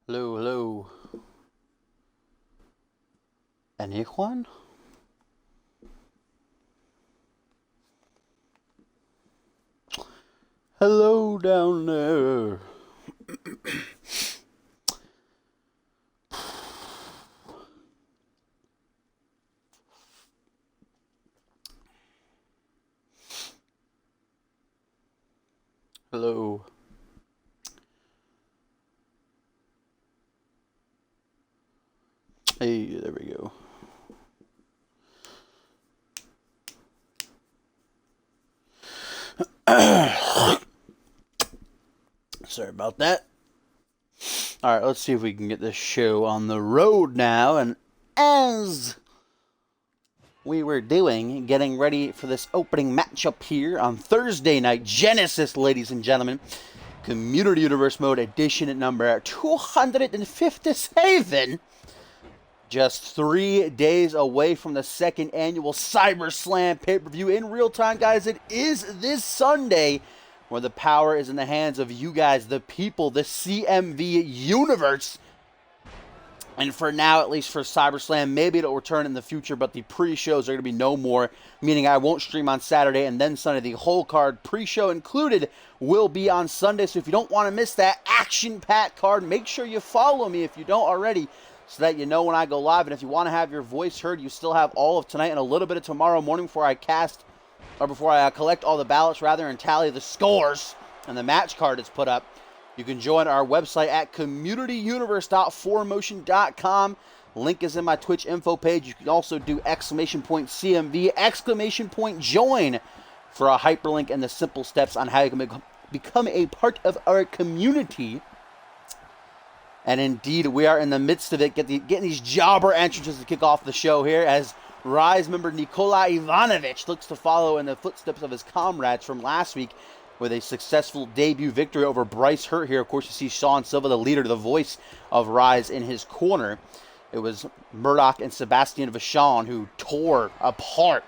Hello, hello. Anyone? Hello down there. Hello. Hey, there we go. Sorry about that. Alright, let's see if we can get this show on the road now. And as we were getting ready for this opening matchup here on Thursday night, Genesis, ladies and gentlemen. Community Universe Mode edition at number 257. Just 3 days away from the second annual CyberSlam pay-per-view in real time, guys. It is this Sunday, where the power is in the hands of you guys, the people, the CMV universe. And for now, at least for CyberSlam, maybe it'll return in the future, but the pre-shows are going to be no more, meaning I won't stream on Saturday and then Sunday. The whole card, pre-show included, will be on Sunday. So if you don't want to miss that action-packed card, make sure you follow me if you don't already, so that you know when I go live. And if you want to have your voice heard, you still have all of tonight and a little bit of tomorrow morning before I collect all the ballots, and tally the scores, and the match card is put up. You can join our website at communityuniverse.4motion.com. Link is in my Twitch info page. You can also do !CMV, !join for a hyperlink and the simple steps on how you can become a part of our community. And indeed, we are in the midst of it, getting these jobber entrances to kick off the show here, as Rise member Nikola Ivanovic looks to follow in the footsteps of his comrades from last week with a successful debut victory over Bryce Hurt here. Of course, you see Sean Silva, the leader, the voice of Rise, in his corner. It was Murdoch and Sebastian Vachon who tore apart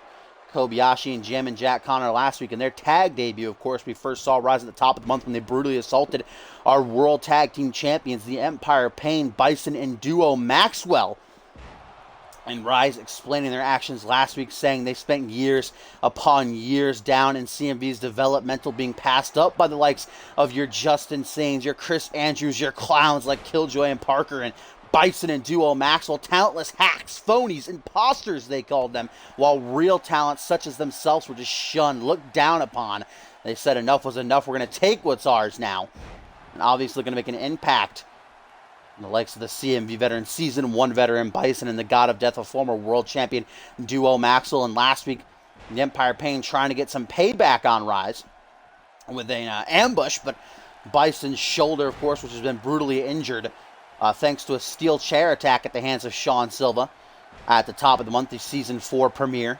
Kobayashi and Jam and Jack Connor last week in their tag debut. Of course, we first saw Rise at the top of the month when they brutally assaulted our World Tag Team Champions, the Empire Pain, Bison, and Duo Maxwell. And Rise explaining their actions last week, saying they spent years upon years down in CMV's developmental, being passed up by the likes of your Justin Sanes, your Chris Andrews, your clowns like Killjoy and Parker, and Bison and Duo Maxwell, talentless hacks, phonies, imposters, they called them, while real talents such as themselves were just shunned, looked down upon. They said enough was enough, we're going to take what's ours now. And obviously going to make an impact. And the likes of the CMV veteran, Season 1 veteran Bison, and the God of Death, a former world champion Duo Maxwell. And last week, the Empire Pain trying to get some payback on Rise with an ambush, but Bison's shoulder, of course, which has been brutally injured thanks to a steel chair attack at the hands of Sean Silva at the top of the month, the Season 4 premiere.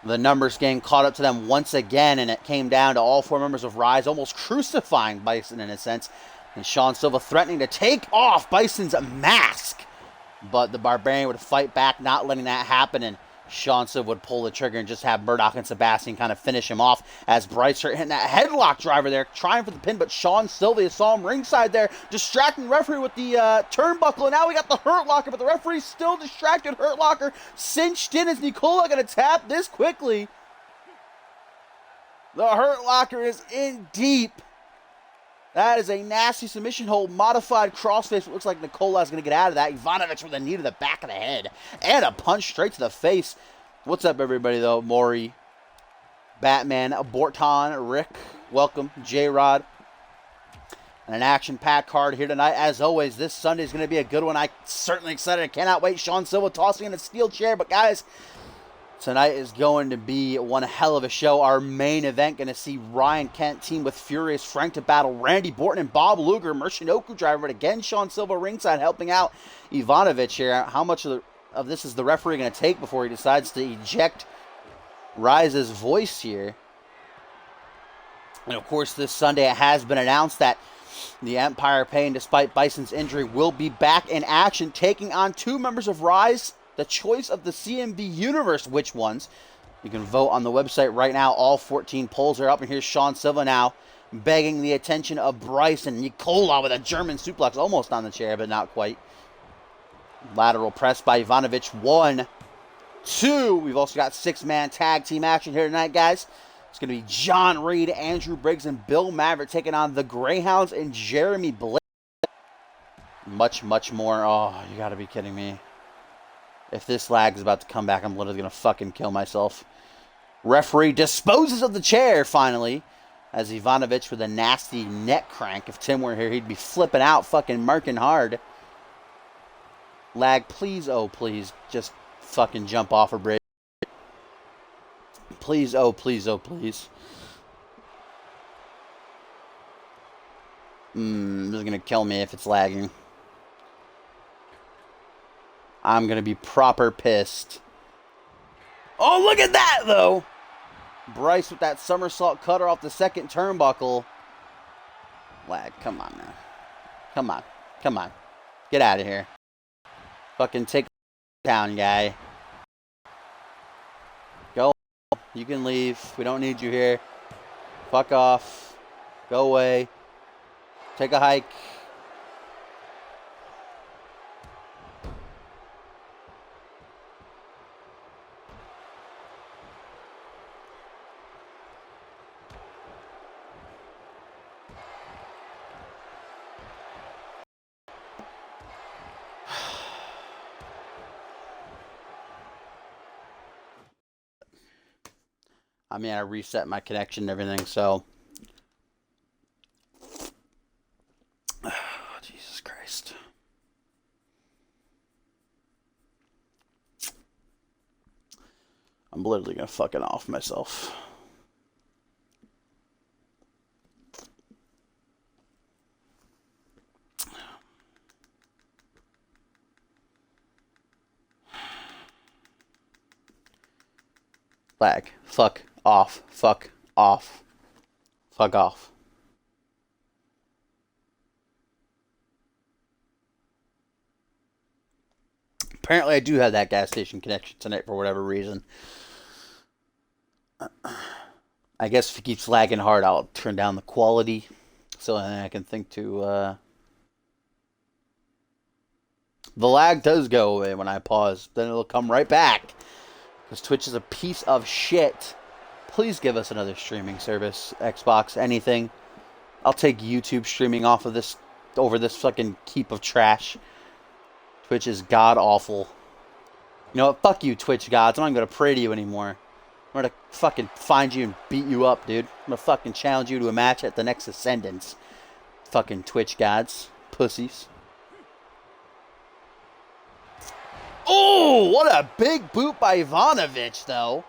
The numbers game caught up to them once again, and it came down to all four members of Rise almost crucifying Bison in a sense. And Sean Silva threatening to take off Bison's mask. But the Barbarian would fight back, not letting that happen. And Sean Silva would pull the trigger and just have Murdoch and Sebastian kind of finish him off, as Bryce Hurt hitting that headlock driver there, trying for the pin. But Sean Silva, you saw him ringside there, distracting the referee with the turnbuckle. And now we got the Hurt Locker, but the referee's still distracted. Hurt Locker cinched in. Is Nikola going to tap this quickly? The Hurt Locker is in deep. That is a nasty submission hold, modified crossface. It looks like Nikola is going to get out of that. Ivanovic with a knee to the back of the head. And a punch straight to the face. What's up, everybody, though? Maury, Batman, Borton, Rick, welcome, J-Rod. And an action-packed card here tonight. As always, this Sunday is going to be a good one. I'm certainly excited. I cannot wait. Sean Silva tossing in a steel chair. But, guys, tonight is going to be one hell of a show. Our main event going to see Ryan Kent team with Furious Frank to battle Randy Borton and Bob Luger, Mershinoku driver, but again Sean Silva ringside helping out Ivanovic here. How much of this is the referee going to take before he decides to eject Rise's voice here? And of course, this Sunday it has been announced that the Empire Pain, despite Bison's injury, will be back in action, taking on two members of Rise. The choice of the CMV universe, which ones? You can vote on the website right now. All 14 polls are up, and here's Sean Silva now begging the attention of Bryson. Nikola with a German suplex, almost on the chair, but not quite. Lateral press by Ivanovic. 1, 2. We've also got 6-man tag team action here tonight, guys. It's going to be John Reed, Andrew Briggs, and Bill Maverick taking on the Greyhounds and Jeremy Blake. Much, much more. Oh, you got to be kidding me. If this lag is about to come back, I'm literally going to fucking kill myself. Referee disposes of the chair, finally, as Ivanovic with a nasty neck crank. If Tim were here, he'd be flipping out, fucking marking hard. Lag, please, oh, please, just fucking jump off a bridge. Please, oh, please, oh, please. This is going to kill me if it's lagging. I'm going to be proper pissed. Oh, look at that, though. Bryce with that somersault cutter off the second turnbuckle. Lag, come on now. Come on. Come on. Get out of here. Fucking take down, guy. Go. You can leave. We don't need you here. Fuck off. Go away. Take a hike. I mean, I reset my connection and everything, so. Oh, Jesus Christ. I'm literally going to fucking off myself. Lag. Fuck off. Fuck off. Fuck off. Apparently I do have that gas station connection tonight for whatever reason. I guess if it keeps lagging hard, I'll turn down the quality so I can think to... The lag does go away when I pause. Then it'll come right back. Because Twitch is a piece of shit. Please give us another streaming service. Xbox, anything. I'll take YouTube streaming off of this, over this fucking heap of trash. Twitch is god-awful. You know what? Fuck you, Twitch gods. I'm not going to pray to you anymore. I'm going to fucking find you and beat you up, dude. I'm going to fucking challenge you to a match at the next Ascendance. Fucking Twitch gods. Pussies. Oh, what a big boot by Ivanovic, though.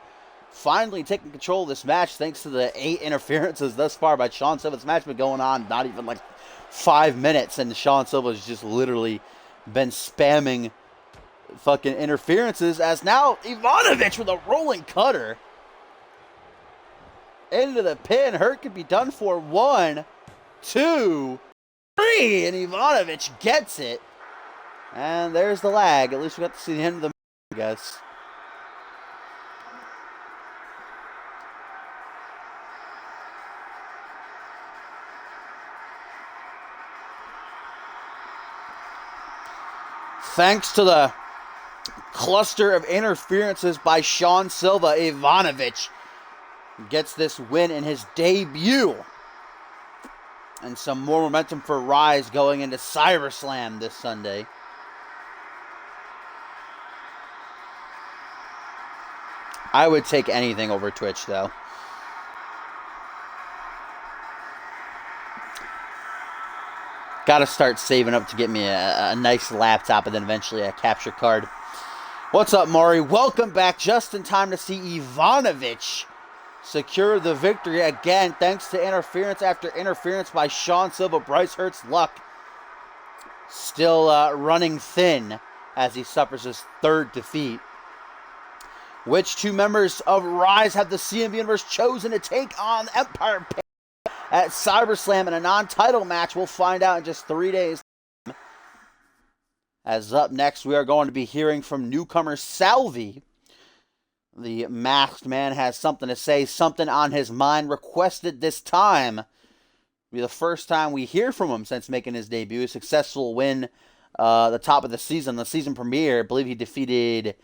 Finally taking control of this match thanks to the 8 interferences thus far by Sean Silva. This match been going on not even like 5 minutes, and Sean Silva's just literally been spamming fucking interferences, as now Ivanovic with a rolling cutter. Into the pin. Hurt could be done for. 1, 2, 3, and Ivanovic gets it. And there's the lag. At least we got to see the end of the match, I guess. Thanks to the cluster of interferences by Sean Silva, Ivanovic gets this win in his debut. And some more momentum for Rise going into CyberSlam this Sunday. I would take anything over Twitch, though. Got to start saving up to get me a nice laptop and then eventually a capture card. What's up, Maury? Welcome back just in time to see Ivanovic secure the victory again thanks to interference after interference by Sean Silva. Bryce Hurt's luck still running thin as he suffers his 3rd defeat. Which 2 members of Rise have the CMV Universe chosen to take on Empire at CyberSlam in a non-title match? We'll find out in just 3 days. As up next, we are going to be hearing from newcomer Salvi. The masked man has something to say, something on his mind, requested this time Be the first time we hear from him since making his debut. A successful win, the top of the season premiere. I believe he defeated,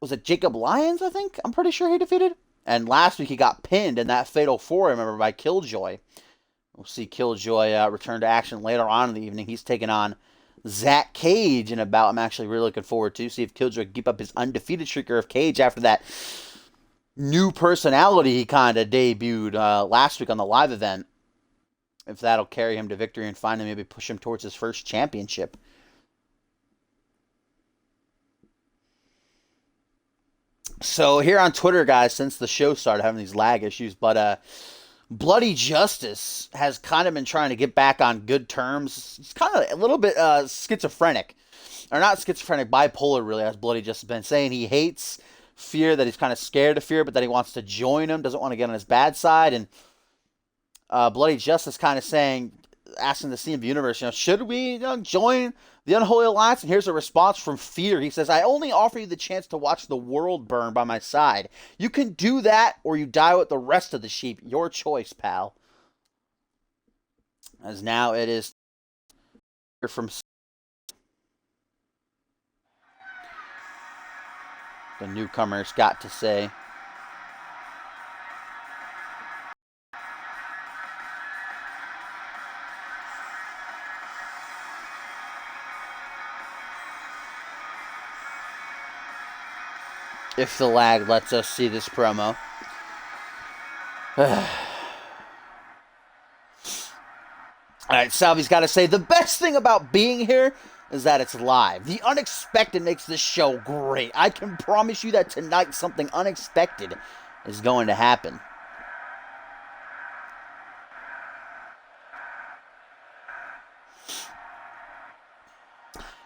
was it Jacob Lyons, I think? I'm pretty sure he defeated. And last week he got pinned in that Fatal 4, remember, by Killjoy. We'll see Killjoy return to action later on in the evening. He's taking on Zach Cage in a bout I'm actually really looking forward to. See if Killjoy can keep up his undefeated streak of Cage after that new personality he kind of debuted last week on the live event. If that'll carry him to victory and finally maybe push him towards his first championship. So here on Twitter, guys, since the show started having these lag issues, but Bloody Justice has kind of been trying to get back on good terms. He's kind of a little bit schizophrenic. Or not schizophrenic, bipolar really, as Bloody Justice has been saying. He hates Fear, that he's kind of scared of Fear, but that he wants to join him, doesn't want to get on his bad side. And Bloody Justice kind of saying, asking the CMV universe, should we join the Unholy Alliance? And here's a response from Fear. He says, I only offer you the chance to watch the world burn by my side. You can do that or you die with the rest of the sheep. Your choice, pal. As now it is from the newcomers got to say. If the lag lets us see this promo. Alright, Salvi's got to say, the best thing about being here is that it's live. The unexpected makes this show great. I can promise you that tonight something unexpected is going to happen.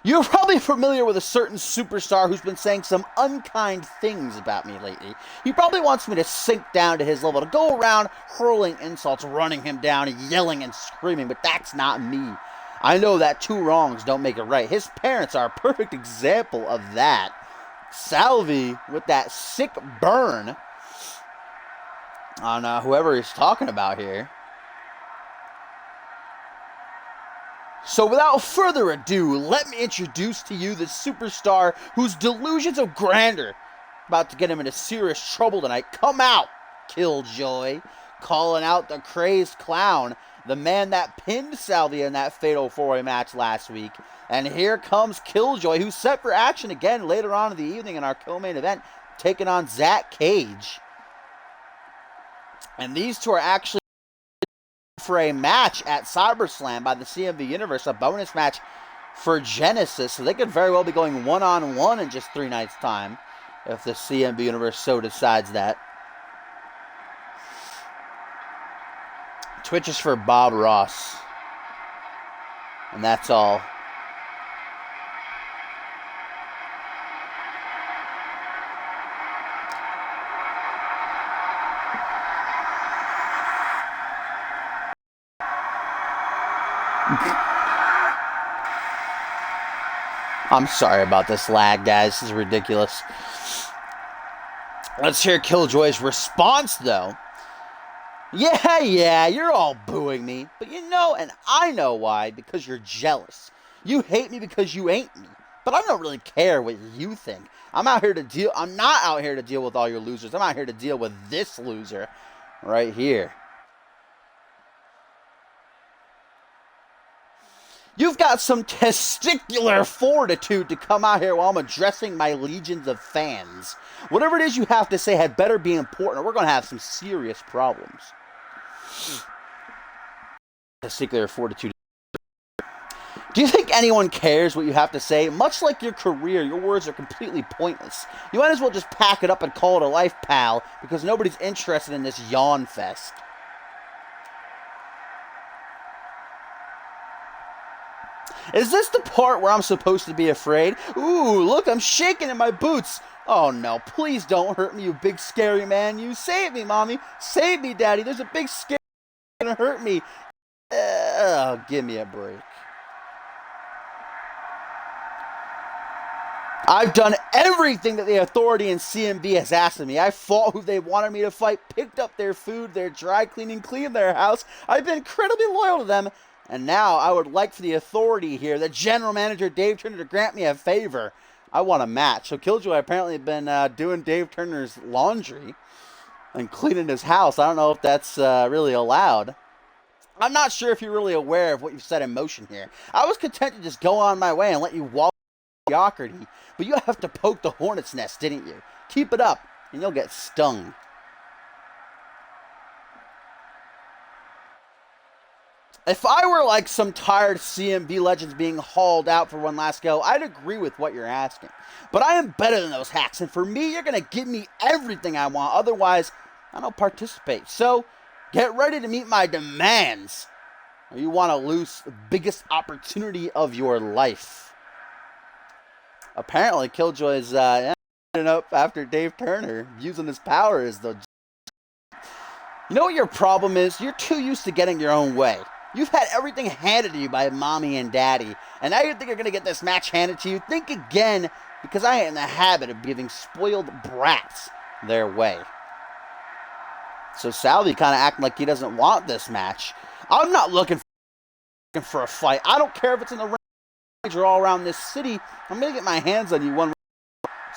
You're probably familiar with a certain superstar who's been saying some unkind things about me lately. He probably wants me to sink down to his level, to go around hurling insults, running him down, yelling and screaming, but that's not me. I know that two wrongs don't make it right. His parents are a perfect example of that. Salvi with that sick burn on whoever he's talking about here. So without further ado, let me introduce to you the superstar whose delusions of grandeur about to get him into serious trouble tonight. Come out, Killjoy, calling out the crazed clown, the man that pinned Salvi in that Fatal 4-Way match last week. And here comes Killjoy, who's set for action again later on in the evening in our co-main event, taking on Zach Cage. And these two are actually for a match at SummerSlam by the CMV Universe, a bonus match for Genesis, so they could very well be going one-on-one in just 3 nights' time, if the CMV Universe so decides that. Twitch is for Bob Ross, and that's all. I'm sorry about this lag, guys. This is ridiculous. Let's hear Killjoy's response, though. Yeah, you're all booing me. But you know, and I know why, because you're jealous. You hate me because you ain't me. But I don't really care what you think. I'm not out here to deal with all your losers. I'm out here to deal with this loser right here. You've got some testicular fortitude to come out here while I'm addressing my legions of fans. Whatever it is you have to say had better be important, or we're going to have some serious problems. Testicular fortitude. Do you think anyone cares what you have to say? Much like your career, your words are completely pointless. You might as well just pack it up and call it a life, pal, because nobody's interested in this yawn fest. Is this the part where I'm supposed to be afraid? Ooh, look, I'm shaking in my boots. Oh no, please don't hurt me, you big scary man. You save me, mommy. Save me, daddy. There's a big scary man gonna hurt me. Give me a break. I've done everything that the Authority and CMV has asked of me. I fought who they wanted me to fight, picked up their food, their dry cleaning, cleaned their house. I've been incredibly loyal to them. And now I would like for the Authority here, the General Manager Dave Turner, to grant me a favor. I want a match. So Killjoy apparently has been doing Dave Turner's laundry and cleaning his house. I don't know if that's really allowed. I'm not sure if you're really aware of what you've set in motion here. I was content to just go on my way and let you walk mediocrity, but you have to poke the hornet's nest, didn't you? Keep it up, and you'll get stung. If I were like some tired CMV legends being hauled out for one last go, I'd agree with what you're asking. But I am better than those hacks, and for me, you're going to give me everything I want. Otherwise, I don't participate. So, get ready to meet my demands, or you want to lose the biggest opportunity of your life. Apparently, Killjoy's up after Dave Turner, using his power as the... You know what your problem is? You're too used to getting your own way. You've had everything handed to you by mommy and daddy, and now you think you're going to get this match handed to you? Think again, because I ain't in the habit of giving spoiled brats their way. So Salvi kind of acting like he doesn't want this match. I'm not looking for a fight. I don't care if it's in the ring or all around this city. I'm going to get my hands on you one way.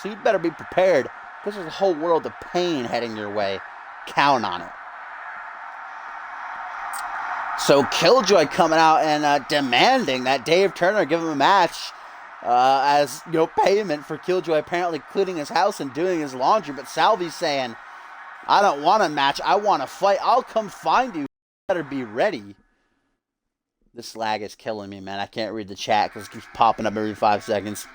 So you better be prepared, because there's a whole world of pain heading your way. Count on it. So Killjoy coming out and demanding that Dave Turner give him a match as payment for Killjoy apparently cleaning his house and doing his laundry. But Salvi's saying, I don't want a match. I want to fight. I'll come find you. You better be ready. This lag is killing me, man. I can't read the chat because it keeps popping up every 5 seconds.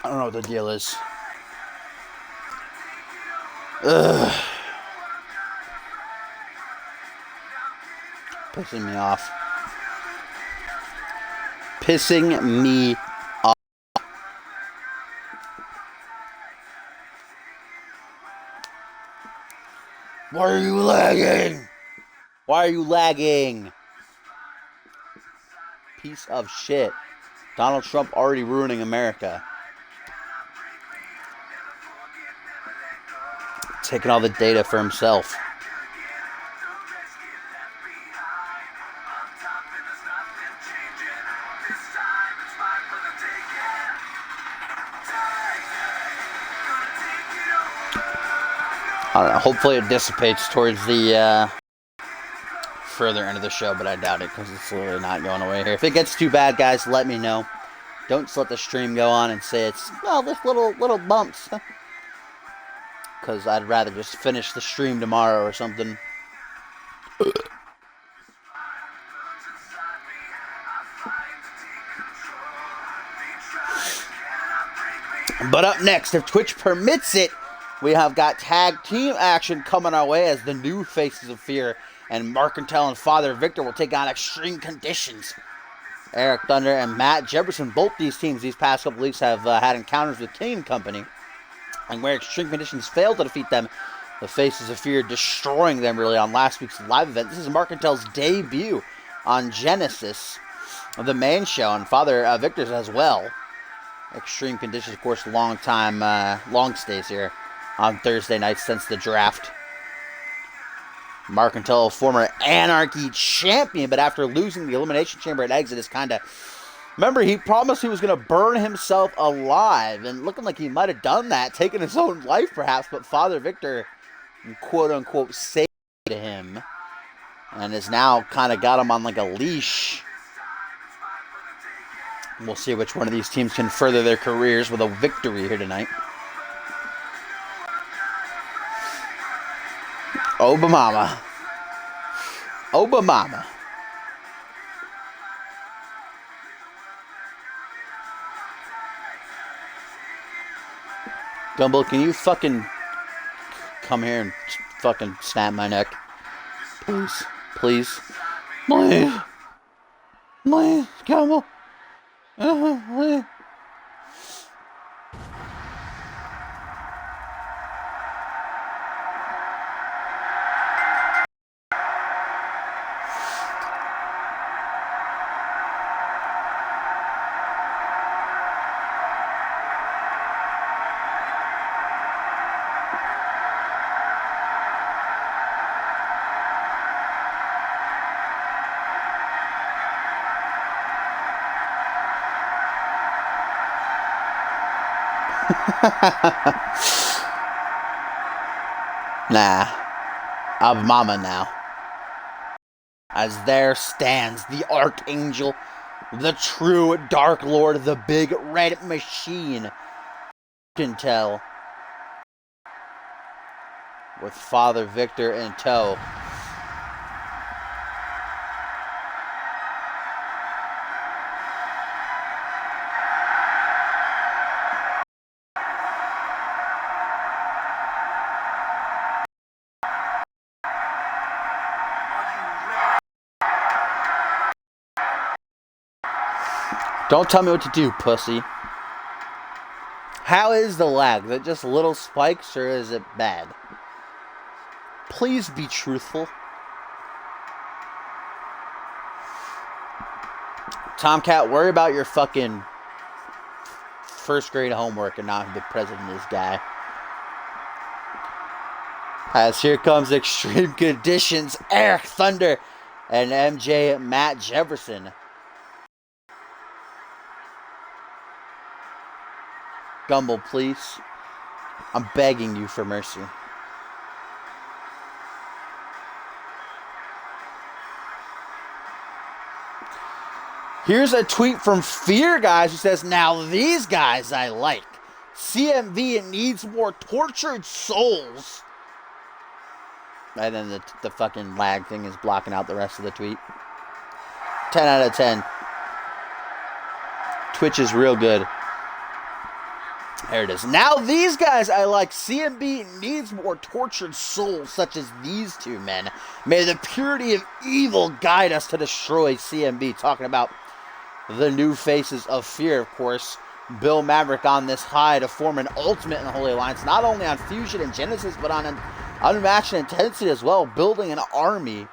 I don't know what the deal is. Ugh. Pissing me off. Pissing me off. Why are you lagging? Why are you lagging? Piece of shit. Donald Trump already ruining America. Taking all the data for himself. I don't know. Hopefully it dissipates towards the further end of the show, but I doubt it because it's literally not going away here. If it gets too bad, guys, let me know. Don't just let the stream go on and say it's, well, this little bumps. Because I'd rather just finish the stream tomorrow or something. But up next, if Twitch permits it, we have got tag team action coming our way as the new Faces of Fear and Mercantile and Father Victor will take on Extreme Conditions. Eric Thunder and Matt Jefferson, both these teams these past couple weeks have had encounters with King and Company. And where Extreme Conditions failed to defeat them, the Faces of Fear destroying them really on last week's live event. This is Mercantile's debut on Genesis, the main show, and Father Victor's as well. Extreme Conditions, of course, long stays here on Thursday nights since the draft. Mercantile, former Anarchy champion, but after losing the Elimination Chamber at Exit, is kind of... Remember, he promised he was going to burn himself alive, and looking like he might have done that, taking his own life perhaps, but Father Victor, quote-unquote, saved him, and has now kind of got him on like a leash. We'll see which one of these teams can further their careers with a victory here tonight. Obama. Obama. Gumball, can you fucking come here and fucking snap my neck? Please. Please. Please. Please, Gumball. Please. Nah. I'm mama now. As there stands the Archangel, the true Dark Lord, the big red machine. You can tell. With Father Victor in tow. Don't tell me what to do, pussy. How is the lag? Is it just little spikes or is it bad? Please be truthful. Tomcat, worry about your fucking first grade homework and not the president of this guy. As here comes Extreme Conditions, Eric Thunder, and MJ Matt Jefferson. Gumble, please. I'm begging you for mercy. Here's a tweet from Fear Guys who says, now these guys I like. CMV needs more tortured souls. And then the fucking lag thing is blocking out the rest of the tweet. 10 out of 10. Twitch is real good. There it is. Now these guys I like. CMB needs more tortured souls such as these two men. May the purity of evil guide us to destroy CMB. Talking about the new faces of Fear, of course. Bill Maverick on this high to form an ultimate in the Holy Alliance. Not only on Fusion and Genesis, but on an unmatched intensity as well. Building an army.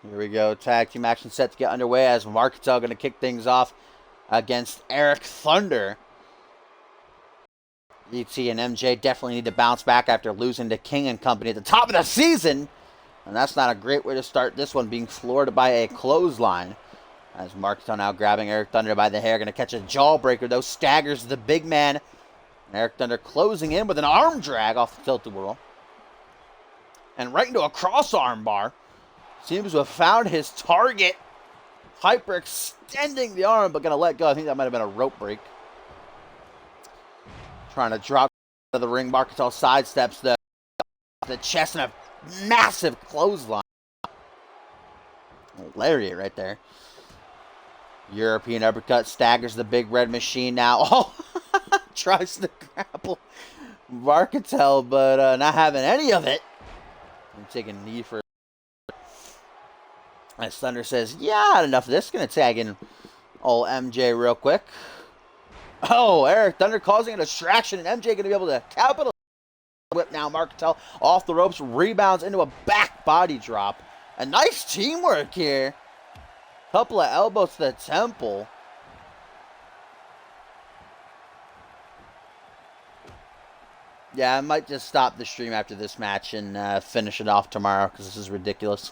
Here we go. Tag team action set to get underway as Marketel going to kick things off against Eric Thunder. ET and MJ definitely need to bounce back after losing to King and Company at the top of the season. And that's not a great way to start this one, being floored by a clothesline. As Marketel now grabbing Eric Thunder by the hair. Going to catch a jawbreaker, though. Staggers the big man. And Eric Thunder closing in with an arm drag off the tilt-a-whirl. And right into a cross arm bar. Seems to have found his target. Hyper extending the arm, but going to let go. I think that might have been a rope break. Trying to drop out of the ring. Marketel sidesteps the chest and a massive clothesline. Lariat right there. European uppercut staggers the big red machine now. Oh, tries to grapple Marketel, but not having any of it. And taking a knee for. As Thunder says, yeah, enough of this. Gonna tag in old MJ real quick. Oh, Eric Thunder causing a distraction, and MJ gonna be able to capital whip now. Marketel off the ropes, rebounds into a back body drop. A nice teamwork here. Couple of elbows to the temple. Yeah, I might just stop the stream after this match and finish it off tomorrow because this is ridiculous.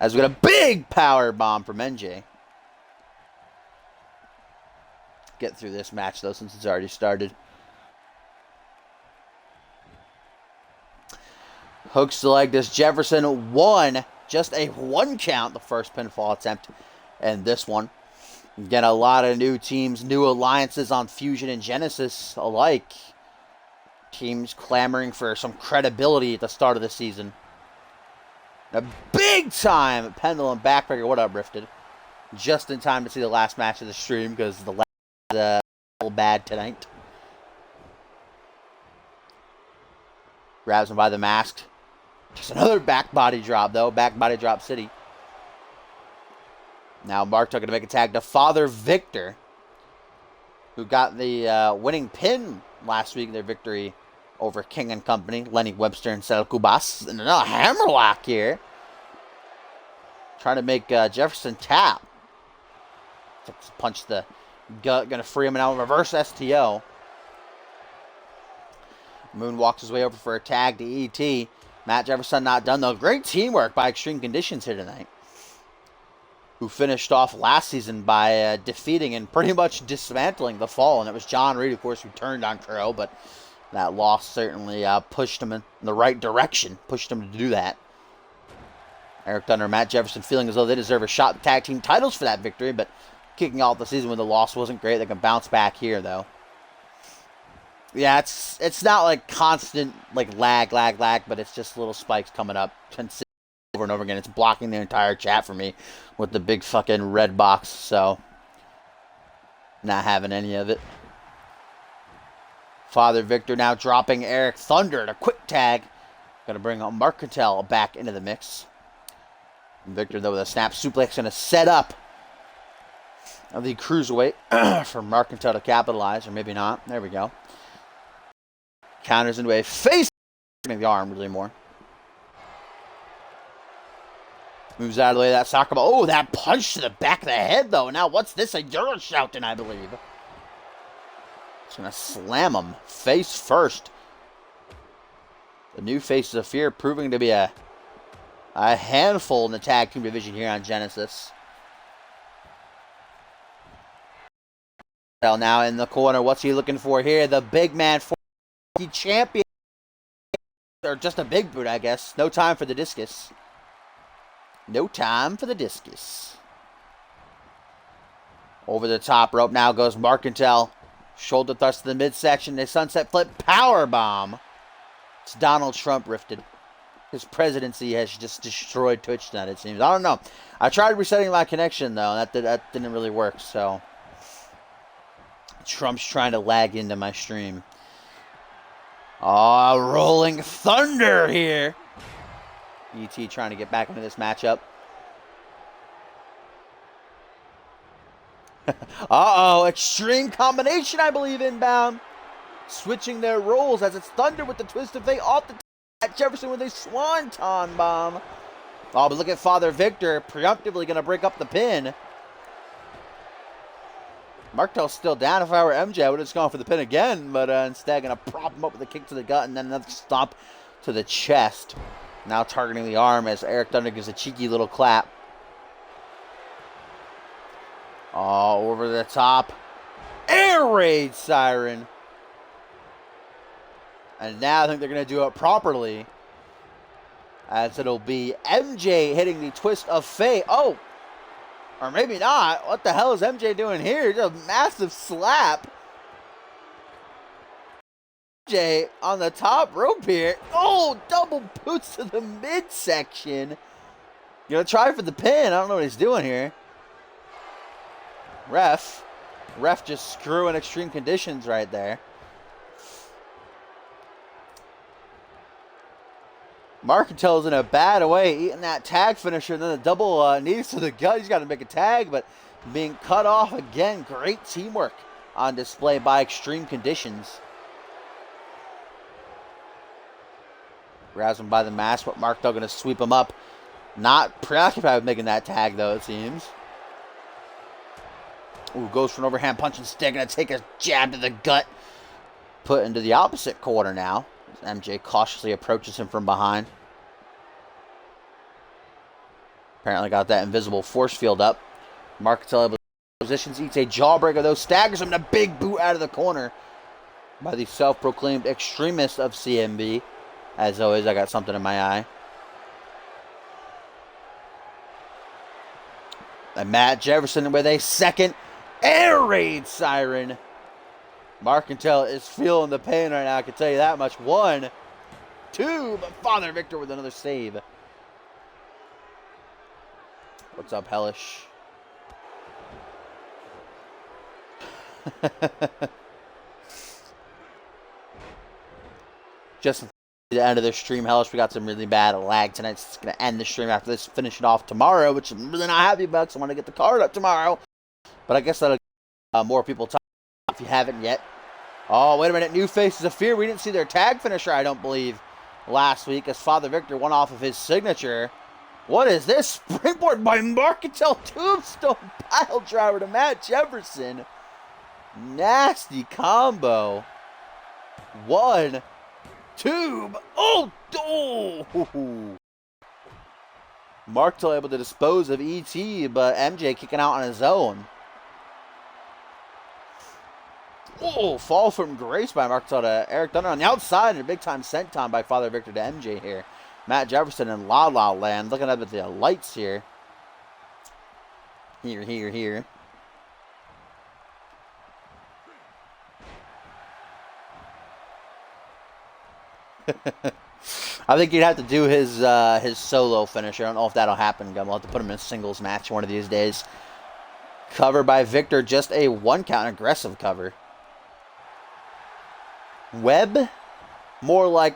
As we got a big power bomb from NJ. Get through this match, though, since it's already started. Hooks the leg. This Jefferson won. Just a 1 count, the first pinfall attempt. And this one. Again, a lot of new teams, new alliances on Fusion and Genesis alike. Teams clamoring for some credibility at the start of the season. A big time pendulum backbreaker. What up, Rifted? Just in time to see the last match of the stream because the last is a little bad tonight. Grabs him by the mask. Just another back body drop, though. Back body drop city. Now Mark going to make a tag to Father Victor, who got the winning pin last week in their victory over King and Company. Lenny Webster and Cel Cubas. And another hammerlock here. Trying to make Jefferson tap. Punch the gut. Going to free him now. Reverse STO. Moon walks his way over for a tag to ET. Matt Jefferson not done, though. Great teamwork by Extreme Conditions here tonight, who finished off last season by defeating and pretty much dismantling the Fall. And it was John Reed, of course, who turned on Crow, but that loss certainly pushed him in the right direction, pushed him to do that. Eric Thunder and Matt Jefferson feeling as though they deserve a shot at tag team titles for that victory, but kicking off the season when the loss wasn't great. They can bounce back here, though. Yeah, it's not like constant like lag, but it's just little spikes coming up over and over again. It's blocking the entire chat for me with the big fucking red box, so not having any of it. Father Victor now dropping Eric Thunder to quick tag. Going to bring Mark Cattell back into the mix. And Victor, though, with a snap suplex, going to set up the cruiserweight for Mark Cattell to capitalize, or maybe not. There we go. Counters into a face. The arm really more. Moves out of the way of that soccer ball. Oh, that punch to the back of the head, though. Now, what's this? A Euro shouting, I believe. It's going to slam him face first. The new Faces of Fear proving to be a handful in the tag team division here on Genesis. Now in the corner, what's he looking for here? The big man for the champion. Or just a big boot, I guess. No time for the discus. No time for the discus. Over the top rope now goes Mark Cattell. Shoulder thrust to the midsection. A sunset flip power bomb. It's Donald Trump rifted. His presidency has just destroyed Twitch tonight, it seems. I don't know. I tried resetting my connection, though. That didn't really work, so Trump's trying to lag into my stream. Oh, rolling thunder here. ET trying to get back into this matchup. Uh-oh, extreme combination, I believe, inbound. Switching their roles as it's Thunder with the twist of fate off the at Jefferson with a swanton bomb. Oh, but look at Father Victor preemptively going to break up the pin. Martel's still down. If I were MJ, I would have just gone for the pin again, but instead going to prop him up with a kick to the gut and then another stomp to the chest. Now targeting the arm as Eric Thunder gives a cheeky little clap. Oh, over the top. Air raid siren. And now I think they're going to do it properly. As it'll be MJ hitting the twist of fate. Oh. Or maybe not. What the hell is MJ doing here? Just a massive slap. MJ on the top rope here. Oh, double boots to the midsection. Gonna try for the pin. I don't know what he's doing here. Ref just screwing Extreme Conditions right there. Mark Cattell's in a bad way, eating that tag finisher, and then the double knees to the gut. He's got to make a tag, but being cut off again. Great teamwork on display by Extreme Conditions. Grabs him by the mask, but Mark Cattell going to sweep him up. Not preoccupied with making that tag, though, it seems. Ooh, goes for an overhand punch and stick. Going to take a jab to the gut. Put into the opposite corner now. MJ cautiously approaches him from behind. Apparently got that invisible force field up. Mark Cattell positions, eats a jawbreaker, though, staggers him. A big boot out of the corner by the self-proclaimed extremist of CMV. As always, I got something in my eye. And Matt Jefferson with a second air raid siren. Mark Cattell is feeling the pain right now, I can tell you that much. 1, 2, but Father Victor with another save. What's up, Hellish? Just the end of the stream, Hellish. We got some really bad lag tonight. It's going to end the stream after this, finish it off tomorrow, which I'm really not happy about because I want to get the card up tomorrow. But I guess that'll more people talk if you haven't yet. Oh, wait a minute. New Faces of Fear. We didn't see their tag finisher, I don't believe, last week as Father Victor went off of his signature. What is this? Springboard by Mark Cattell. Tombstone pile driver to Matt Jefferson. Nasty combo. 1, tube. Oh, oh. Martel able to dispose of ET, but MJ kicking out on his own. Oh, fall from grace by Martel to Eric Thunder on the outside, and a big-time senton by Father Victor to MJ here. Matt Jefferson in La La Land, looking up at the lights here. Here. I think he'd have to do his solo finisher. I don't know if that'll happen. We'll have to put him in a singles match one of these days. Cover by Victor, just a 1 count, aggressive cover. Web, more like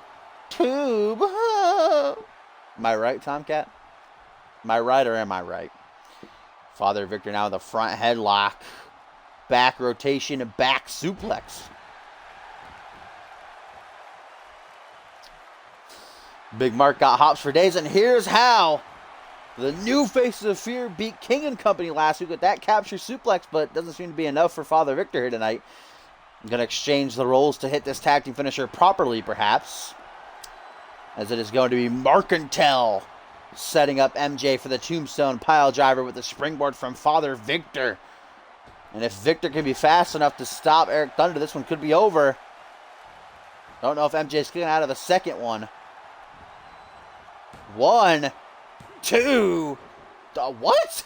tube. Am I right, Tomcat? Am I right or am I right? Father Victor now with a front headlock. Back rotation, back suplex. Big Mark got hops for days, and here's how. The new Faces of Fear beat King and Company last week with that capture suplex, but doesn't seem to be enough for Father Victor here tonight. I'm going to exchange the roles to hit this tag team finisher properly, perhaps. As it is going to be Marcantel setting up MJ for the tombstone pile driver with the springboard from Father Victor. And if Victor can be fast enough to stop Eric Thunder, this one could be over. Don't know if MJ's getting out of the second one. 1, 2. What?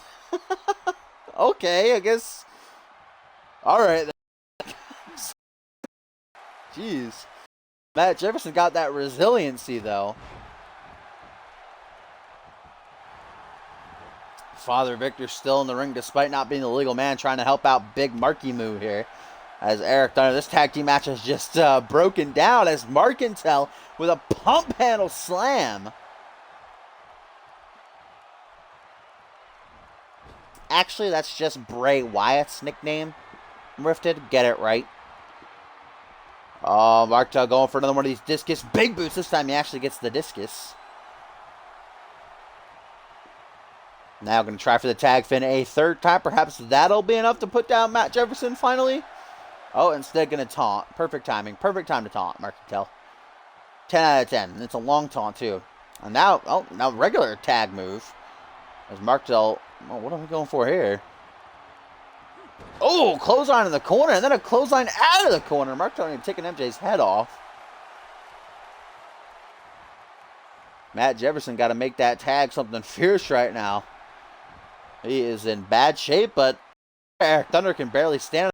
Okay, I guess. All right. Jeez. Matt Jefferson got that resiliency, though. Father Victor still in the ring despite not being the legal man, trying to help out Big Marky Moo here. As Eric Thunder, this tag team match has just broken down as Marcantel with a pump handle slam. Actually, that's just Bray Wyatt's nickname. Rifted, get it right. Oh, Martel going for another one of these discus big boots. This time he actually gets the discus. Now going to try for the tag fin a third time. Perhaps that'll be enough to put down Matt Jefferson finally. Oh, instead going to taunt. Perfect timing. Perfect time to taunt, Martel. 10 out of 10. It's a long taunt, too. And now, now regular tag move. As Martel, what are we going for here? Oh, clothesline in the corner, and then a clothesline out of the corner. Martel taking MJ's head off. Matt Jefferson got to make that tag something fierce right now. He is in bad shape, but Eric Thunder can barely stand.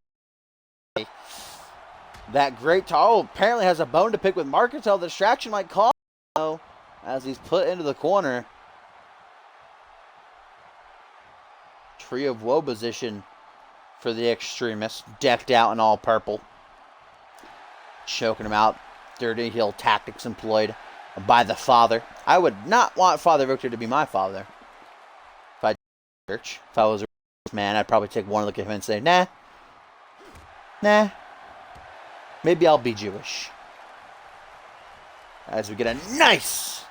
That great apparently has a bone to pick with Marcantel. The distraction might cost him, as he's put into the corner. Tree of Woe position for the Extremists, decked out in all purple. Choking him out. Dirty heel tactics employed by the father. I would not want Father Victor to be my father. If I church, if I was a man, I'd probably take one look at him and say, nah. Maybe I'll be Jewish. As we get a nice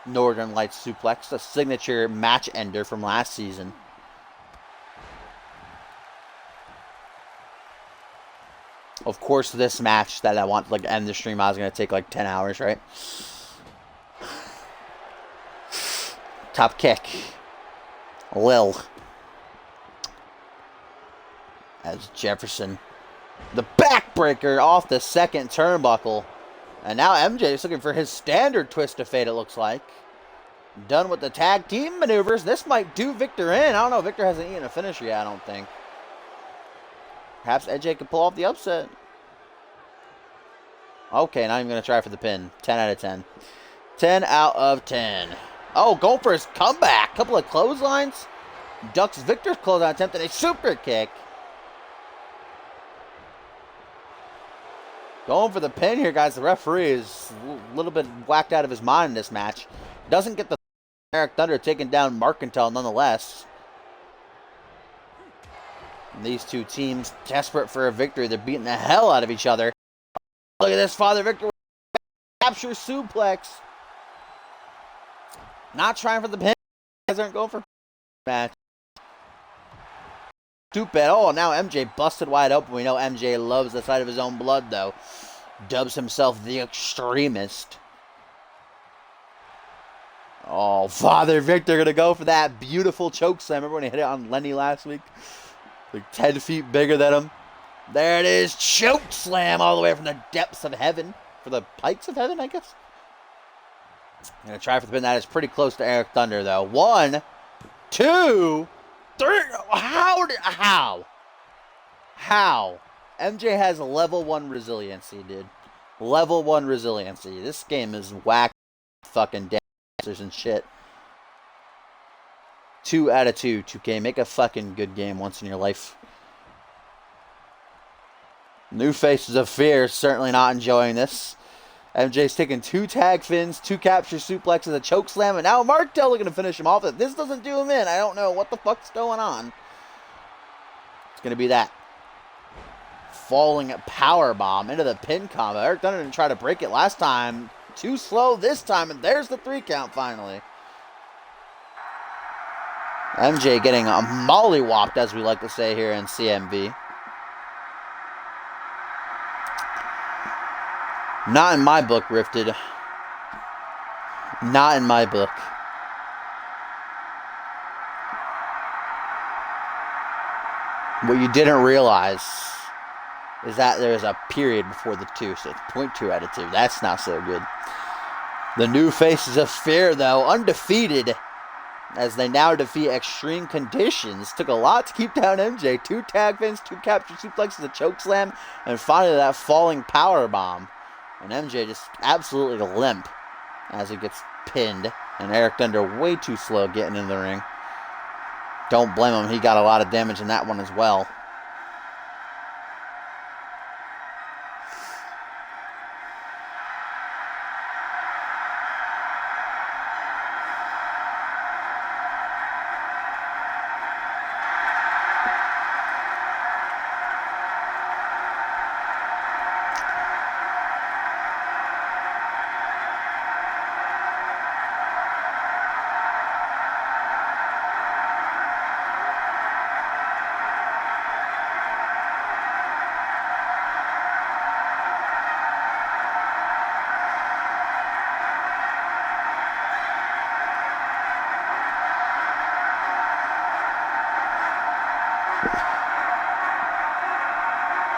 Northern Lights suplex, a signature match ender from last season. Of course, this match that I want to end the stream, I was going to take 10 hours, right? Top kick. Lil. As Jefferson. The backbreaker off the second turnbuckle. And now MJ is looking for his standard twist of fate, it looks like. Done with the tag team maneuvers. This might do Victor in. I don't know. Victor hasn't eaten a finisher yet, I don't think. Perhaps AJ could pull off the upset. Okay, now I'm going to try for the pin. 10 out of 10. 10 out of 10. Oh, going for his comeback. Couple of clotheslines. Ducks Victor's clothesline attempt and a super kick. Going for the pin here, guys. The referee is a little bit whacked out of his mind in this match. Doesn't get the Eric Thunder taking down Marcantel nonetheless. And these two teams desperate for a victory. They're beating the hell out of each other. Look at this, Father Victor. Capture suplex. Not trying for the pin. Guys aren't going for match. Stupid. Oh, now MJ busted wide open. We know MJ loves the sight of his own blood, though. Dubs himself the Extremist. Oh, Father Victor going to go for that beautiful choke slam. Remember when he hit it on Lenny last week? Like 10 feet bigger than him. There it is. Choke slam all the way from the depths of heaven. For the pikes of heaven, I guess. Going to try for the pin. That is pretty close to Eric Thunder, though. 1, 2, 3. How? MJ has level 1 resiliency, dude. Level 1 resiliency. This game is whack fucking dancers and shit. 2 out of 2, 2K. Make a fucking good game once in your life. New Faces of Fear certainly not enjoying this. MJ's taking 2 tag fins, 2 capture suplexes, a choke slam, and now Martel looking to finish him off. If this doesn't do him in, I don't know what the fuck's going on. It's going to be that falling power bomb into the pin combo. Eric Thunder didn't try to break it last time. Too slow this time, and there's the 3 count finally. MJ getting a mollywopped, as we like to say here in CMV. Not in my book, Rifted. Not in my book. What you didn't realize is that there's a period before the 2, so it's 0.2 out of 2. That's not so good. The New Faces of Fear, though, undefeated, as they now defeat Extreme Conditions. Took a lot to keep down MJ. 2 tag fins, 2 capture suplexes, a choke slam, and finally that falling power bomb. And MJ just absolutely limp as he gets pinned. And Eric Thunder way too slow getting in the ring. Don't blame him. He got a lot of damage in that one as well.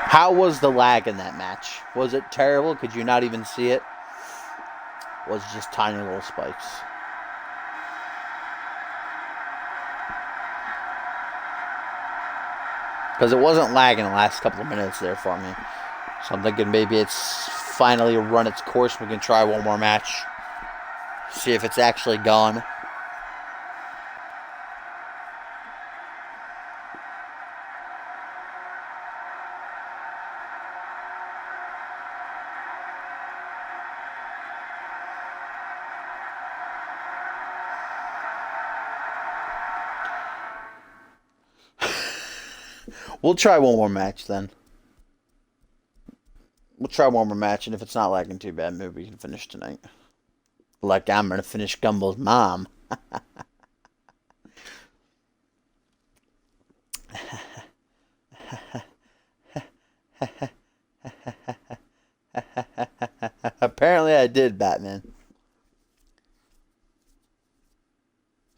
How was the lag in that match? Was it terrible? Could you not even see it? Was it just tiny little spikes? Because it wasn't lagging the last couple of minutes there for me. So I'm thinking maybe it's finally run its course. We can try one more match. See if it's actually gone. We'll try one more match then. We'll try one more match, and if it's not lagging too bad, maybe we can finish tonight. Like I'm going to finish Gumball's mom. Apparently I did, Batman.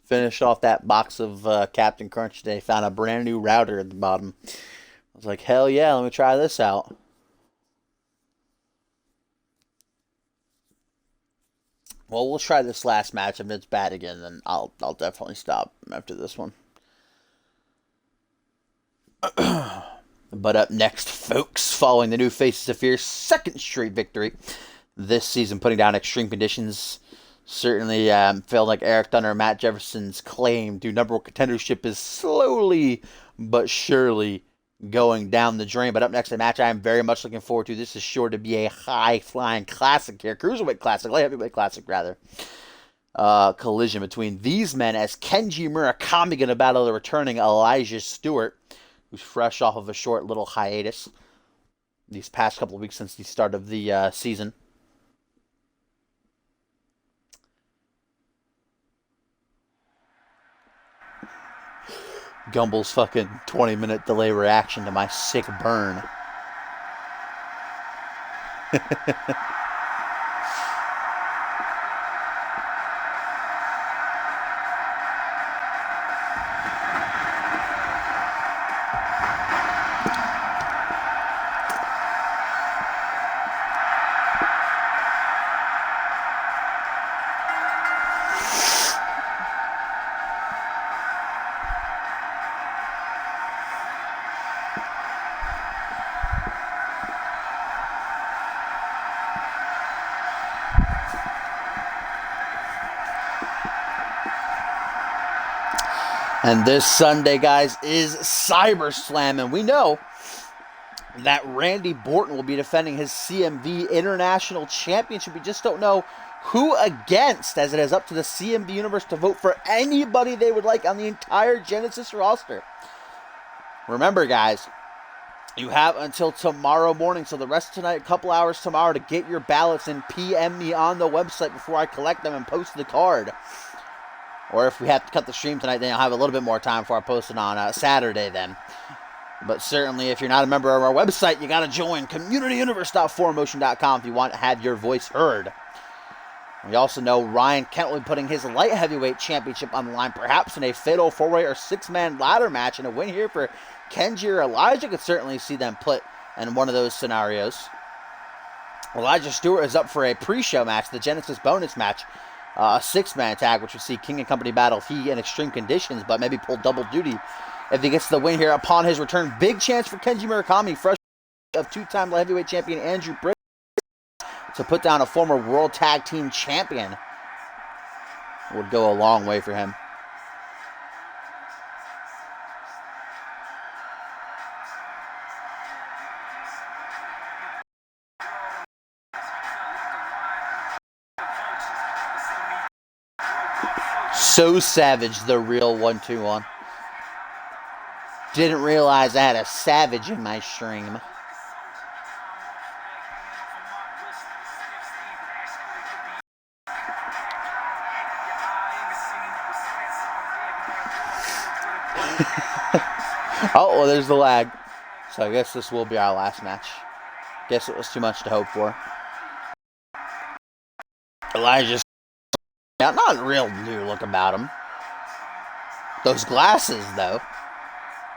Finished off that box of Captain Crunch today. Found a brand new router at the bottom. I was like, hell yeah, let me try this out. Well, we'll try this last match. If it's bad again, then I'll definitely stop after this one. But up next, folks, following the New Faces of Fear's second straight victory this season, putting down Extreme Conditions. Certainly felt like Eric Thunder and Matt Jefferson's claim to number one contendership is slowly but surely going down the drain. But up next, a match I am very much looking forward to. This is sure to be a high-flying classic here. Cruiserweight classic, light heavyweight classic, rather. Collision between these men as Kenji Murakami going to battle the returning Elijah Stewart, who's fresh off of a short little hiatus these past couple of weeks since the start of the season. Gumball's fucking 20-minute delay reaction to my sick burn. And this Sunday, guys, is SiberSlam. And we know that Randy Borton will be defending his CMV International Championship. We just don't know who against, as it is up to the CMV universe to vote for anybody they would like on the entire Genesis roster. Remember, guys, you have until tomorrow morning, so the rest of tonight, a couple hours tomorrow, to get your ballots and PM me on the website before I collect them and post the card. Or if we have to cut the stream tonight, then I'll have a little bit more time before I post it on Saturday then. But certainly, if you're not a member of our website, you got to join communityuniverse.4motion.com if you want to have your voice heard. We also know Ryan Kent will be putting his light heavyweight championship on the line, perhaps in a fatal four-way or six-man ladder match. And a win here for Kenji or Elijah could certainly see them put in one of those scenarios. Elijah Stewart is up for a pre-show match, the Genesis bonus match. A six-man tag, which we see King and Company battle he in extreme conditions, but maybe pull double duty if he gets the win here upon his return. Big chance for Kenji Murakami, fresh of two-time light heavyweight champion Andrew Briggs, to put down a former World Tag Team champion. Would go a long way for him. So Savage, the real 1-2-1. Didn't realize I had a Savage in my stream. Oh, well, there's the lag. So I guess this will be our last match. Guess it was too much to hope for. Elijah's not a real new look about him. Those glasses, though.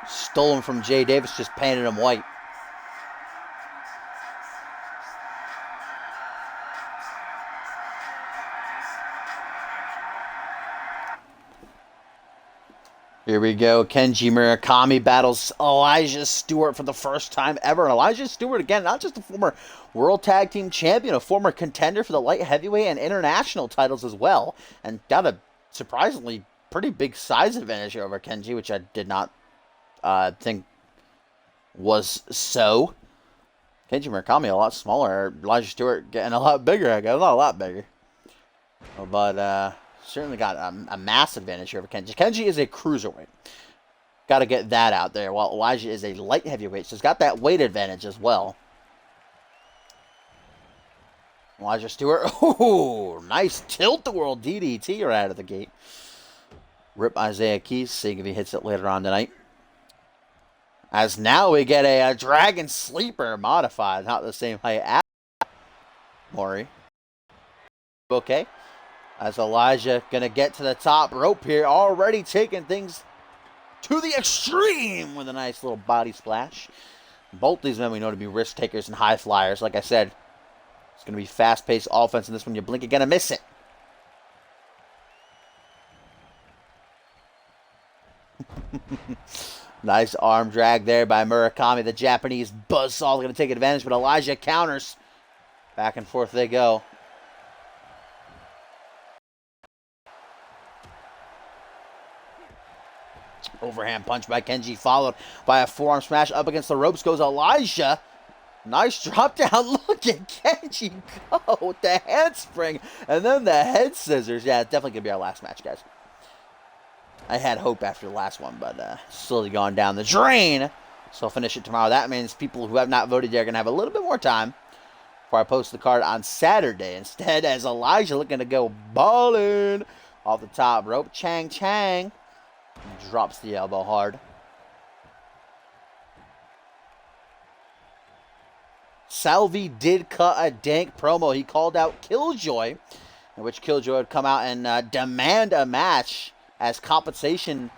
Stole them from Jay Davis, just painted them white. Here we go. Kenji Murakami battles Elijah Stewart for the first time ever. And Elijah Stewart, again, not just a former World Tag Team Champion, a former contender for the light heavyweight and international titles as well. And got a surprisingly pretty big size advantage over Kenji, which I did not think was so. Kenji Murakami a lot smaller. Elijah Stewart getting a lot bigger, I guess. Not a lot bigger. But, certainly got a massive advantage here over Kenji. Kenji is a cruiserweight. Got to get that out there. While Elijah is a light heavyweight, so he's got that weight advantage as well. Elijah Stewart. Oh, nice tilt-the-world DDT right out of the gate. Rip Isaiah Keys. See if he hits it later on tonight. As now we get a Dragon Sleeper modified. Not the same height as Mori. Okay. As Elijah going to get to the top rope here. Already taking things to the extreme with a nice little body splash. Both these men we know to be risk takers and high flyers. Like I said, it's going to be fast-paced offense in this one. You blink, you're going to miss it. Nice arm drag there by Murakami. The Japanese buzzsaw going to take advantage, but Elijah counters. Back and forth they go. Overhand punch by Kenji, followed by a forearm smash. Up against the ropes goes Elijah. Nice drop down. Look at Kenji go with the handspring and then the head scissors. Yeah, it's definitely going to be our last match, guys. I had hope after the last one, but slowly gone down the drain. So I'll finish it tomorrow. That means people who have not voted yet are going to have a little bit more time before I post the card on Saturday. Instead, as Elijah looking to go balling off the top rope. Chang Chang. Drops the elbow hard. Salvi did cut a dank promo. He called out Killjoy, in which Killjoy would come out and demand a match as compensation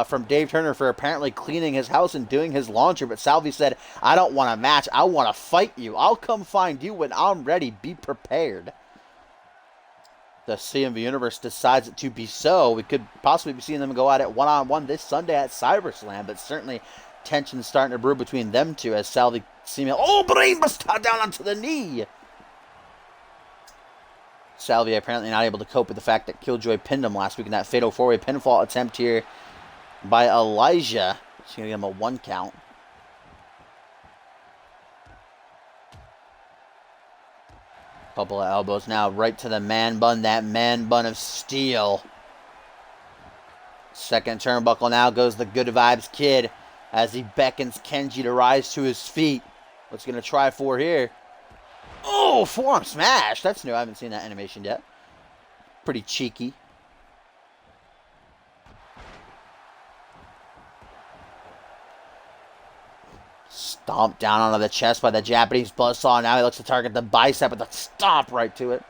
from Dave Turner for apparently cleaning his house and doing his laundry. But Salvi said, I don't want a match. I want to fight you. I'll come find you when I'm ready. Be prepared. The CMV Universe decides it to be so. We could possibly be seeing them go at it one-on-one this Sunday at CyberSlam, but certainly tension's starting to brew between them two as Salvi seemingly... Oh, brainbuster down onto the knee! Salvi apparently not able to cope with the fact that Killjoy pinned him last week in that fatal four-way pinfall attempt here by Elijah. She's going to give him a 1 count. Couple of elbows now right to the man bun. That man bun of steel. Second turnbuckle now goes the Good Vibes Kid as he beckons Kenji to rise to his feet. What's going to try for here? Oh, forearm smash. That's new. I haven't seen that animation yet. Pretty cheeky. Stomped down onto the chest by the Japanese buzzsaw. Now he looks to target the bicep with a stomp right to it.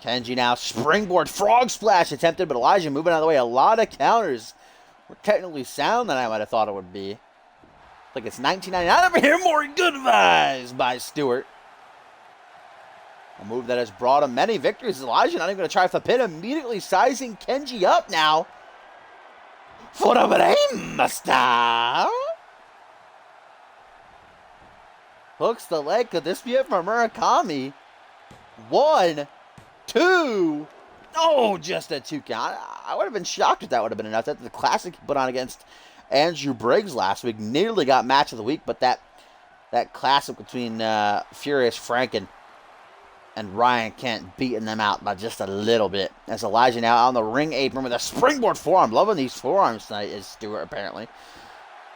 Kenji now springboard frog splash attempted, but Elijah moving out of the way. A lot of counters. More technically sound than I might have thought it would be. Like it's 1999 over here. More Good Vibes by Stewart. A move that has brought him many victories. Elijah not even going to try for the pin. Immediately sizing Kenji up now. For the brainbuster. Hooks the leg. Could this be it for Murakami? 1, 2. Oh, just a 2 count. I would have been shocked if that would have been enough. That's the classic he put on against Andrew Briggs last week. Nearly got match of the week, but that classic between Furious Frank and Ryan Kent beating them out by just a little bit. As Elijah now on the ring apron with a springboard forearm. Loving these forearms tonight is Stewart, apparently.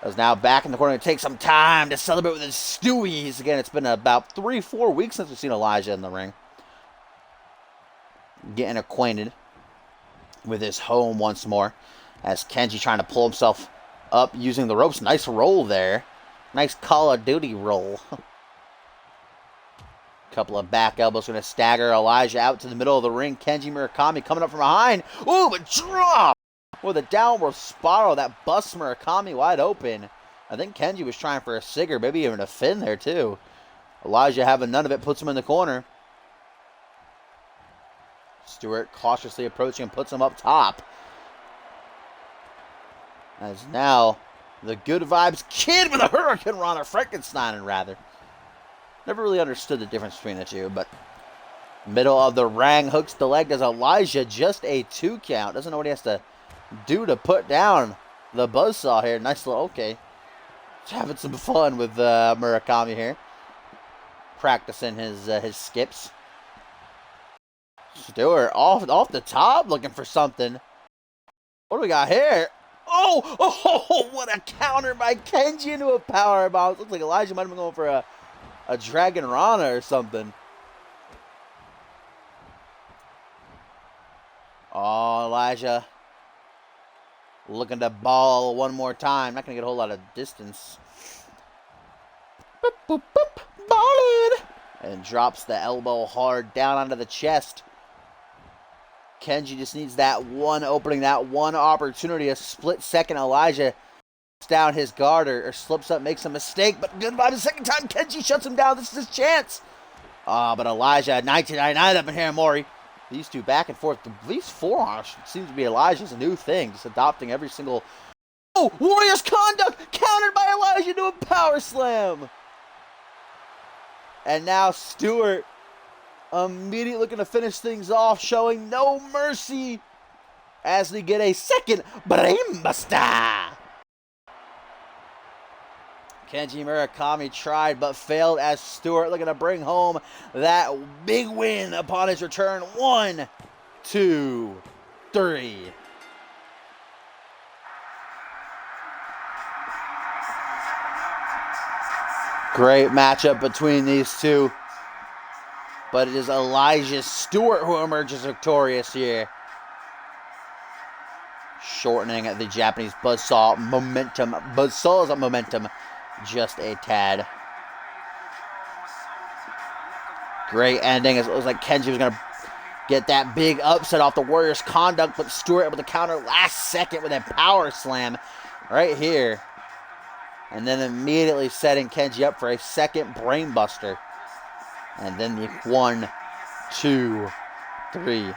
Is now back in the corner to take some time to celebrate with his Stewies. Again, it's been about 3-4 weeks since we've seen Elijah in the ring. Getting acquainted with his home once more. As Kenji trying to pull himself up using the ropes. Nice roll there. Nice Call of Duty roll. Couple of back elbows going to stagger Elijah out to the middle of the ring. Kenji Murakami coming up from behind. Ooh, but drop with a downward spiral that busts Murakami wide open. I think Kenji was trying for a cigar, maybe even a fin there too. Elijah having none of it, puts him in the corner. Stewart cautiously approaching and puts him up top. As now the Good Vibes Kid with a Hurricane Rana, Frankenstein rather. Never really understood the difference between the two, but middle of the ring, hooks the leg. Does Elijah just a 2 count? Doesn't know what he has to do to put down the buzzsaw here. Nice little, okay. Just having some fun with Murakami here. Practicing his skips. Stewart off the top looking for something. What do we got here? Oh, what a counter by Kenji into a powerbomb. Looks like Elijah might have been going for a Dragon Rana or something. Oh, Elijah. Looking to ball one more time. Not going to get a whole lot of distance. Boop, boop, boop. Ballin'. And drops the elbow hard down onto the chest. Kenji just needs that one opening, that one opportunity. A split second. Elijah down his guard or slips up, makes a mistake, but Good Vibes the second time. Kenji shuts him down. This is his chance. But Elijah, 1999 up in here, Mori. These two back and forth. These forearms seems to be Elijah's new thing, just adopting every single... Oh, Warrior's Conduct countered by Elijah to a power slam. And now Stewart immediately looking to finish things off, showing no mercy as we get a second brainbuster. Kenji Murakami tried but failed as Stewart looking to bring home that big win upon his return. 1, 2, 3. Great matchup between these two. But it is Elijah Stewart who emerges victorious here. Shortening the Japanese buzzsaw momentum. Buzzsaw's momentum just a tad. Great ending. It was like Kenji was going to get that big upset off the Warriors' conduct, but Stewart able to counter last second with a power slam right here. And then immediately setting Kenji up for a second brainbuster. And then the 1, 2, 3.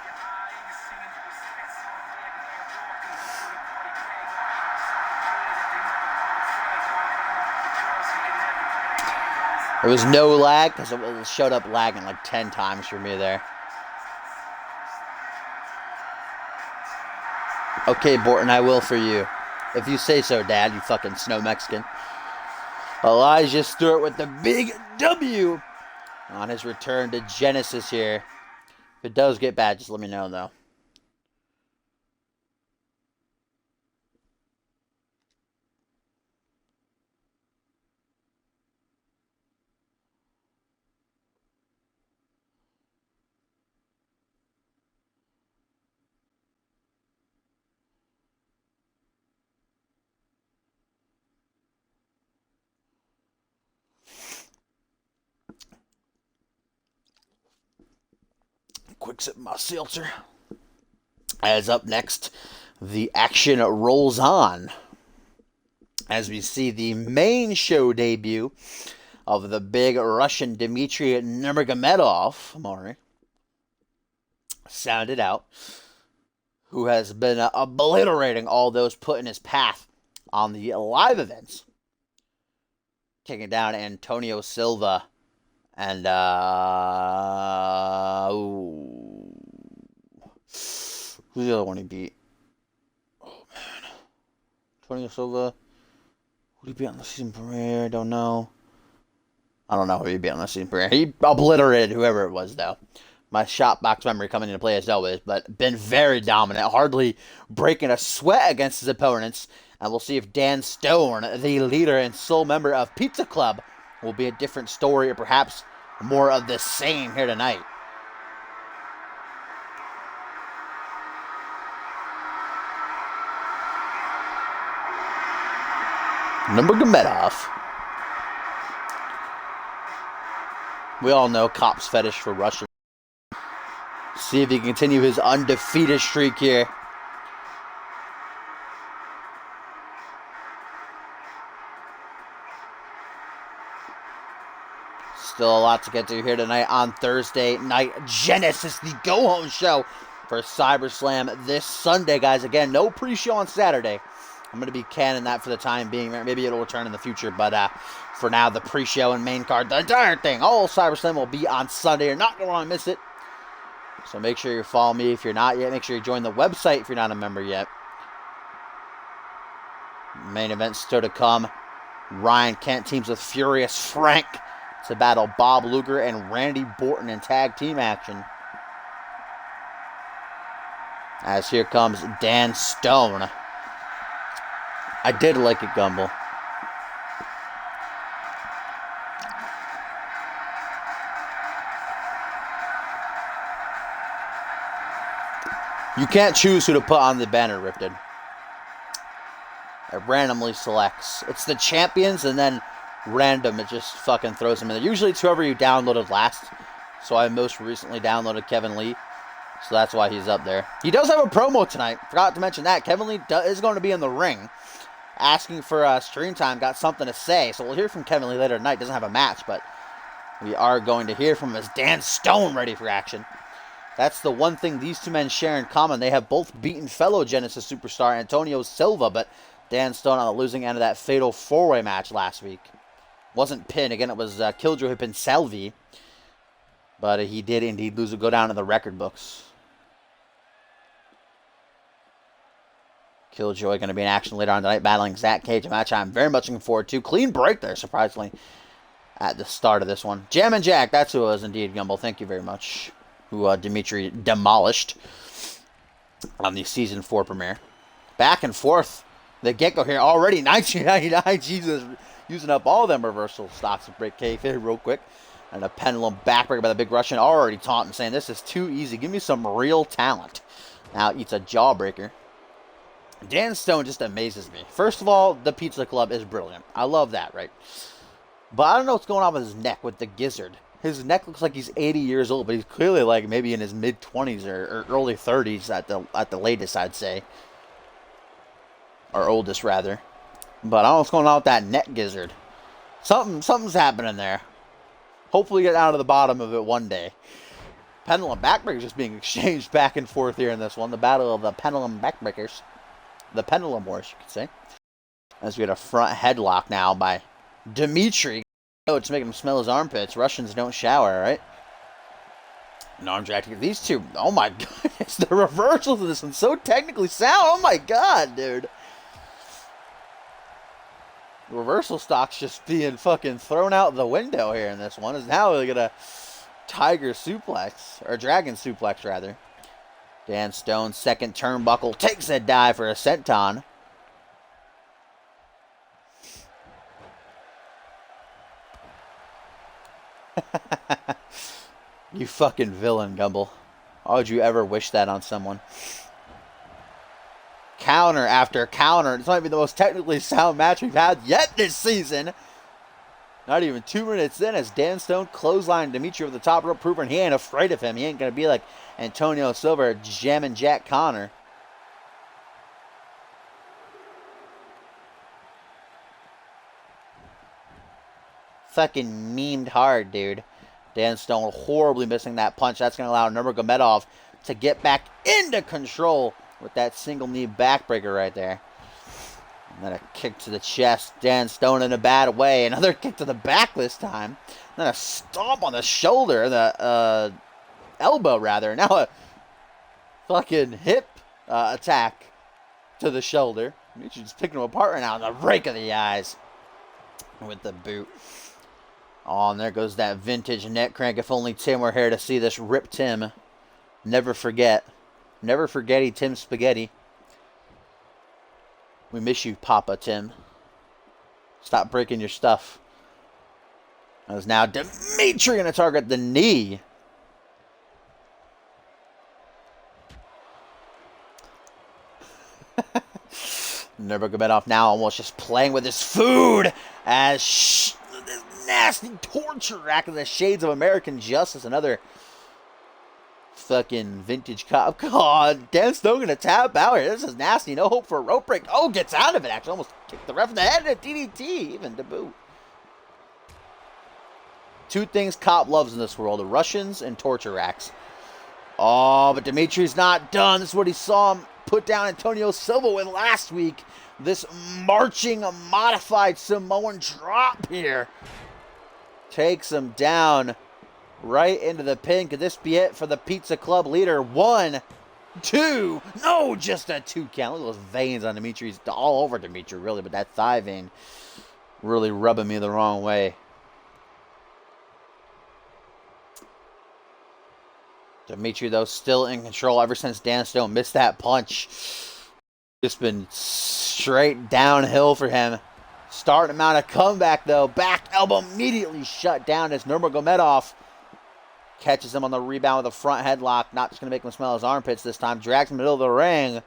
There was no lag because it showed up lagging like 10 times for me there. Okay, Borton, I will for you. If you say so, Dad, you fucking snow Mexican. Elijah Stewart with the big W on his return to Genesis here. If it does get bad, just let me know, though. Quick sip of my seltzer. As up next, the action rolls on as we see the main show debut of the big Russian Dmitry Nurmagomedov, Maury, sounded out, who has been obliterating all those put in his path on the live events, taking down Antonio Silva and who's the other one he beat? Oh man, Antonio Silva. Who did he beat on the season premiere? I don't know. I don't know who he beat on the season premiere. He obliterated whoever it was, though. My shot box memory coming into play as always, but been very dominant, hardly breaking a sweat against his opponents. And we'll see if Dan Stone, the leader and sole member of Pizza Club, will be a different story or perhaps more of the same here tonight. Nurmagomedov. We all know Cop's fetish for Russian. See if he can continue his undefeated streak here. Still a lot to get to here tonight on Thursday night. Genesis, the go-home show for CyberSlam this Sunday, guys. Again, no pre-show on Saturday. I'm going to be canning that for the time being. Maybe it'll return in the future, but for now, the pre-show and main card, the entire thing, all CyberSlam will be on Sunday. You're not going to want to miss it. So make sure you follow me if you're not yet. Make sure you join the website if you're not a member yet. Main event still to come. Ryan Kent teams with Furious Frank to battle Bob Luger and Randy Borton in tag team action. As here comes Dan Stone. I did like it, Gumble. You can't choose who to put on the banner, Rifted. It randomly selects. It's the champions and then random. It just fucking throws them in there. Usually it's whoever you downloaded last. So I most recently downloaded Kevin Lee. So that's why he's up there. He does have a promo tonight. Forgot to mention that. Kevin Lee is going to be in the ring. Asking for stream time. Got something to say. So we'll hear from Kevin Lee later tonight. Doesn't have a match, but we are going to hear from him as Dan Stone ready for action. That's the one thing these two men share in common. They have both beaten fellow Genesis superstar Antonio Silva, but Dan Stone on the losing end of that fatal four-way match last week. Wasn't pinned. Again, it was Killjoy who pinned Salvi. But he did indeed lose and go down in the record books. Killjoy going to be in action later on tonight, battling Zach Cage, a match I'm very much looking forward to. Clean break there, surprisingly, at the start of this one. Jam and Jack, that's who it was indeed, Gumball. Thank you very much. Who Dimitri demolished on the Season 4 premiere. Back and forth. The get-go here already. 1999. Jesus, using up all them reversal stops to break kayfabe real quick. And a pendulum backbreaker by the Big Russian. Already taunting, saying this is too easy. Give me some real talent. Now eats a jawbreaker. Dan Stone just amazes me. First of all, the Pizza Club is brilliant. I love that, right? But I don't know what's going on with his neck, with the gizzard. His neck looks like he's 80 years old, but he's clearly like maybe in his mid-20s or early 30s at the latest, I'd say. Or oldest, rather. But I don't know what's going on with that neck gizzard. Something's happening there. Hopefully get out of the bottom of it one day. Pendulum backbreakers just being exchanged back and forth here in this one. The battle of the pendulum backbreakers. The pendulum wars, you could say. As we get a front headlock now by Dimitri. Oh, it's making him smell his armpits. Russians don't shower, right? An arm drag. These two, oh my goodness. The reversals of this one so technically sound. Oh my god, dude. Reversal stock's just being fucking thrown out the window here in this one. Is now we get a tiger suplex, or dragon suplex rather. Dan Stone, second turnbuckle, takes a dive for a senton. You fucking villain, Gumble. Why would you ever wish that on someone? Counter after counter. This might be the most technically sound match we've had yet this season. Not even 2 minutes in as Dan Stone clotheslined Dimitri over the top rope, proving he ain't afraid of him. He ain't going to be like Antonio Silva jamming Jack Connor. Fucking memed hard, dude. Dan Stone horribly missing that punch. That's going to allow Nurmagomedov to get back into control with that single knee backbreaker right there. And then a kick to the chest. Dan Stone in a bad way. Another kick to the back this time. And then a stomp on the shoulder. The elbow, rather. Now a fucking hip attack to the shoulder. You're just picking him apart right now. And the rake of the eyes with the boot. Oh, and there goes that vintage neck crank. If only Tim were here to see this. Rip Tim. Never forget. Never forgetty Tim Spaghetti. We miss you, Papa Tim. Stop breaking your stuff. As now Dimitri going to target the knee. Nurmagomedov now almost just playing with his food as this nasty torture rack of the shades of American Justice. Another fucking vintage cop. God, Dan Stone gonna tap out here. This is nasty. No hope for a rope break. Oh, gets out of it. Actually, almost kicked the ref in the head and a DDT, even to boot. Two things cop loves in this world: the Russians and torture racks. Oh, but Dimitri's not done. This is what he saw him put down Antonio Silva with last week. This marching, modified Samoan drop here takes him down. Right into the pin. Could this be it for the Pizza Club leader? 1, 2. No, just a 2 count. Look at those veins on Dimitri's. All over Dimitri, really. But that thigh vein really rubbing me the wrong way. Dimitri, though, still in control ever since Dan Stone missed that punch. Just been straight downhill for him. Starting him out a comeback, though. Back elbow immediately shut down as Nurmagomedov catches him on the rebound with a front headlock. Not just going to make him smell his armpits this time. Drags him in the middle of the ring.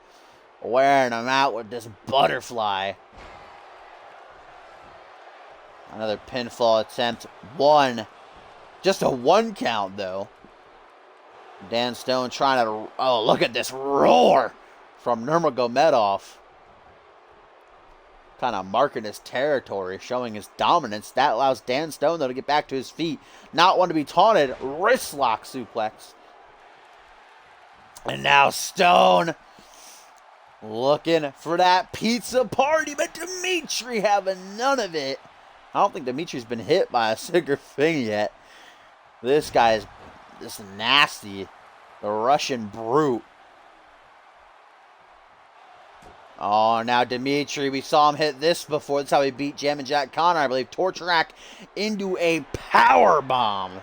Wearing him out with this butterfly. Another pinfall attempt. 1. Just a 1 count, though. Dan Stone trying to... Oh, look at this roar from Nurmagomedov. Kind of marking his territory, showing his dominance. That allows Dan Stone, though, to get back to his feet. Not one to be taunted. Wrist lock suplex. And now Stone looking for that pizza party, but Dimitri having none of it. I don't think Dimitri's been hit by a single thing yet. This guy is just nasty. The Russian brute. Oh, now Dimitri, we saw him hit this before. That's how he beat Jammin' Jack Connor, I believe. Torture rack into a power bomb.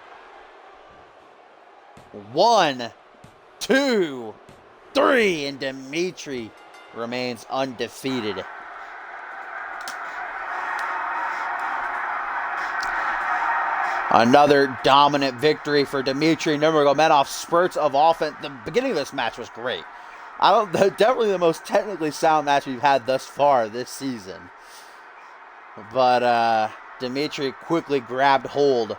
1, 2, 3, and Dimitri remains undefeated. Another dominant victory for Dimitri. Nurmagomedov spurts of offense. The beginning of this match was great. I don't. Definitely the most technically sound match we've had thus far this season. But Dimitri quickly grabbed hold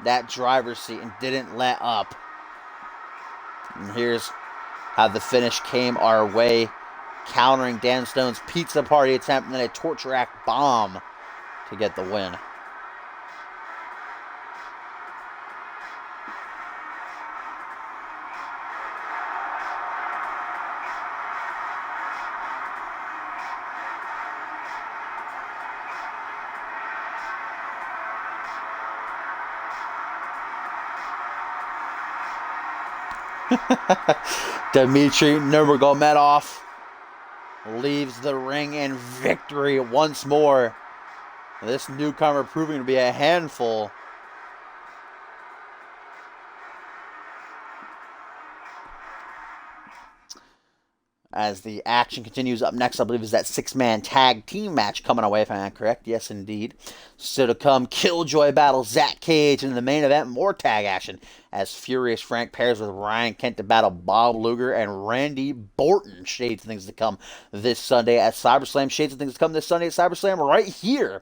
that driver's seat and didn't let up. And here's how the finish came our way, countering Dan Stone's pizza party attempt and then a torch rack bomb to get the win. Dmitry Nurmagomedov leaves the ring in victory once more. This newcomer proving to be a handful. As the action continues, up next, I believe, is that six-man tag team match coming away, if I'm not correct. Yes, indeed. So to come, Killjoy battles Zach Cage in the main event. More tag action as Furious Frank pairs with Ryan Kent to battle Bob Luger and Randy Borton. Shades of things to come this Sunday at CyberSlam. Shades of things to come this Sunday at CyberSlam right here.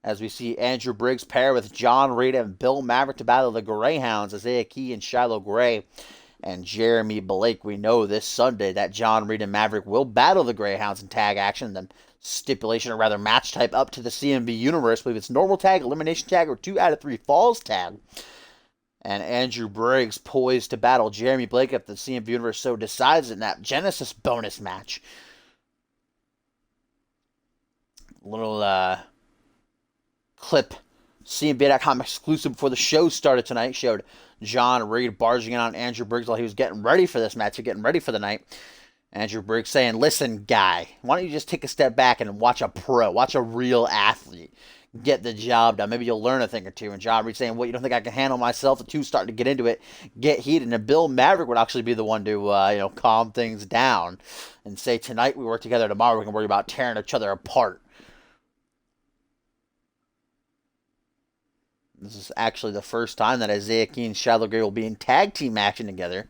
As we see Andrew Briggs pair with John Reed and Bill Maverick to battle the Greyhounds, Isaiah Key and Shiloh Gray and Jeremy Blake. We know this Sunday that John Reed and Maverick will battle the Greyhounds in tag action. The stipulation, or rather match type, up to the CMV universe. I believe it's normal tag, elimination tag, or 2 out of 3 falls tag. And Andrew Briggs poised to battle Jeremy Blake if the CMV universe so decides in that Genesis bonus match. Little clip, CMV.com exclusive before the show started tonight, showed John Reed barging in on Andrew Briggs while he was getting ready for this match, getting ready for the night. Andrew Briggs saying, "Listen, guy, why don't you just take a step back and watch a pro, watch a real athlete get the job done. Maybe you'll learn a thing or two." And John Reed saying, "What, you don't think I can handle myself?" The two starting to get into it, get heated. And Bill Maverick would actually be the one to, calm things down and say, "Tonight we work together, tomorrow we can worry about tearing each other apart." This is actually the first time that Isaiah Key and Shiloh Gray will be in tag team action together.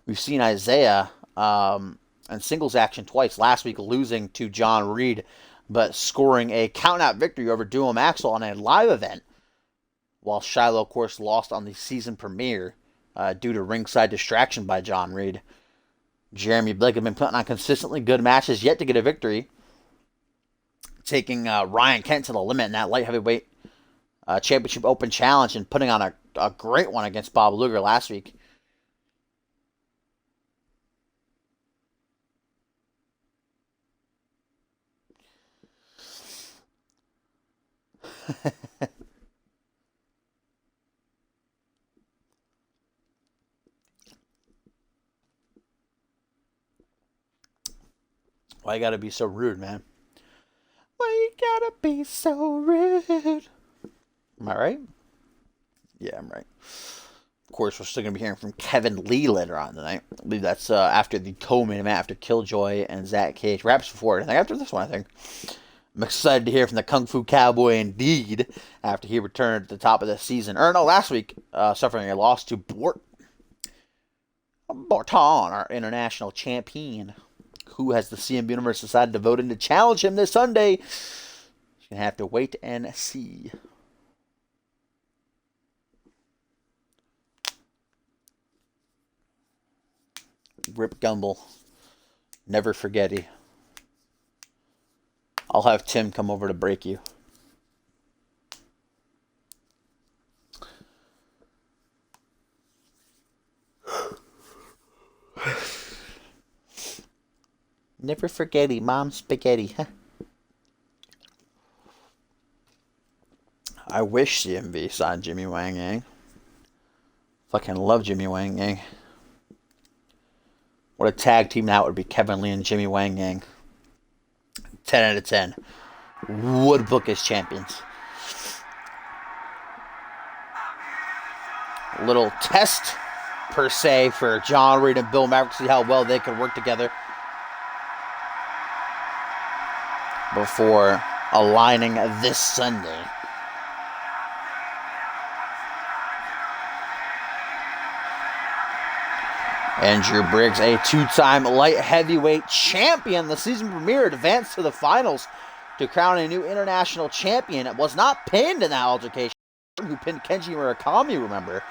We've seen Isaiah in singles action twice. Last week losing to John Reed, but scoring a count-out victory over Duo Maxwell on a live event. While Shiloh, of course, lost on the season premiere due to ringside distraction by John Reed. Jeremy Blake has been putting on consistently good matches, yet to get a victory. Taking Ryan Kent to the limit in that light heavyweight Championship Open Challenge and putting on a great one against Bob Luger last week. Why you gotta be so rude, man? Why you gotta be so rude? Am I right? Yeah, I'm right. Of course, we're still going to be hearing from Kevin Lee later on tonight. I believe that's after the co-main event, after Killjoy and Zach Cage. Perhaps before, I think after this one, I think. I'm excited to hear from the Kung Fu Cowboy indeed, after he returned at the top of the season. Or no, last week, suffering a loss to Borton, our international champion, who has the CMB Universe decided to vote in to challenge him this Sunday. You're going to have to wait and see. Rip Gumble. Never forgetty. I'll have Tim come over to break you. Never forgetty, Mom spaghetti. I wish CMV signed Jimmy Wang Yang. Fucking love Jimmy Wang Yang. What a tag team that would be, Kevin Lee and Jimmy Wang Yang. 10 out of 10. Would book as champions. A little test, per se, for John Reed and Bill Maverick to see how well they could work together before aligning this Sunday. Andrew Briggs, a two-time light heavyweight champion, the season premiere, advanced to the finals to crown a new international champion. It was not pinned in that altercation, who pinned Kenji Murakami, remember,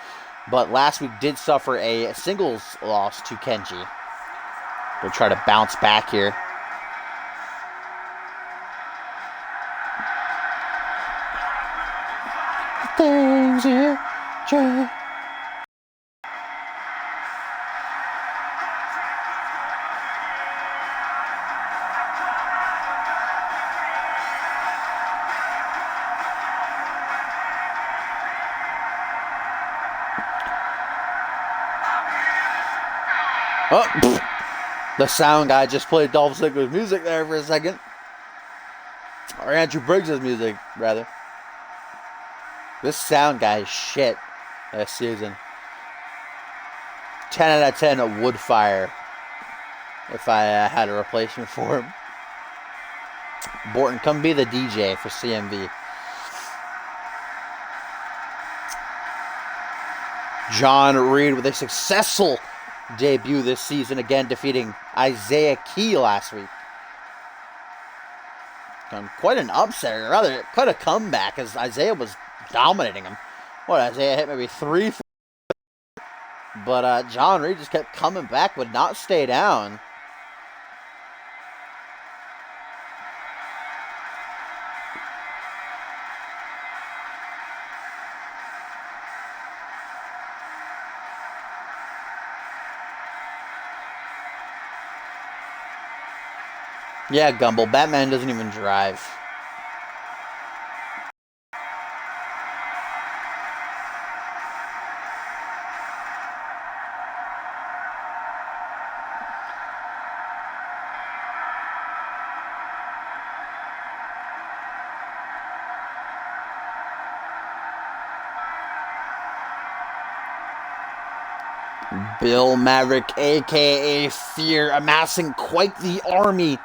but last week did suffer a singles loss to Kenji. We'll try to bounce back here. Things you try. Oh, the sound guy just played Dolph Ziggler's music there for a second. Or Andrew Briggs' music, rather. This sound guy is shit this season. 10 out of 10 would fire if I had a replacement for him. Borton, come be the DJ for CMV. John Reed with a successful debut this season, again defeating Isaiah Key last week. Quite an upset, or rather, quite a comeback, as Isaiah was dominating him. Isaiah hit maybe 3, 4, but John Reed just kept coming back, would not stay down. Yeah, Gumbel, Batman doesn't even drive. Bill Maverick, a.k.a. Fear, amassing quite the army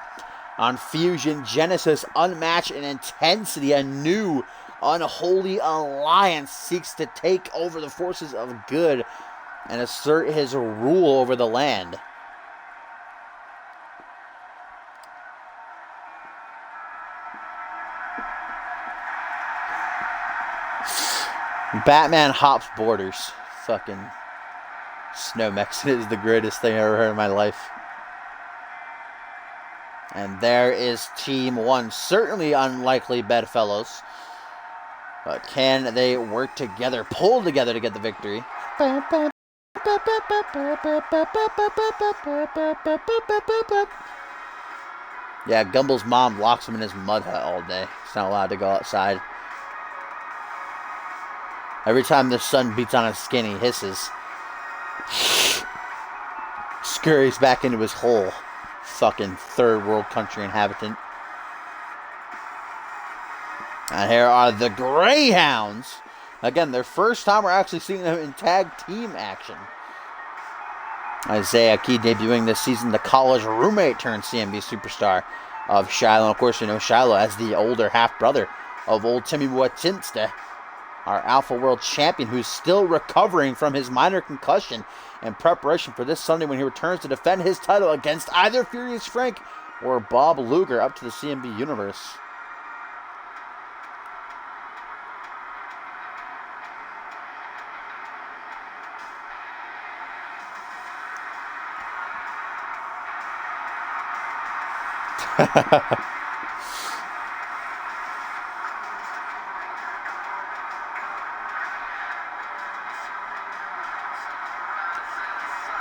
on Fusion Genesis. Unmatched in intensity, a new unholy alliance seeks to take over the forces of good and assert his rule over the land. Batman hops borders. Fucking Snow Mexican is the greatest thing I ever heard in my life. And there is Team 1. Certainly unlikely bedfellows. But can they work together, pull together to get the victory? Yeah, Gumbel's mom locks him in his mud hut all day. He's not allowed to go outside. Every time the sun beats on his skin, he hisses. Scurries back into his hole. Fucking third world country inhabitant. And here are the Greyhounds. Again, their first time we're actually seeing them in tag team action. Isaiah Key debuting this season, the college roommate turned CMV superstar of Shiloh. Of course, you know Shiloh as the older half-brother of old Timmy Watinsta, our Alpha World Champion, who's still recovering from his minor concussion in preparation for this Sunday when he returns to defend his title against either Furious Frank or Bob Luger up to the CMV Universe.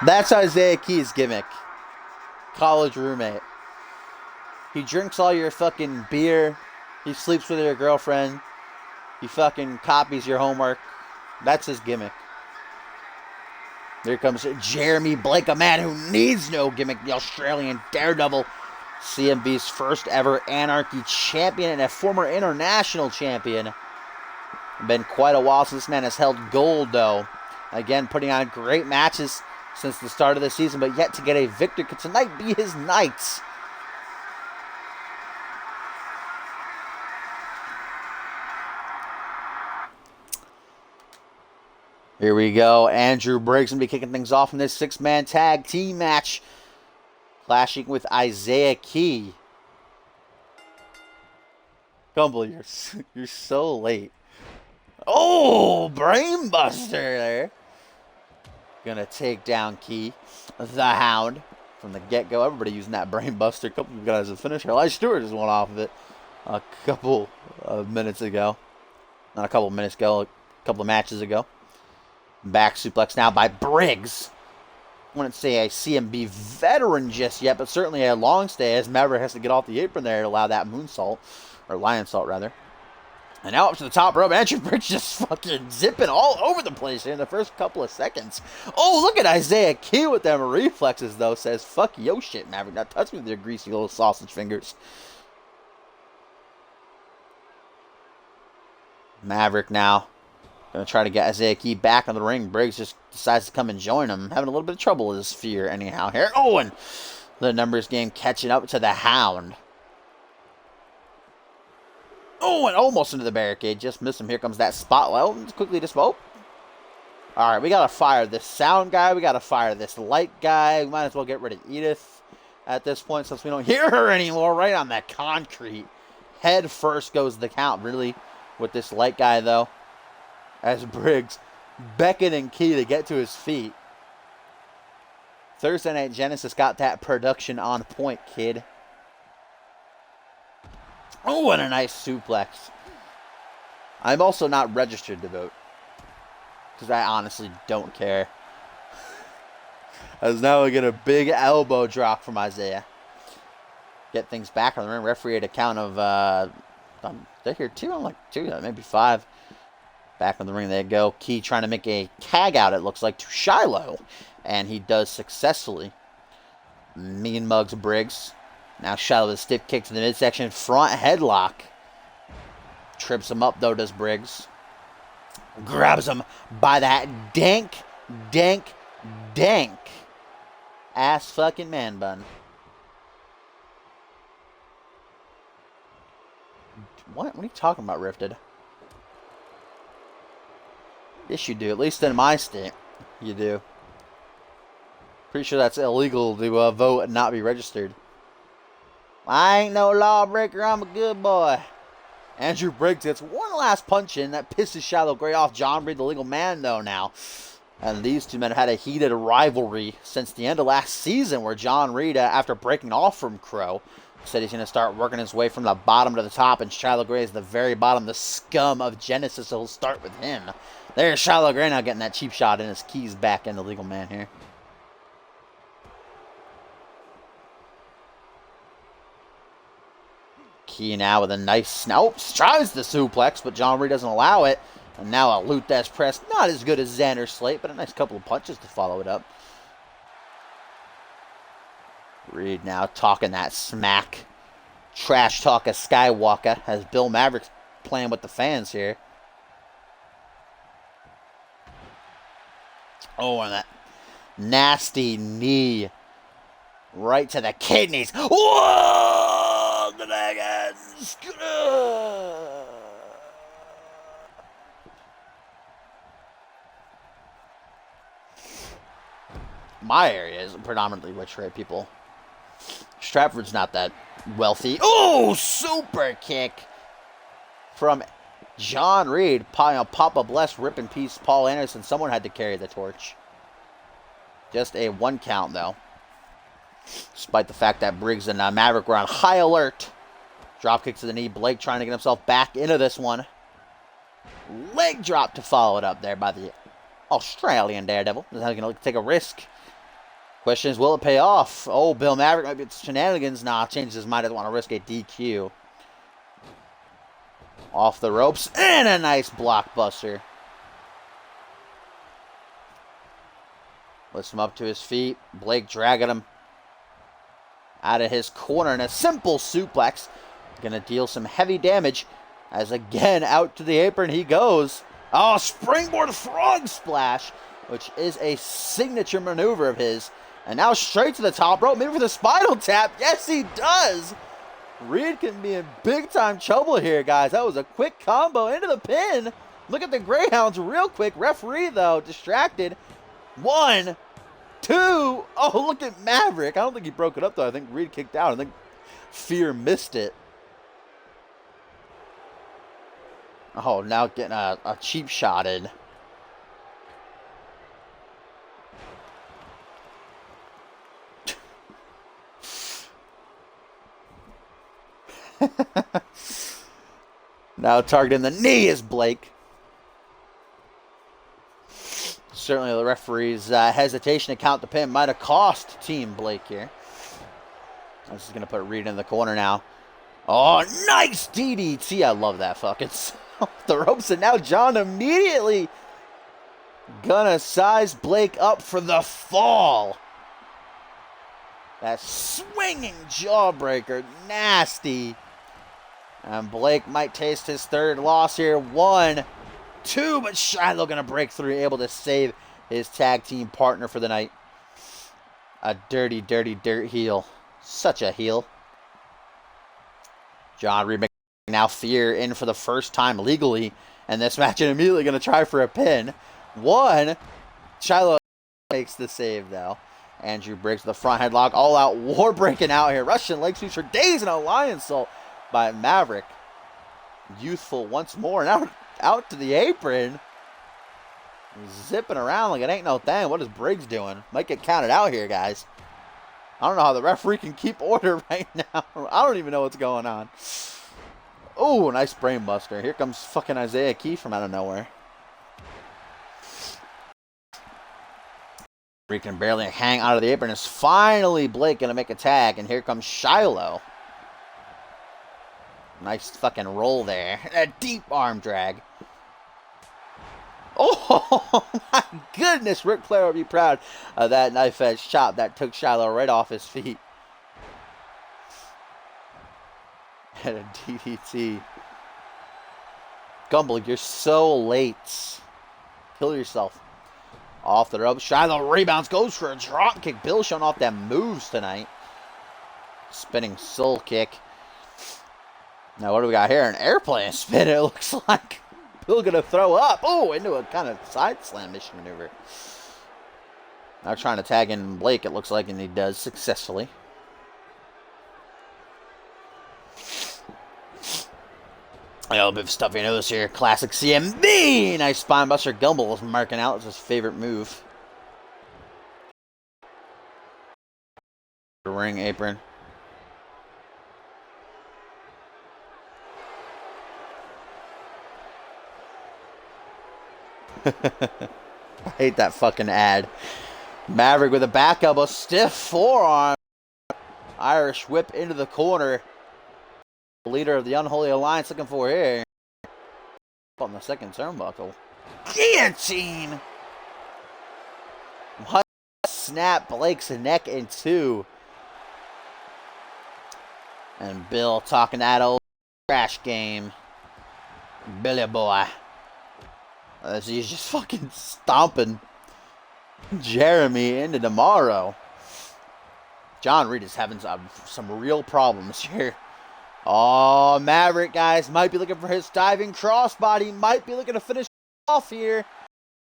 That's Isaiah Key's gimmick. College roommate. He drinks all your fucking beer. He sleeps with your girlfriend. He fucking copies your homework. That's his gimmick. Here comes Jeremy Blake, a man who needs no gimmick. The Australian Daredevil. CMV's first ever Anarchy champion and a former international champion. Been quite a while since this man has held gold, though. Again, putting on great matches since the start of the season, but yet to get a victory. Could tonight be his night? Here we go. Andrew Briggs going to be kicking things off in this 6-man tag team match. Clashing with Isaiah Key. Gumbel, you're so late. Oh, brainbuster there. Gonna take down Key, the Hound, from the get-go. Everybody using that brainbuster. A couple of guys as a finisher. Elijah Stewart just went off of it a couple of minutes ago. Not a couple of minutes ago, a couple of matches ago. Back suplex now by Briggs. I wouldn't say a CMV veteran just yet, but certainly a long stay as Maverick has to get off the apron there to allow that moonsault. Or lion salt, rather. And now up to the top rope. Andrew Briggs just fucking zipping all over the place here in the first couple of seconds. Oh, look at Isaiah Key with them reflexes, though. Says, fuck yo shit, Maverick. Now touch me with your greasy little sausage fingers. Maverick now. Going to try to get Isaiah Key back on the ring. Briggs just decides to come and join him. Having a little bit of trouble with his fear anyhow here. Oh, and the numbers game catching up to the Hound. Oh, and almost into the barricade. Just missed him. Here comes that spotlight. Oh, quickly just vote. All right, we got to fire this sound guy. We got to fire this light guy. We might as well get rid of Edith at this point since we don't hear her anymore. Right on that concrete. Head first goes the count, really, with this light guy, though. As Briggs beckoning Key to get to his feet. Thursday Night Genesis got that production on point, kid. Oh, and a nice suplex. I'm also not registered to vote. Because I honestly don't care. As now we get a big elbow drop from Isaiah. Get things back on the ring. Referee at a count of, they're here 2? I'm like 2, maybe 5. Back on the ring they go. Key trying to make a tag out, it looks like, to Shiloh. And he does successfully. Mean mugs Briggs. Now Shiloh with a stiff kick to the midsection. Front headlock. Trips him up, though, does Briggs. Grabs him by that dank ass fucking man bun. What are you talking about, Rifted? Yes, you do. At least in my state, you do. Pretty sure that's illegal to vote and not be registered. I ain't no lawbreaker. I'm a good boy. Andrew Briggs gets one last punch in. That pisses Shiloh Gray off. John Reed, the legal man, though, now. And these two men have had a heated rivalry since the end of last season, where John Reed, after breaking off from Crow, said he's going to start working his way from the bottom to the top, and Shiloh Gray is the very bottom, the scum of Genesis, so he'll start with him. There's Shiloh Gray now getting that cheap shot in his keys back in the legal man here. Key now with a nice snap. Tries the suplex, but John Reed doesn't allow it. And now a Luthez press. Not as good as Xander Slate, but a nice couple of punches to follow it up. Reed now talking that smack. Trash talk of Skywalker as Bill Maverick's playing with the fans here. Oh, and that nasty knee right to the kidneys. Whoa! The dragons! My area is predominantly rich people. Stratford's not that wealthy. Oh, super kick from John Reed. Papa Bless, rip in peace, Paul Anderson. Someone had to carry the torch. Just a 1 count, though. Despite the fact that Briggs and Maverick were on high alert. Drop kick to the knee. Blake trying to get himself back into this one. Leg drop to follow it up there by the Australian Daredevil. He's going to take a risk. Question is, will it pay off? Oh, Bill Maverick might be shenanigans. Nah, changes his mind. Doesn't want to risk a DQ. Off the ropes. And a nice blockbuster. Lifts him up to his feet. Blake dragging him out of his corner. And a simple suplex. Going to deal some heavy damage. As again, out to the apron he goes. Oh, springboard frog splash. Which is a signature maneuver of his. And now straight to the top rope. Maybe for the spinal tap. Yes, he does. Reed can be in big time trouble here, guys. That was a quick combo into the pin. Look at the Greyhounds real quick. Referee, though, distracted. 1, 2. Oh, look at Maverick. I don't think he broke it up, though. I think Reed kicked out. I think Fear missed it. Oh, now getting a cheap shot in. Now targeting the knee is Blake. Certainly the referee's hesitation to count the pin might have cost Team Blake here. This is going to put Reed in the corner now. Oh, nice DDT. I love that fucking off the ropes. And now John immediately gonna size Blake up for the fall. That swinging jawbreaker. Nasty. And Blake might taste his third loss here. 1, 2, but Shiloh gonna break through, able to save his tag team partner for the night. A dirty, dirty dirt heel. Such a heel. John Reed now Fear in for the first time legally in this match and immediately gonna try for a pin. 1. Shiloh makes the save though. Andrew breaks the front headlock. All out war breaking out here. Russian leg sweeps for days and a lion salt by Maverick. Youthful once more. Now out to the apron. Zipping around like it ain't no thing. What is Briggs doing? Might get counted out here, guys. I don't know how the referee can keep order right now. I don't even know what's going on. Oh, nice brain buster. Here comes fucking Isaiah Keith from out of nowhere. He can barely hang out of the apron. It's finally Blake going to make a tag. And here comes Shiloh. Nice fucking roll there. A deep arm drag. Oh, my goodness. Ric Flair would be proud of that knife edge chop that took Shiloh right off his feet. And a DDT. Gumble, you're so late. Kill yourself. Off the rope. Shiloh rebounds. Goes for a drop kick. Bill showing off that moves tonight. Spinning soul kick. Now what do we got here? An airplane spin, it looks like. Bill gonna throw up. Oh, into a kind of side slam-ish maneuver. Now trying to tag in Blake, it looks like, and he does successfully. A little bit of stuff you notice here. Classic CMV. Nice spine buster. Gumble is marking out. It's his favorite move. Ring apron. I hate that fucking ad. Maverick with a back elbow. Stiff forearm. Irish whip into the corner. The leader of the Unholy Alliance looking for here. On the second turnbuckle. Guillotine! What? Snap Blake's neck in two. And Bill talking that old trash game. Billy boy. As he's just fucking stomping Jeremy into tomorrow. John Reed is having some real problems here. Oh, Maverick, guys, might be looking for his diving crossbody. Might be looking to finish off here.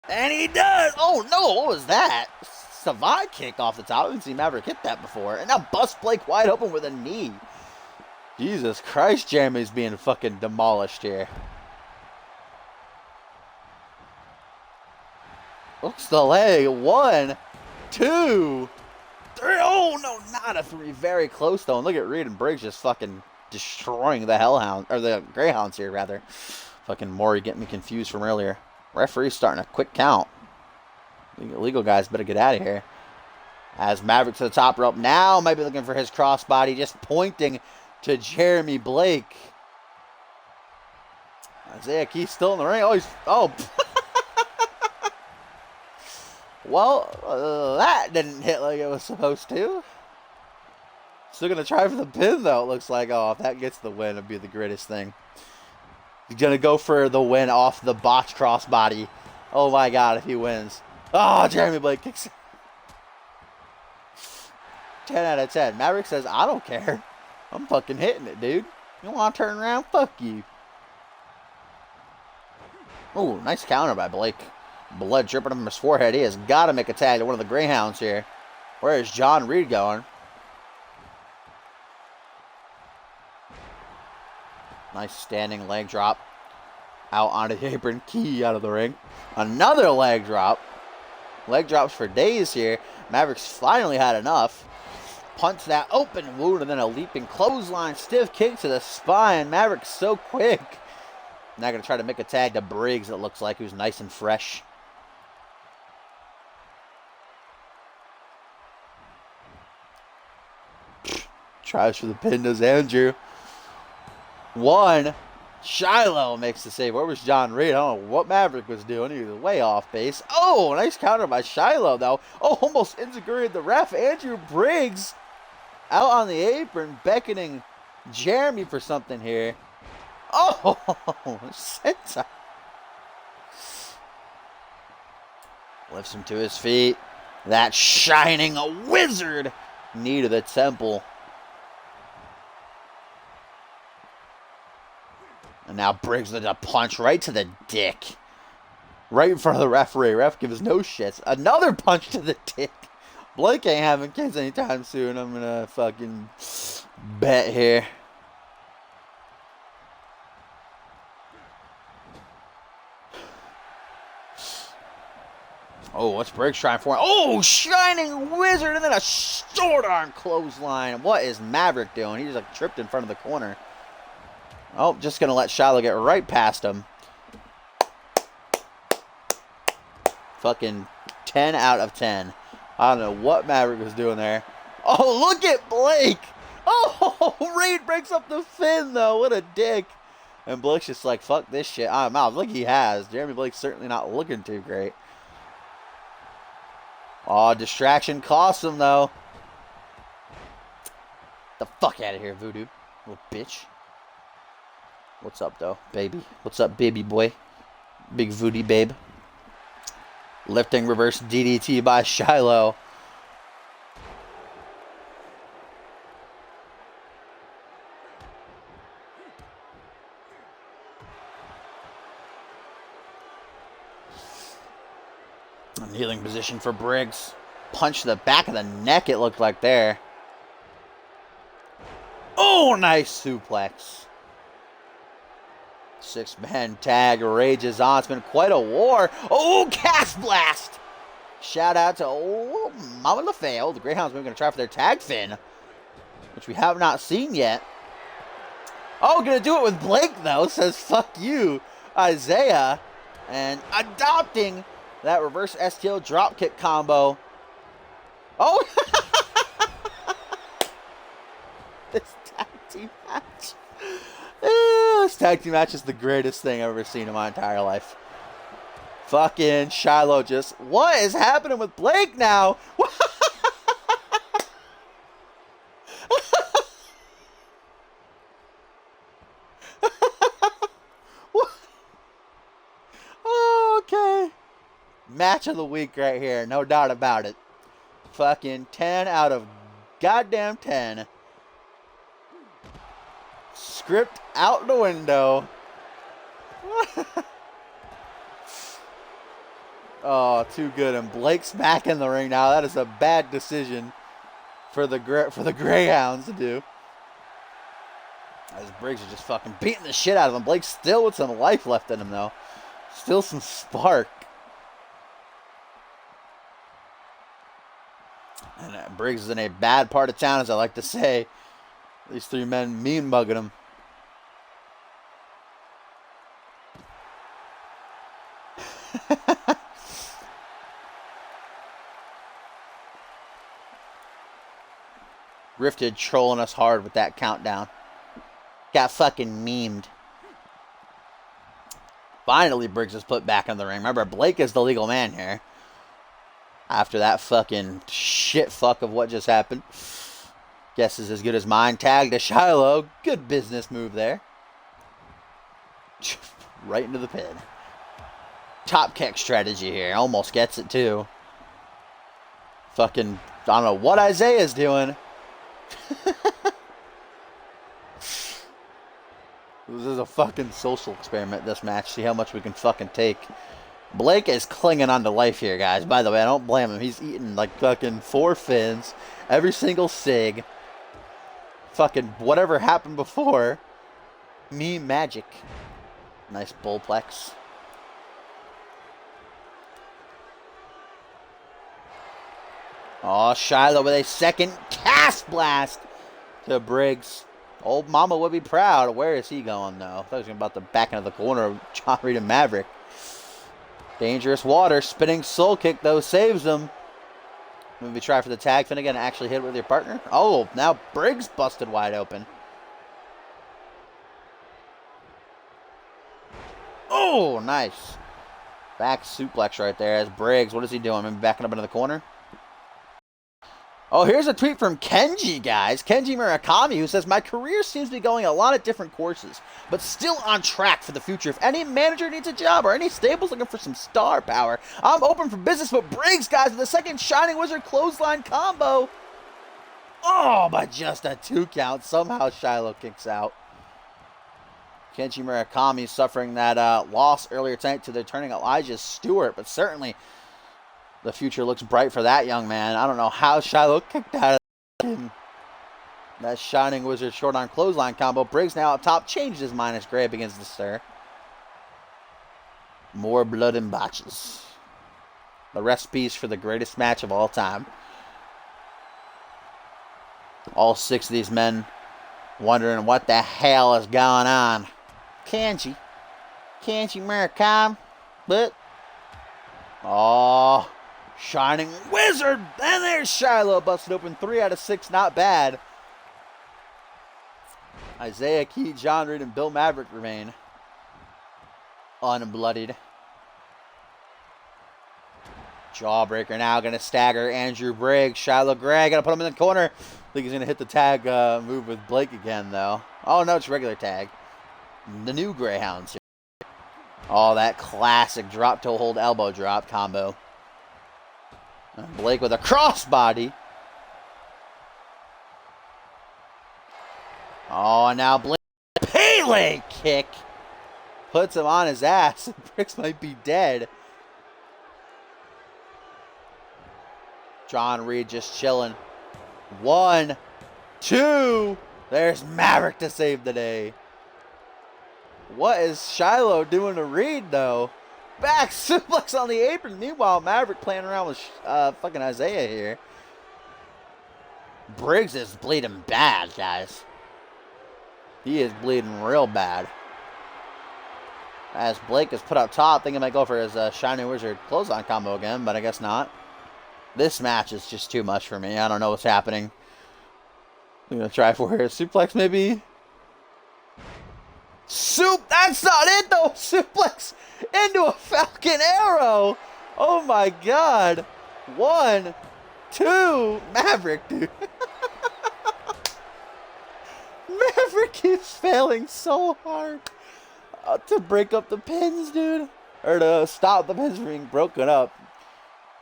And he does. Oh, no, what was that? Savant kick off the top. I haven't seen Maverick hit that before. And now bust Blake wide open with a knee. Jesus Christ, Jeremy's being fucking demolished here. Hooks the leg. 1, 2, 3. Oh, no, not a 3. Very close, though. And look at Reed and Briggs just fucking destroying the Hellhound, or the Greyhounds here, rather. Fucking Maury getting me confused from earlier. Referee's starting a quick count. Legal guys better get out of here. As Maverick to the top rope. Now might be looking for his crossbody. Just pointing to Jeremy Blake. Isaiah Keith still in the ring. Oh, he's... Oh. Well, that didn't hit like it was supposed to. Still going to try for the pin, though, it looks like. Oh, if that gets the win, it'd be the greatest thing. He's going to go for the win off the botch crossbody. Oh, my God, if he wins. Oh, Jeremy Blake kicks. 10 out of 10. Maverick says, I don't care. I'm fucking hitting it, dude. You want to turn around? Fuck you. Oh, nice counter by Blake. Blood dripping from his forehead. He has got to make a tag to one of the Greyhounds here. Where is John Reed going? Nice standing leg drop. Out onto the apron. Key out of the ring. Another leg drop. Leg drops for days here. Mavericks finally had enough. Punch that open wound and then a leaping clothesline. Stiff kick to the spine. Mavericks so quick. Now going to try to make a tag to Briggs, it looks like, who's nice and fresh. Tries for the pin, does Andrew. One. Shiloh makes the save. Where was John Reed? I don't know what Maverick was doing. He was way off base. Oh, nice counter by Shiloh, though. Oh, almost injured the ref. Andrew Briggs out on the apron, beckoning Jeremy for something here. Oh, Senta. Lifts him to his feet. That shining wizard knee to the temple. And now Briggs with a punch right to the dick. Right in front of the referee. Ref gives no shits. Another punch to the dick. Blake ain't having kids anytime soon. I'm going to fucking bet here. Oh, what's Briggs trying for? Oh, shining wizard and then a short arm clothesline. What is Maverick doing? He just like tripped in front of the corner. Oh, just going to let Shiloh get right past him. Fucking 10 out of 10. I don't know what Maverick was doing there. Oh, look at Blake. Oh, Reed breaks up the fin, though. What a dick. And Blake's just like, fuck this shit. I'm out. Look, he has. Jeremy Blake's certainly not looking too great. Oh, distraction costs him, though. The fuck out of here, Voodoo. Little bitch. What's up, though, baby? What's up, baby boy? Big Voodoo babe. Lifting reverse DDT by Shiloh. A kneeling position for Briggs. Punch to the back of the neck, it looked like there. Oh, nice suplex. Six-man tag rages on. It's been quite a war. Oh, cast blast. Shout out to Mama LaFeo. The Greyhounds are going to try for their tag fin, which we have not seen yet. Oh, going to do it with Blake, though. Says, fuck you, Isaiah. And adopting that reverse STO dropkick combo. Oh! This tag team match. This tag team match is the greatest thing I've ever seen in my entire life. Fucking Shiloh just... What is happening with Blake now? Okay. Match of the week right here. No doubt about it. Fucking 10 out of goddamn 10. Script out the window. Oh, too good. And Blake's back in the ring now. That is a bad decision for the Greyhounds to do. As Briggs is just fucking beating the shit out of him. Blake's still with some life left in him, though. Still some spark. And Briggs is in a bad part of town, as I like to say. These three men mean mugging him. Rifted trolling us hard with that countdown. Got fucking memed. Finally, Briggs is put back in the ring. Remember, Blake is the legal man here. After that fucking shit fuck of what just happened. Guess is as good as mine. Tag to Shiloh. Good business move there. Right into the pin. Top kick strategy here. Almost gets it too. Fucking, I don't know what Isaiah's doing. This is a fucking social experiment this match. See how much we can fucking take. Blake is clinging on to life here, guys. By the way, I don't blame him. He's eating like fucking 4 fins. Every single cig. Fucking whatever happened before. Me magic. Nice bullplex. Oh, Shiloh with a second cast blast to Briggs. Old Mama would be proud. Where is he going, though? I thought he was about the back end of the corner of John Reed and Maverick. Dangerous water. Spinning soul kick, though, saves him. Maybe try for the tag fin again and actually hit it with your partner. Oh, now Briggs busted wide open. Oh, nice. Back suplex right there as Briggs. What is he doing? Maybe backing up into the corner? Oh, here's a tweet from Kenji, guys. Kenji Murakami, who says, my career seems to be going a lot of different courses, but still on track for the future. If any manager needs a job or any stable's looking for some star power, I'm open for business. But Briggs, guys, with the second Shining Wizard clothesline combo. Oh, by just a 2 count. Somehow Shiloh kicks out. Kenji Murakami suffering that loss earlier tonight to the returning Elijah Stewart, but certainly the future looks bright for that young man. I don't know how Shiloh kicked out of that Shining Wizard short arm clothesline combo. Briggs now up top, changed his mind as Gray begins to stir. More blood and botches. The recipes for the greatest match of all time. All 6 of these men wondering what the hell is going on. Kenji Murakami, but oh, Shining Wizard, and there's Shiloh busted open 3 out of 6, not bad. Isaiah Key, John Reed, and Bill Maverick remain unbloodied. Jawbreaker now going to stagger Andrew Briggs. Shiloh Gray going to put him in the corner. I think he's going to hit the tag move with Blake again, though. Oh, no, it's regular tag. The new Greyhounds here. Oh, that classic drop toe hold elbow drop combo. And Blake with a crossbody. Oh, now Blake Pele kick. Puts him on his ass. Briggs might be dead. John Reed just chilling. 1, 2. There's Maverick to save the day. What is Shiloh doing to Reed, though? Back suplex on the apron. Meanwhile, Maverick playing around with fucking Isaiah here. Briggs is bleeding bad, guys. He is bleeding real bad. As Blake is put up top, thinking he might go for his Shining Wizard clothesline combo again, but I guess not. This match is just too much for me. I don't know what's happening. I'm going to try for a suplex, maybe. That's not it, though. Suplex into a Falcon Arrow. Oh, my God. 1, 2. Maverick, dude. Maverick keeps failing so hard to break up the pins, dude. Or to stop the pins from being broken up.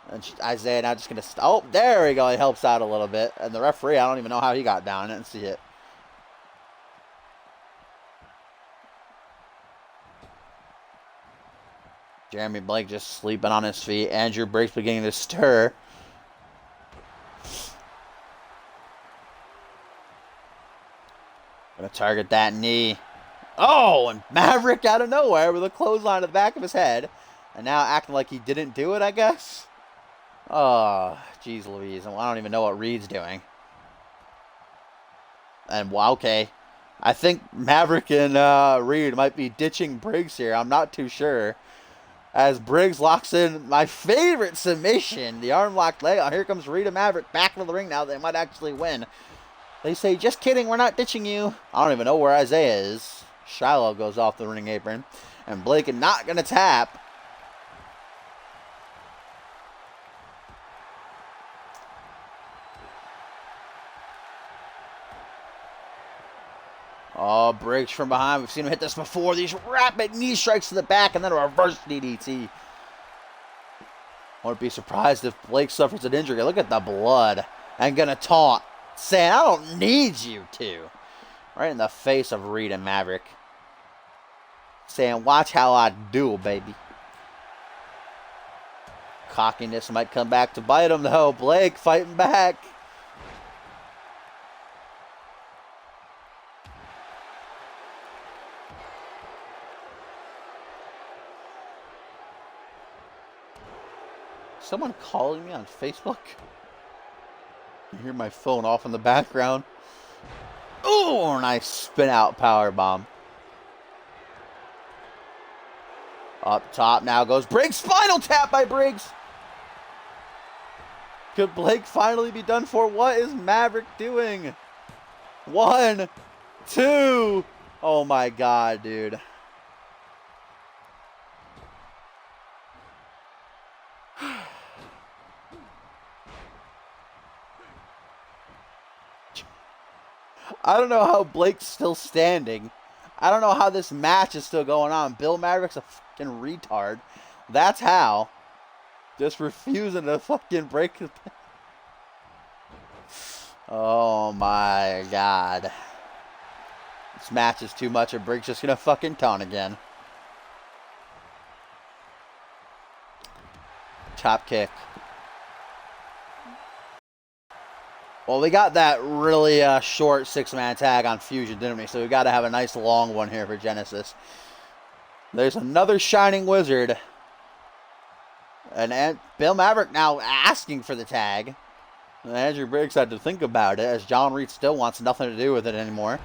And Isaiah now just going to... Oh, there we go. He helps out a little bit. And the referee, I don't even know how he got down. I didn't see it. Jeremy Blake just sleeping on his feet. Andrew Briggs beginning to stir. Gonna target that knee. Oh, and Maverick out of nowhere with a clothesline to the back of his head. And now acting like he didn't do it, I guess. Oh, geez Louise. I don't even know what Reed's doing. And, well, okay. I think Maverick and Reed might be ditching Briggs here. I'm not too sure. As Briggs locks in my favorite submission, the arm locked leg. Oh, here comes Reed and Maverick back into the ring now. They might actually win. They say, just kidding, we're not ditching you. I don't even know where Isaiah is. Shiloh goes off the ring apron. And Blake is not going to tap. Oh, Briggs from behind. We've seen him hit this before. These rapid knee strikes to the back and then a reverse DDT. Wouldn't be surprised if Blake suffers an injury. Look at the blood. And gonna taunt. Saying, I don't need you to. Right in the face of Reed and Maverick. saying, watch how I do, baby. Cockiness might come back to bite him, though. Blake fighting back. Someone calling me on Facebook? You hear my phone off in the background. Oh, nice spin out power bomb. Up top now goes Briggs. Spinal tap by Briggs. Could Blake finally be done for? What is Maverick doing? 1, 2. Oh my God, dude. I don't know how Blake's still standing. I don't know how this match is still going on. Bill Maverick's a fucking retard. That's how. Just refusing to fucking break his... Oh my God. This match is too much. Briggs just gonna fucking taunt again. Top kick. Well, we got that really short 6-man tag on Fusion, didn't we? So we got to have a nice long one here for Genesis. There's another Shining Wizard. And Bill Maverick now asking for the tag. And Andrew Briggs had to think about it, as John Reed still wants nothing to do with it anymore.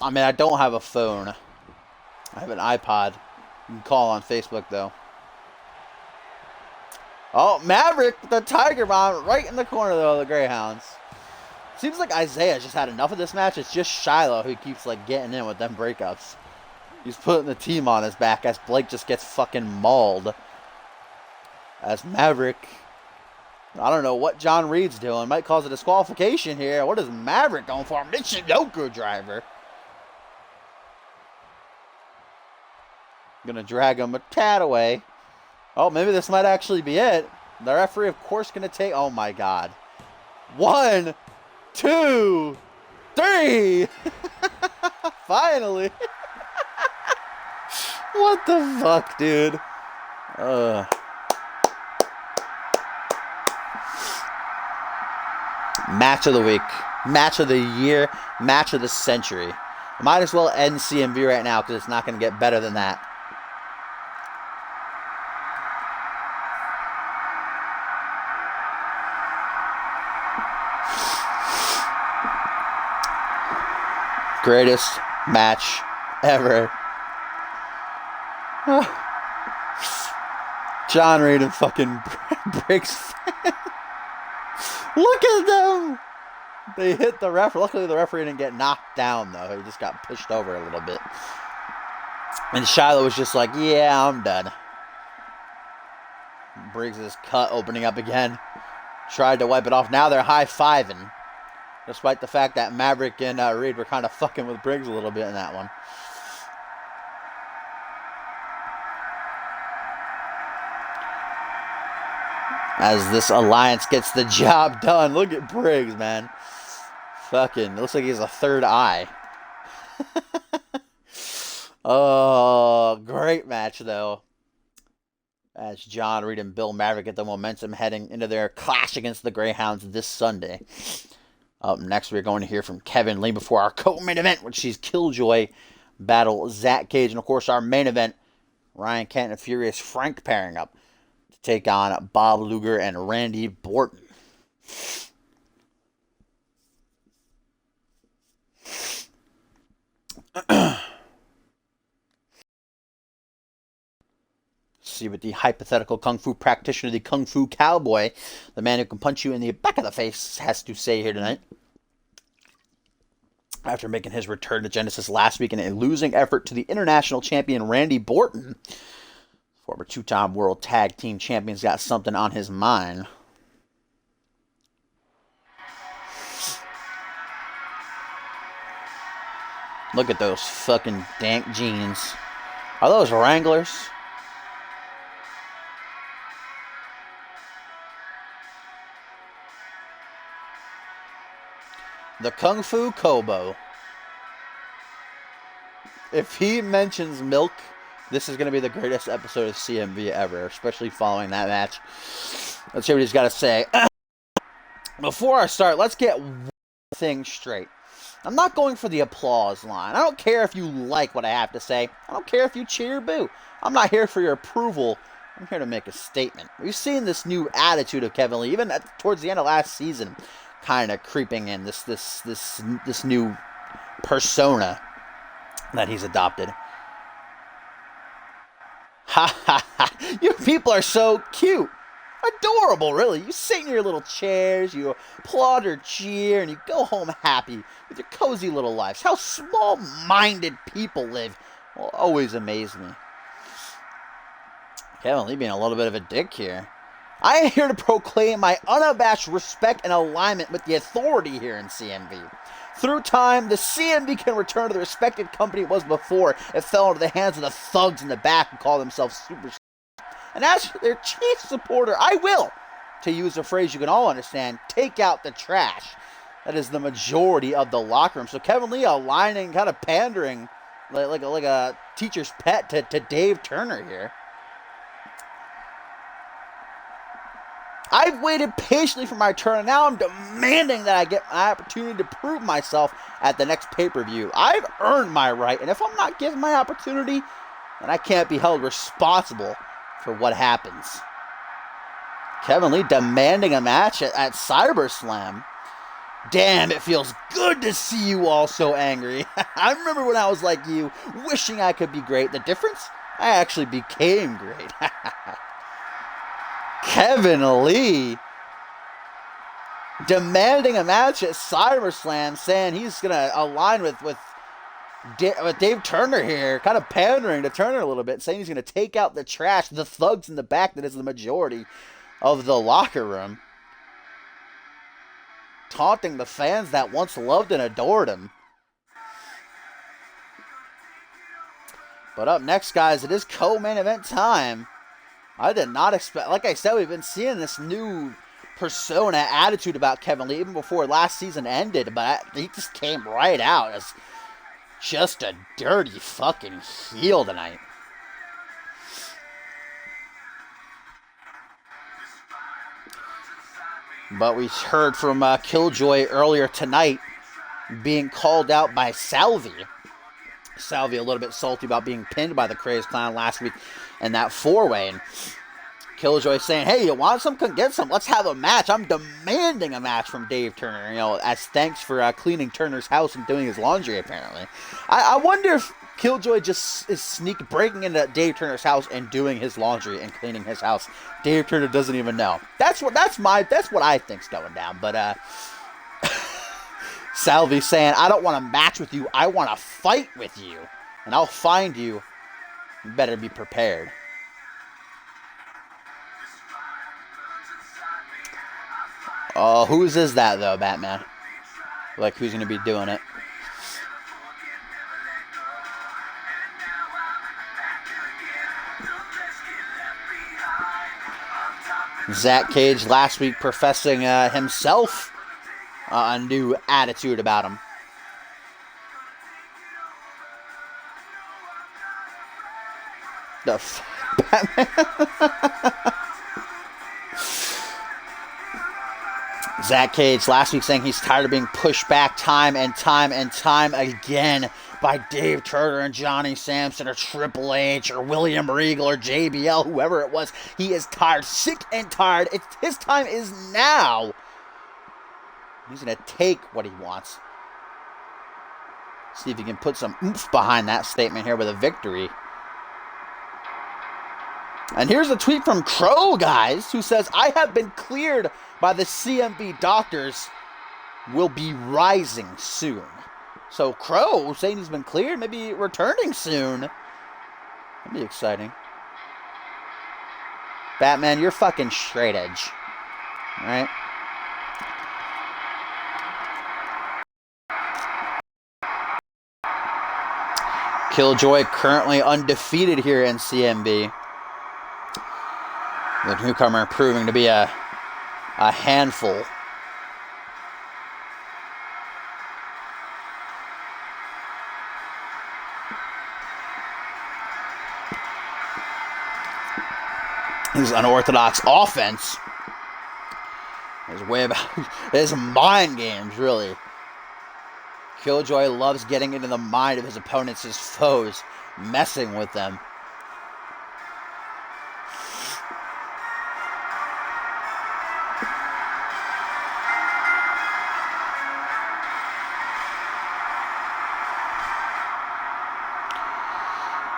I mean, I don't have a phone. I have an iPod. You can call on Facebook, though. Oh, Maverick, the Tiger Bomb, right in the corner, though, of the Greyhounds. Seems like Isaiah just had enough of this match. It's just Shiloh who keeps, like, getting in with them breakups. He's putting the team on his back as Blake just gets fucking mauled. As Maverick... I don't know what John Reed's doing. Might cause a disqualification here. What is Maverick going for? Michinoku driver. Gonna drag him a tad away. Oh, maybe this might actually be it. The referee, of course, gonna take... Oh, my God. 1, 2, 3. Finally. What the fuck, dude? Match of the week. Match of the year. Match of the century. Might as well end CMV right now because it's not going to get better than that. Greatest match ever. John Reed and fucking Briggs. Look at them! They hit the referee. Luckily, the referee didn't get knocked down, though. He just got pushed over a little bit. And Shiloh was just like, yeah, I'm done. Briggs is cut, opening up again. Tried to wipe it off. Now they're high-fiving. Despite the fact that Maverick and Reed were kind of fucking with Briggs a little bit in that one. As this alliance gets the job done. Look at Briggs, man. Fucking, looks like he has a third eye. Oh, great match, though. As John Reed and Bill Maverick get the momentum heading into their clash against the Greyhounds this Sunday. Up next, we're going to hear from Kevin Lee before our co-main event, which is Killjoy battle Zach Cage. And, of course, our main event, Ryan Kent and Furious Frank pairing up to take on Bob Luger and Randy Borton. See what the hypothetical Kung Fu practitioner, the Kung Fu Cowboy, the man who can punch you in the back of the face, has to say here tonight. After making his return to Genesis last week in a losing effort to the international champion Randy Borton, former two-time world tag team champion's got something on his mind. Look at those fucking dank jeans. Are those Wranglers? The Kung Fu Kobo. If he mentions milk, this is going to be the greatest episode of CMV ever, especially following that match. Let's hear what he's got to say. Before I start, let's get one thing straight. I'm not going for the applause line. I don't care if you like what I have to say. I don't care if you cheer or boo. I'm not here for your approval. I'm here to make a statement. We've seen this new attitude of Kevin Lee, even towards the end of last season, kind of creeping in. This new persona that he's adopted. Ha ha ha! You people are so cute. Adorable, really. You sit in your little chairs, you applaud or cheer, and you go home happy with your cozy little lives. How small-minded people live will always amaze me. Kevin Lee being a little bit of a dick here. I am here to proclaim my unabashed respect and alignment with the authority here in CMV. Through time, the CMV can return to the respected company it was before it fell into the hands of the thugs in the back who call themselves super. And as for their chief supporter, I will, to use a phrase you can all understand, take out the trash. That is the majority of the locker room. So Kevin Lee aligning, kind of pandering, like a teacher's pet to Dave Turner here. I've waited patiently for my turn, and now I'm demanding that I get my opportunity to prove myself at the next pay-per-view. I've earned my right, and if I'm not given my opportunity, then I can't be held responsible for what happens. Kevin Lee demanding a match at SummerSlam. Damn, it feels good to see you all so angry. I remember when I was like you, wishing I could be great. The difference? I actually became great. Kevin Lee demanding a match at SummerSlam, saying he's going to align with Dave Turner here, kind of pandering to Turner a little bit, saying he's going to take out the trash, the thugs in the back that is the majority of the locker room. Taunting the fans that once loved and adored him. But up next, guys, it is co-main event time. I did not expect, like I said, we've been seeing this new persona, attitude about Kevin Lee even before last season ended, but he just came right out as just a dirty fucking heel tonight. But we heard from Killjoy earlier tonight being called out by Salvi. Salvi a little bit salty about being pinned by the Crazed Clown last week in that four-way. And Killjoy saying, hey, you want some? Come get some. Let's have a match. I'm demanding a match from Dave Turner, as thanks for cleaning Turner's house and doing his laundry, apparently. I wonder if Killjoy just is breaking into Dave Turner's house and doing his laundry and cleaning his house. Dave Turner doesn't even know. That's what I think's going down. But Salvi saying, I don't want to match with you. I want to fight with you. And I'll find you. You better be prepared. Oh, whose is that, though, Batman? Like, who's going to be doing it? Zach Cage last week professing himself a new attitude about him. The Batman. Zach Cage last week saying he's tired of being pushed back time and time and time again by Dave Turner and Johnny Sampson or Triple H or William Regal or JBL, whoever it was. He is tired, sick and tired. His time is now. He's going to take what he wants. See if he can put some oomph behind that statement here with a victory. And here's a tweet from Crow, guys, who says, I have been cleared by the CMV doctors, will be rising soon. So Crow saying he's been cleared, maybe returning soon. That'd be exciting. Batman, you're fucking straight edge. Alright? Killjoy currently undefeated here in CMV. The newcomer proving to be a handful. his unorthodox offense. His way about his mind games, really. Killjoy loves getting into the mind of his opponents, his foes, messing with them.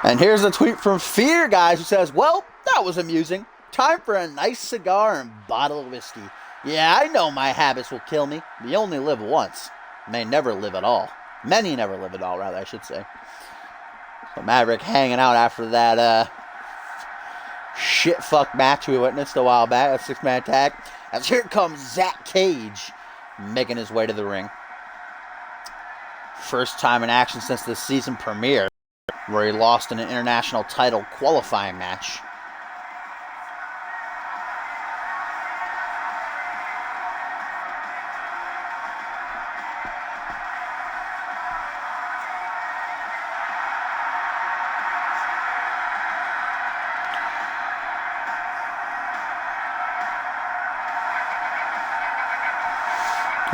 And here's a tweet from Fear, guys, who says, well, that was amusing. Time for a nice cigar and bottle of whiskey. Yeah, I know my habits will kill me. You only live once. May never live at all. Many never live at all, rather, I should say. So Maverick hanging out after that shit-fuck match we witnessed a while back, a six-man tag. As here comes Zach Cage making his way to the ring. First time in action since the season premiere, where he lost in an international title qualifying match.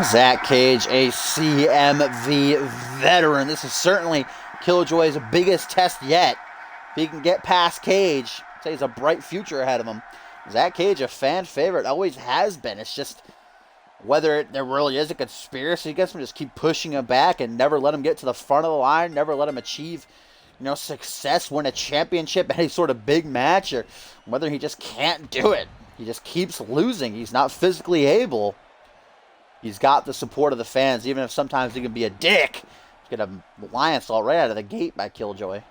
Zach Cage, a CMV veteran. This is certainly Killjoy's biggest test yet. If he can get past Cage, I'd say he's a bright future ahead of him. Zach Cage, a fan favorite, always has been. It's just whether there really is a conspiracy against him, just keep pushing him back and never let him get to the front of the line, never let him achieve, success, win a championship, any sort of big match, or whether he just can't do it. He just keeps losing. He's not physically able. He's got the support of the fans, even if sometimes he can be a dick. Get a lion salt right out of the gate by Killjoy.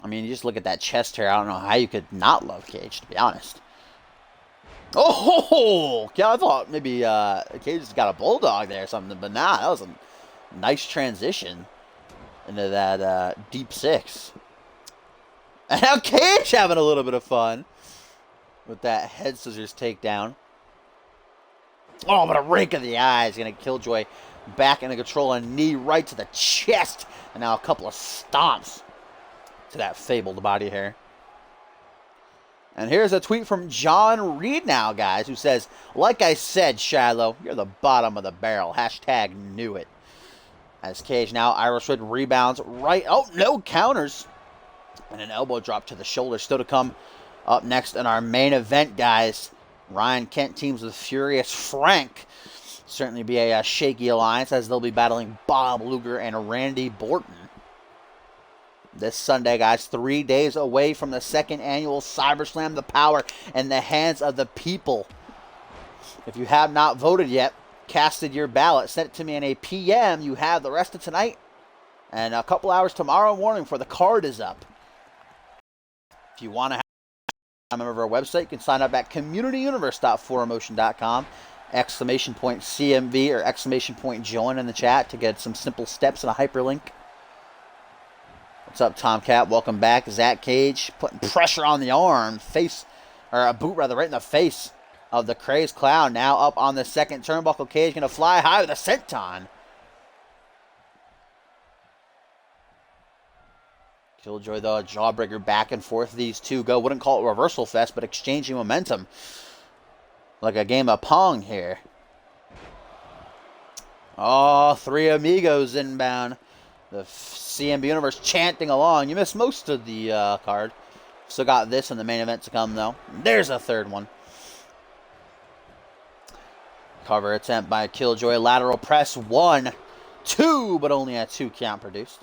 I mean, you just look at that chest hair. I don't know how you could not love Cage, to be honest. Oh, yeah, I thought maybe Cage has got a bulldog there or something, but nah, that was a nice transition into that deep six. And now Cage having a little bit of fun with that head scissors takedown. Oh, but a rake of the eye is going to Killjoy back into control. A knee right to the chest. And now a couple of stomps to that fabled body hair. And here's a tweet from John Reed now, guys, who says, like I said, Shiloh, you're the bottom of the barrel. Hashtag knew it. As Cage now, Irish Whip rebounds right. Oh, no counters. And an elbow drop to the shoulder. Still to come up next in our main event, guys. Ryan Kent teams with Furious Frank. Certainly be a shaky alliance as they'll be battling Bob Luger and Randy Borton. This Sunday, guys, 3 days away from the second annual CyberSlam, the power in the hands of the people. If you have not voted yet, casted your ballot, send it to me in a PM. You have the rest of tonight and a couple hours tomorrow morning before the card is up. If you want to have a member of our website, you can sign up at communityuniverse.4emotion.com. Exclamation point CMV or exclamation point join in the chat to get some simple steps and a hyperlink. What's up, Tomcat? Welcome back. Zach Cage putting pressure on the arm, or a boot rather, right in the face of the Crazed Clown. Now up on the second turnbuckle. Cage going to fly high with a senton. Killjoy, though, a jawbreaker back and forth. These two go. Wouldn't call it reversal fest, but exchanging momentum. Like a game of Pong here. Oh, three amigos inbound. The CMB Universe chanting along. You missed most of the card. Still got this in the main event to come, though. There's a third one. Cover attempt by Killjoy. Lateral press. 1, 2, but only a 2 count produced.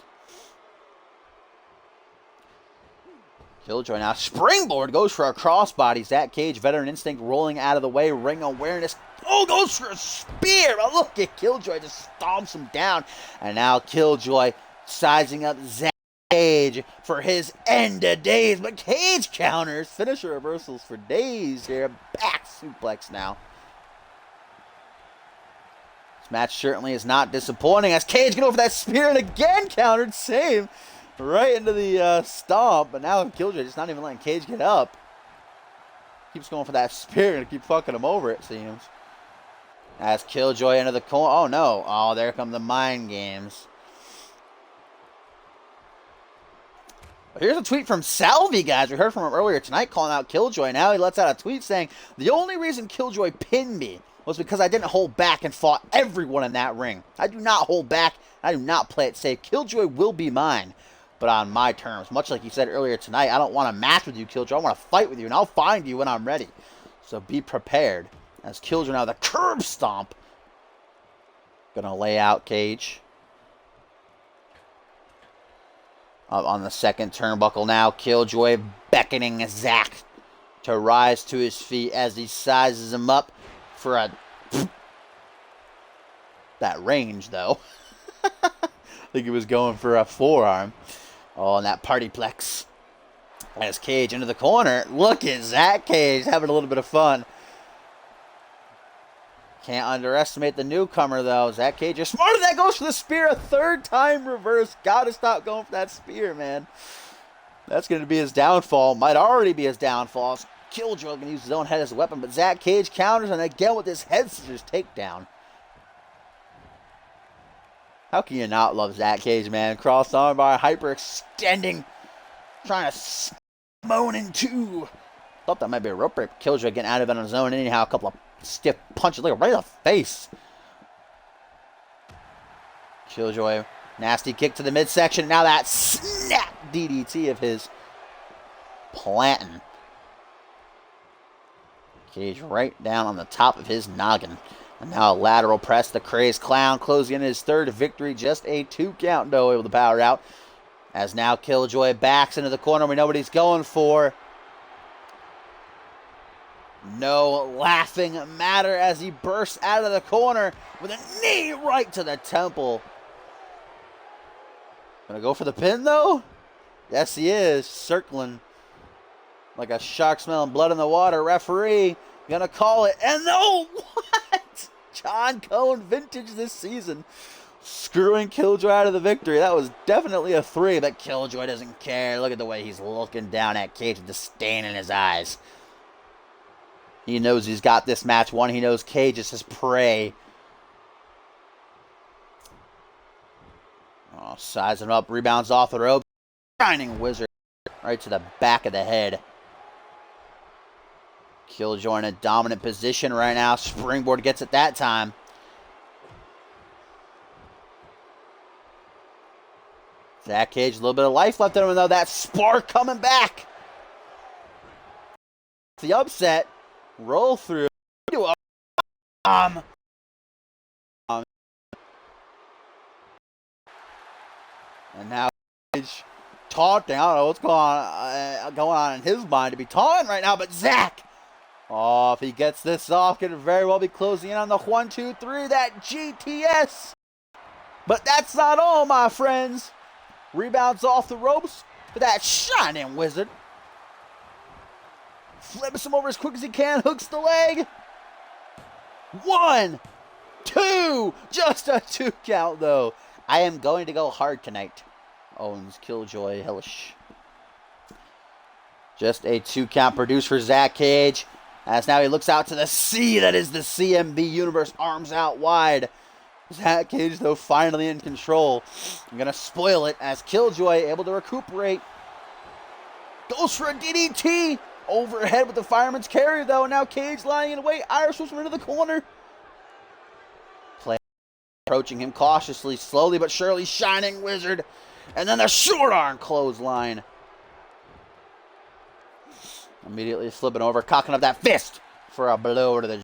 Killjoy now. Springboard goes for a crossbody. Zach Cage, veteran instinct, rolling out of the way. Ring awareness. Oh, goes for a spear. Oh, look at Killjoy. Just stomps him down. And now Killjoy sizing up Zach Cage for his end of days. But Cage counters. Finisher reversals for days here. Back suplex now. This match certainly is not disappointing as Cage get over that spear and again countered. Same. Right into the stomp, but now Killjoy just not even letting Cage get up. Keeps going for that spear and keep fucking him over, it seems. As Killjoy into the corner. Oh, no. Oh, there come the mind games. Here's a tweet from Salvi, guys. We heard from him earlier tonight calling out Killjoy. Now he lets out a tweet saying, the only reason Killjoy pinned me was because I didn't hold back and fought everyone in that ring. I do not hold back. I do not play it safe. Killjoy will be mine, but on my terms. Much like he said earlier tonight, I don't want to match with you, Killjoy. I want to fight with you, and I'll find you when I'm ready. So be prepared. As Killjoy now the curb stomp. Gonna lay out Cage. Up on the second turnbuckle now. Killjoy beckoning Zack to rise to his feet as he sizes him up for a... that range, though. I think he was going for a forearm. Oh, and that partyplex. As Cage into the corner. Look at Zack Cage having a little bit of fun. Can't underestimate the newcomer, though. Zack Cage, you're smarter. That goes for the spear. A third time reverse. Gotta stop going for that spear, man. That's going to be his downfall. Might already be his downfall. Killjoy going to use his own head as a weapon, but Zack Cage counters, and again with this head scissors takedown. How can you not love Zack Cage, man? Cross armbar, hyperextending. Trying to moan in two. Thought that might be a rope break. Killjoy getting out of it on his own. Anyhow, a couple of stiff punches. Look, right in the face. Killjoy, nasty kick to the midsection. Now that snap DDT of his planting. Cage right down on the top of his noggin. And now a lateral press. The Crazed Clown closing in his third victory. Just a 2 count, though, able to power out. As now Killjoy backs into the corner. We know what he's going for. No laughing matter as he bursts out of the corner with a knee right to the temple. Gonna go for the pin, though? Yes, he is. Circling like a shark smelling blood in the water. Referee gonna call it. And no, what? John Cone vintage this season. Screwing Killjoy out of the victory. That was definitely a 3, but Killjoy doesn't care. Look at the way he's looking down at Cage with disdain in his eyes. He knows he's got this match won. He knows Cage is his prey. Oh, sizing up. Rebounds off the rope. Shining Wizard right to the back of the head. Killjoy in a dominant position right now. Springboard gets it that time. Zack Cage, a little bit of life left in him, though. That spark coming back. The upset. Roll through. And now Cage taunting. I don't know what's going on in his mind to be taunting right now, but Zack. Oh, if he gets this off, could very well be closing in on the 1, 2, 3. That GTS. But that's not all, my friends. Rebounds off the ropes for that Shining Wizard. Flips him over as quick as he can. Hooks the leg. 1, 2. Just a 2 count, though. I am going to go hard tonight. Owens Killjoy hellish. Just a 2 count produced for Zack Cage. As now he looks out to the sea that is the CMV universe. Arms out wide. Zack Cage, though, finally in control. I'm going to spoil it as Killjoy able to recuperate. Goes for a DDT. Overhead with the fireman's carry, though. Now Cage lying in wait. Irish whips him into the corner. Play approaching him cautiously, slowly but surely. Shining Wizard. And then the short arm clothesline. Immediately flipping over, cocking up that fist for a blow to the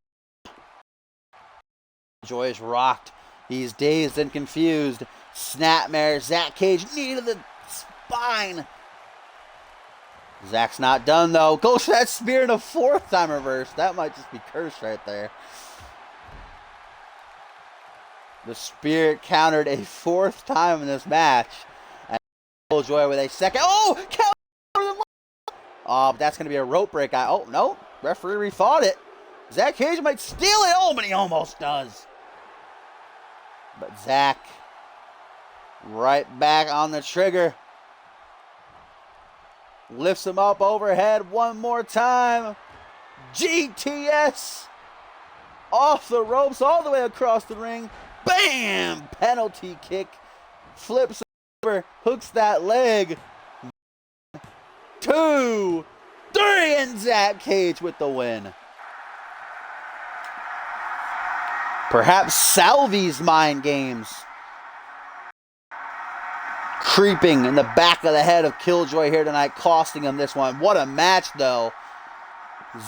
Joy is rocked. He's dazed and confused. Snapmare. Zack Cage, knee to the spine. Zack's not done, though. Goes for that spear in a 4th time reverse. That might just be cursed right there. The spear countered a 4th time in this match. And Joy with a second. Oh! Counter! Oh, but that's going to be a rope break. Oh, no. Referee rethought it. Zack Cage might steal it. Oh, but he almost does. But Zack right back on the trigger. Lifts him up overhead one more time. GTS. Off the ropes all the way across the ring. Bam! Penalty kick. Flips over. Hooks that leg. 2, 3, and Zach Cage with the win. Perhaps Salvi's mind games creeping in the back of the head of Killjoy here tonight, costing him this one. What a match, though.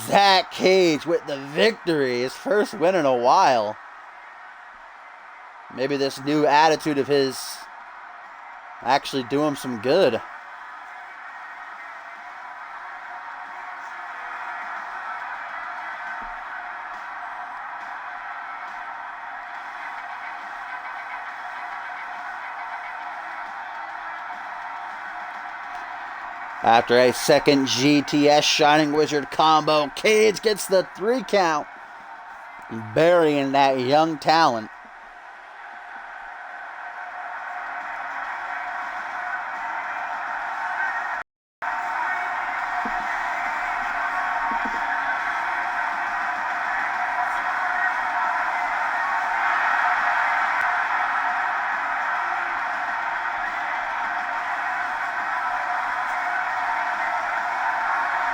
Zach Cage with the victory. His first win in a while. Maybe this new attitude of his actually do him some good. After a second GTS Shining Wizard combo, Cage gets the 3 count, burying that young talent.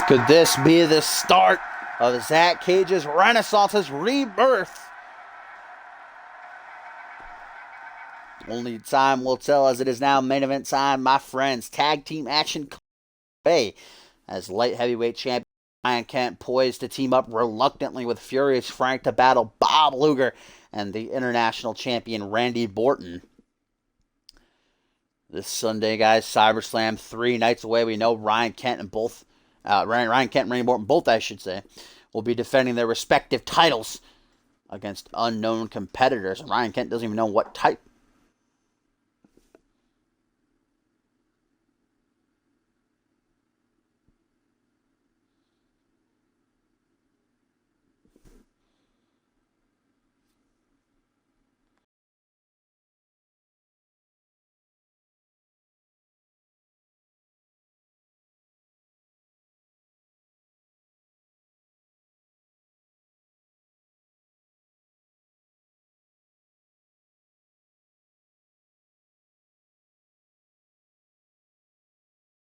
Could this be the start of Zach Cage's renaissance, his rebirth? Only time will tell, as it is now main event time, my friends. Tag team action as light heavyweight champion Ryan Kent poised to team up reluctantly with Furious Frank to battle Bob Luger and the international champion Randy Borton. This Sunday, guys, CyberSlam 3 nights away. We know Ryan Kent and Ryan Kent and Randy Borton, both I should say, will be defending their respective titles against unknown competitors. Ryan Kent doesn't even know what type.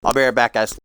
I'll be right back, guys.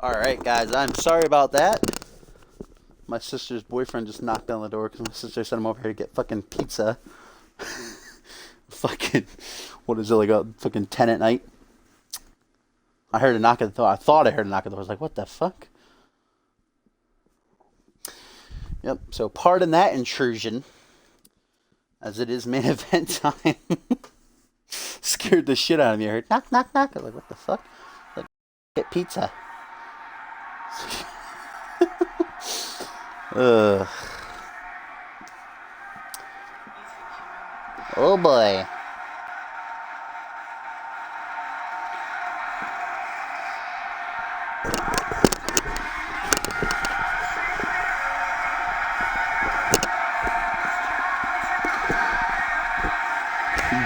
Alright, guys, I'm sorry about that. My sister's boyfriend just knocked on the door because my sister sent him over here to get fucking pizza. fucking, what is it, like a fucking 10 at night? I heard a knock at the door. I thought I heard a knock at the door. I was like, what the fuck? Yep, so pardon that intrusion, as it is main event time. Scared the shit out of me. I heard knock, knock, knock. I was like, what the fuck? Like, get pizza. Ugh. Oh boy.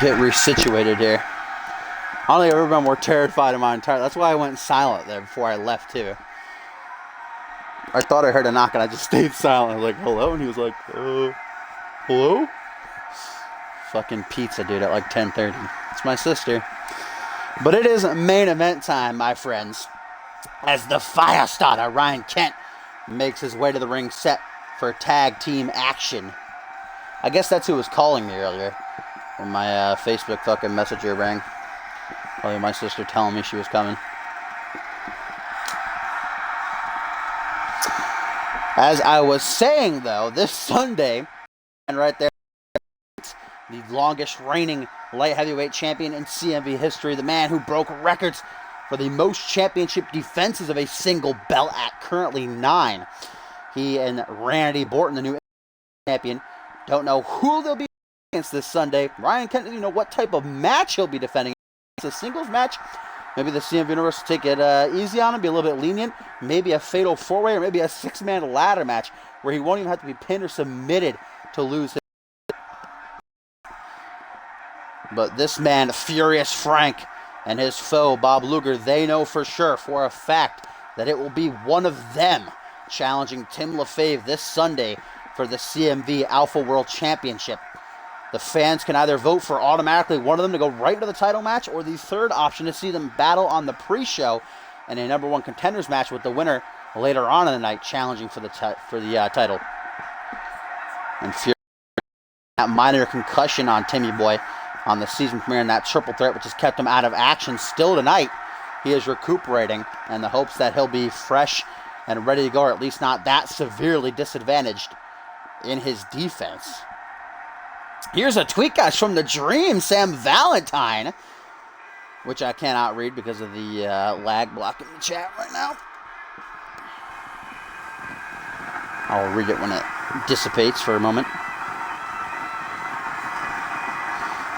Get resituated here. I don't think I've ever been more terrified in my entire... That's why I went silent there before I left, too. I thought I heard a knock, and I just stayed silent. I was like, hello? And he was like, hello? Fucking pizza, dude, at like 10:30. It's my sister. But it is main event time, my friends. As the fire starter, Ryan Kent, makes his way to the ring set for tag team action. I guess that's who was calling me earlier. When my Facebook fucking messenger rang. Probably my sister telling me she was coming. As I was saying, though, this Sunday, and right there, the longest reigning light heavyweight champion in CMV history, the man who broke records for the most championship defenses of a single belt at currently 9. He and Randy Orton, the new champion, don't know who they'll be against this Sunday. Ryan Kent, you know what type of match he'll be defending. It's a singles match. Maybe the CMV Universe will take it easy on him, be a little bit lenient. Maybe a fatal 4-way or maybe a 6-man ladder match where he won't even have to be pinned or submitted to lose his. But this man, Furious Frank, and his foe, Bob Luger, they know for sure, for a fact, that it will be one of them challenging Tim LaFave this Sunday for the CMV Alpha World Championship. The fans can either vote for automatically one of them to go right into the title match, or the third option to see them battle on the pre-show in a number 1 contenders match with the winner later on in the night challenging for the title. And Fury, that minor concussion on Timmy Boy on the season premiere in that triple threat, which has kept him out of action still tonight. He is recuperating in the hopes that he'll be fresh and ready to go, or at least not that severely disadvantaged in his defense. Here's a tweet, guys, from the Dream, Sam Valentine, which I cannot read because of the lag blocking the chat right now. I'll read it when it dissipates for a moment.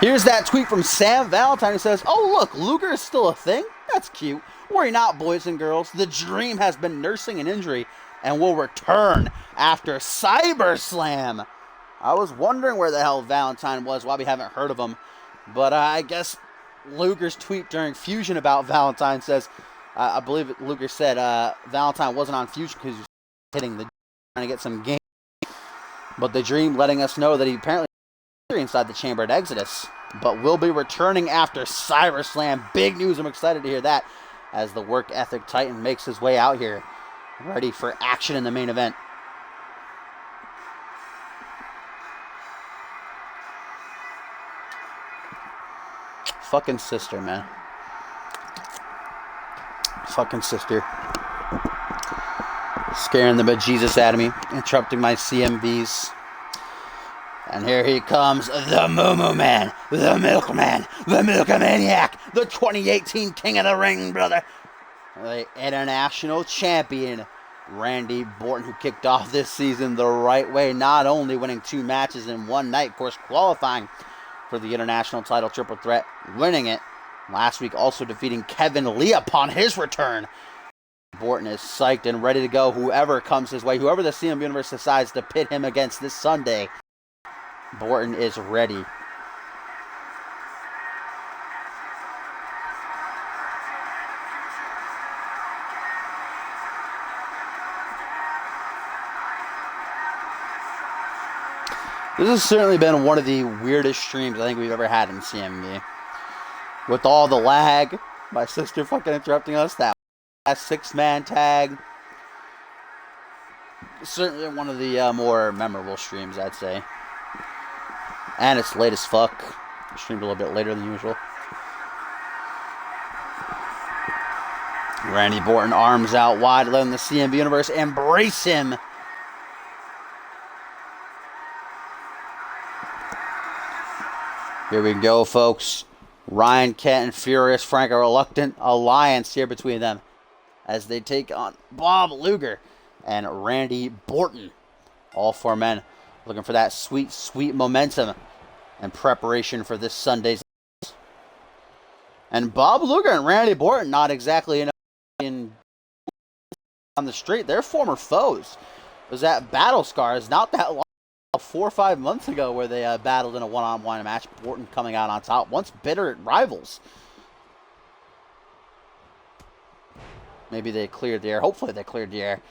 Here's that tweet from Sam Valentine who says, "Oh, look, Luger is still a thing? That's cute. Worry not, boys and girls. The Dream has been nursing an injury and will return after CyberSlam." I was wondering where the hell Valentine was, why we haven't heard of him. But I guess Luger's tweet during Fusion about Valentine says, I believe Luger said Valentine wasn't on Fusion because he was hitting the trying to get some game. But the Dream letting us know that he apparently inside the chamber at Exodus, but will be returning after CyberSlam. Big news, I'm excited to hear that, as the work ethic titan makes his way out here, ready for action in the main event. Fucking sister, man. Fucking sister. Scaring the bejesus out of me, interrupting my CMVs. And here he comes, the Moo Man, the Milkman, the Milkomaniac, the 2018 King of the Ring, brother. The international champion, Randy Orton, who kicked off this season the right way, not only winning 2 matches in one night, of course, qualifying for the international title triple threat, winning it last week, also defeating Kevin Lee upon his return. Orton is psyched and ready to go, whoever comes his way, whoever the CMV Universe decides to pit him against this Sunday. Orton is ready. This has certainly been one of the weirdest streams I think we've ever had in CMV. With all the lag, my sister fucking interrupting us, that 6-man tag. Certainly one of the more memorable streams, I'd say. And it's late as fuck. streamed a little bit later than usual. Randy Orton, arms out wide, letting the CMV Universe embrace him. Here we go, folks. Ryan Kent and Furious Frank, a reluctant alliance here between them as they take on Bob Luger and Randy Orton. All four men looking for that sweet, sweet momentum and preparation for this Sunday's. And Bob Luger and Randy Orton, not exactly in on the street. They're former foes. It was at Battle Scars not that long, 4 or 5 months ago, where they battled in a one-on-one match. Orton coming out on top. Once bitter rivals. Maybe they cleared the air. Hopefully they cleared the air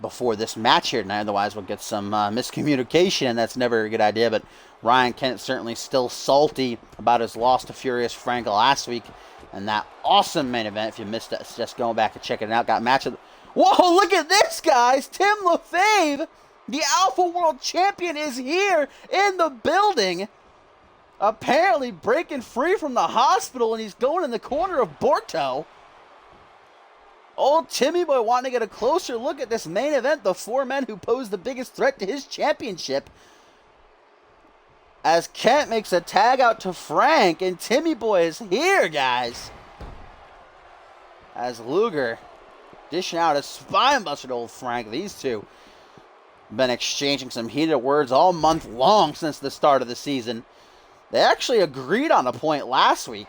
before this match here tonight. Otherwise we'll get some miscommunication, and that's never a good idea. But Ryan Kent certainly still salty about his loss to Furious Frank last week. And that awesome main event, if you missed it, just going back and checking it out. Got match of... Whoa, look at this, guys! Tim LaFave, the Alpha World Champion, is here in the building. Apparently breaking free from the hospital, and he's going in the corner of Borto. Old Timmy Boy wanting to get a closer look at this main event. The four men who pose the biggest threat to his championship. As Kent makes a tag out to Frank, and Timmy Boy is here, guys. As Luger dishing out a spine buster to old Frank. These two been exchanging some heated words all month long since the start of the season. They actually agreed on a point last week,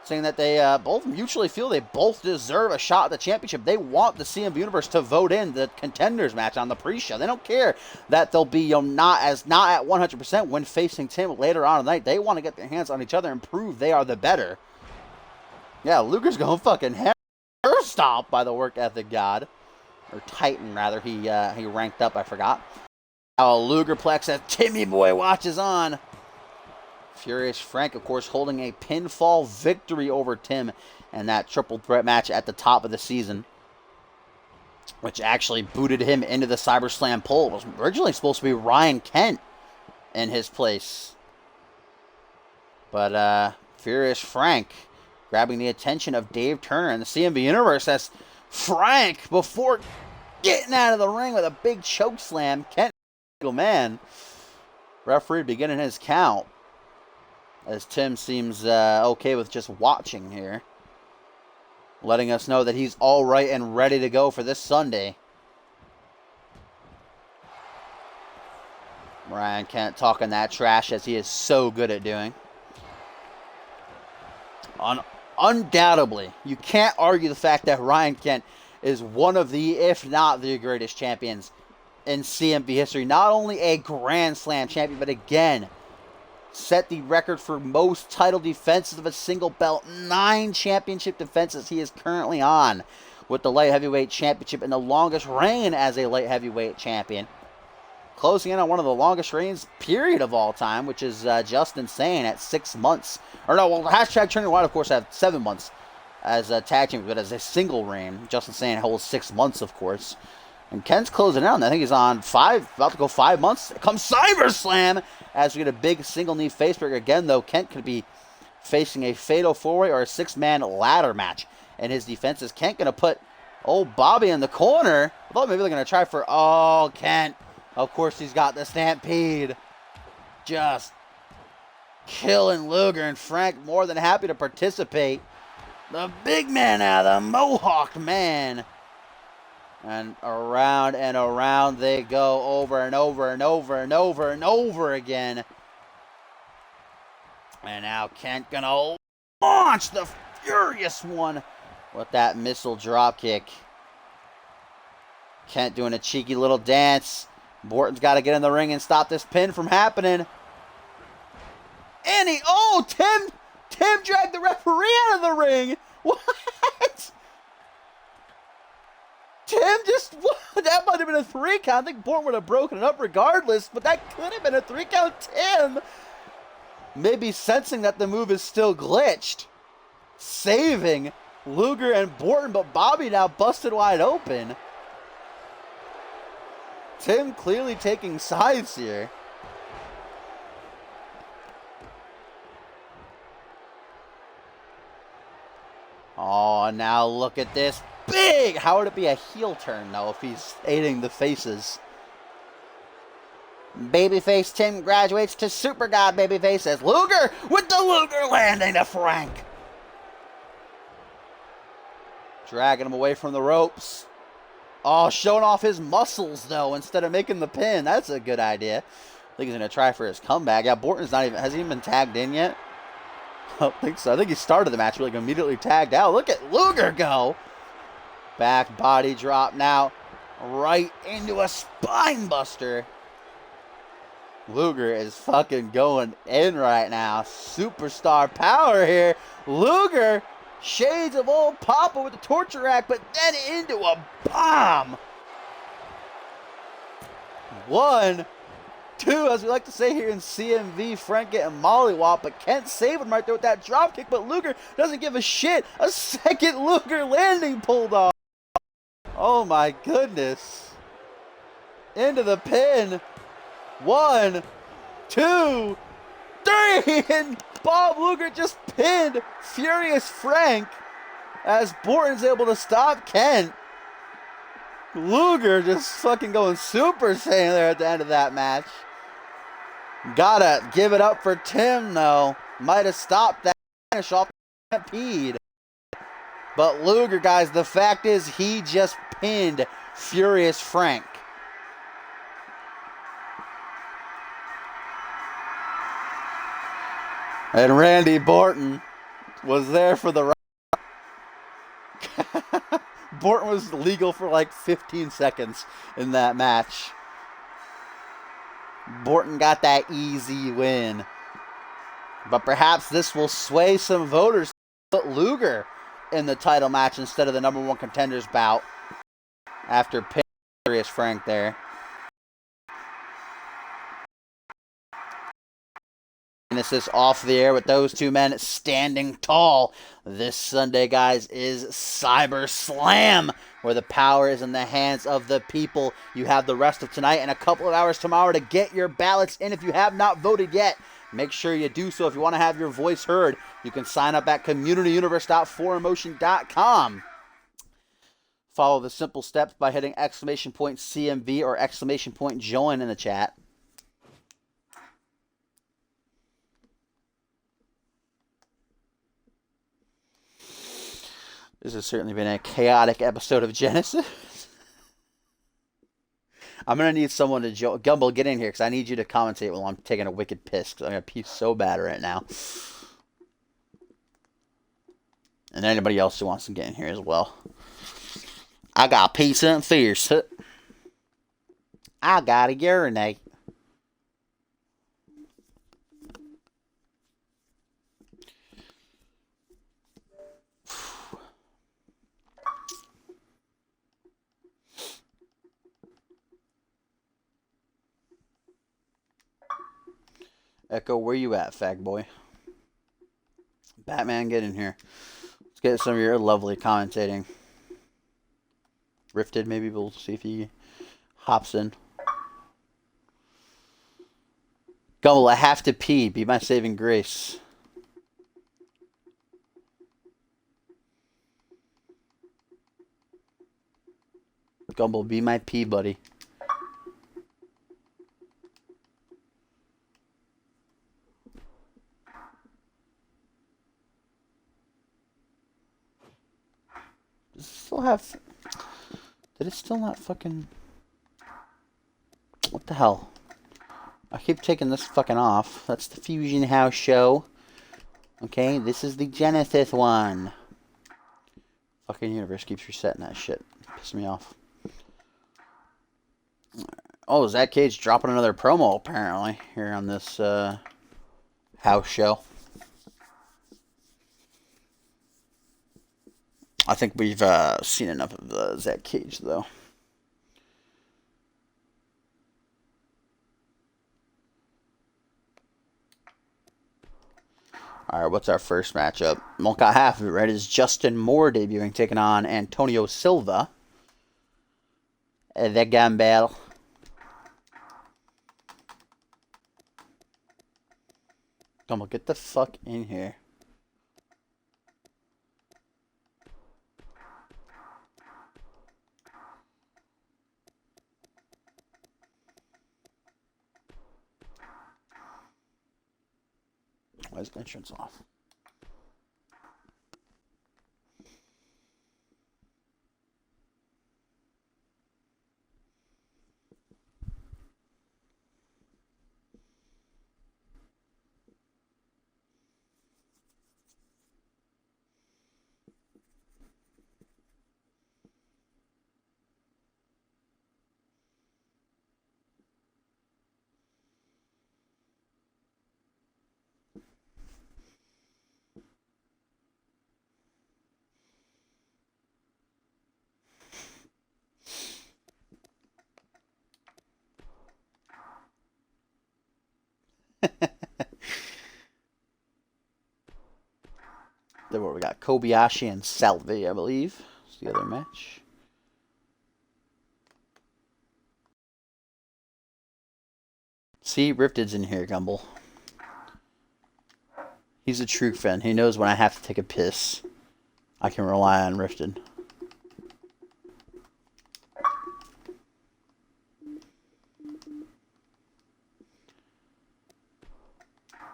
saying that they both mutually feel they both deserve a shot at the championship. They want the CMV Universe to vote in the contenders match on the pre-show. They don't care that they'll be not at 100% when facing Tim later on in the night. They want to get their hands on each other and prove they are the better. Yeah, Luger's going fucking hair stomp by the work ethic god. Or Titan, rather. He ranked up, I forgot. How Lugerplex as Timmy Boy watches on. Furious Frank, of course, holding a pinfall victory over Tim in that triple threat match at the top of the season, which actually booted him into the CyberSlam pole. It was originally supposed to be Ryan Kent in his place. But Furious Frank grabbing the attention of Dave Turner and the CMV Universe as Frank, before getting out of the ring with a big choke slam, Kent, man, referee beginning his count. As Tim seems okay with just watching here. Letting us know that he's all right and ready to go for this Sunday. Ryan Kent talking that trash as he is so good at doing. Undoubtedly, you can't argue the fact that Ryan Kent is one of the, if not the greatest champions in CMV history. Not only a Grand Slam champion, but again, set the record for most title defenses of a single belt. 9 championship defenses he is currently on with the light heavyweight championship and the longest reign as a light heavyweight champion. Closing in on one of the longest reigns, period, of all time, which is just insane at 6 months. Or no, well, hashtag Turning Wild, of course, have 7 months as a tag team, but as a single reign, Just Insane holds 6 months, of course. And Kent's closing out. I think he's on 5, about to go 5 months. Comes CyberSlam as we get a big single knee facebreaker. Again, though, Kent could be facing a fatal 4-way or a 6-man ladder match in his defense. Is Kent going to put old Bobby in the corner? I thought maybe they're going to try for, oh, Kent. Of course, he's got the Stampede. Just killing Luger, and Frank more than happy to participate. The big man out of the Mohawk man. And around they go over and over and over and over and over again. And now Kent gonna launch the Furious One with that missile drop kick. Kent doing a cheeky little dance. Borton's got to get in the ring and stop this pin from happening. And Tim dragged the referee out of the ring. What? Tim that might have been a 3 count. I think Borton would have broken it up regardless, but that could have been a 3 count. Tim maybe sensing that the move is still glitched, saving Luger and Borton, but Bobby now busted wide open. Tim clearly taking sides here. Oh, now look at this. Big! How would it be a heel turn, though, if he's aiding the faces? Babyface Tim graduates to Super God Babyface as Luger with the Luger landing to Frank. Dragging him away from the ropes. Oh, showing off his muscles, though, instead of making the pin. That's a good idea. I think he's going to try for his comeback. Yeah, Borton's not even, has he even been tagged in yet? I don't think so. I think he started the match, like immediately tagged out. Look at Luger go. Back body drop now. Right into a spine buster. Luger is fucking going in right now. Superstar power here. Luger, shades of old Papa with the torture rack, but then into a bomb. 1, 2, as we like to say here in CMV, Frank getting mollywopped, but Kent saved him right there with that drop kick, but Luger doesn't give a shit. A second Luger landing pulled off. Oh my goodness. Into the pin. 1, 2, 3, and Bob Luger just pinned Furious Frank as Borton's able to stop Kent. Luger just fucking going Super Saiyan there at the end of that match. Gotta give it up for Tim, though. Might have stopped that finish off the stampede. But Luger, guys, the fact is he just pinned Furious Frank. And Randy Borton was there for the Borton was legal for like 15 seconds in that match. Borton got that easy win. But perhaps this will sway some voters to put Luger in the title match instead of the number 1 contenders bout after pinning Furious Frank there. And it's just off the air with those two men standing tall. This Sunday, guys, is Cyber Slam, where the power is in the hands of the people. You have the rest of tonight and a couple of hours tomorrow to get your ballots in. If you have not voted yet, make sure you do so. If you want to have your voice heard, you can sign up at communityuniverse.4emotion.com. Follow the simple steps by hitting !CMV or !join in the chat. This has certainly been a chaotic episode of Genesis. I'm going to need someone to Gumble, get in here, because I need you to commentate while I'm taking a wicked piss, because I'm going to pee so bad right now. And anybody else who wants to get in here as well. I got pee something fierce. I got to urinate. Echo, where you at, fag boy? Batman, get in here. Let's get some of your lovely commentating. Rifted, maybe we'll see if he hops in. Gumble, I have to pee. Be my saving grace. Gumble, be my pee buddy. Does it still have... Did it still not fucking... What the hell? I keep taking this fucking off. That's the Fusion House show. Okay, this is the Genesis one. Fucking universe keeps resetting that shit. Piss me off. Oh, Zach Cage dropping another promo, apparently, here on this house show. I think we've seen enough of Zach Cage, though. Alright, what's our first matchup? Won't got half of it, right? Is Justin Moore debuting, taking on Antonio Silva. The Gambel. Come on, get the fuck in here. Why is entrance off? Then what we got? Kobayashi and Salve, I believe. It's the other match. See, Rifted's in here, Gumble. He's a true fan. He knows when I have to take a piss. I can rely on Rifted.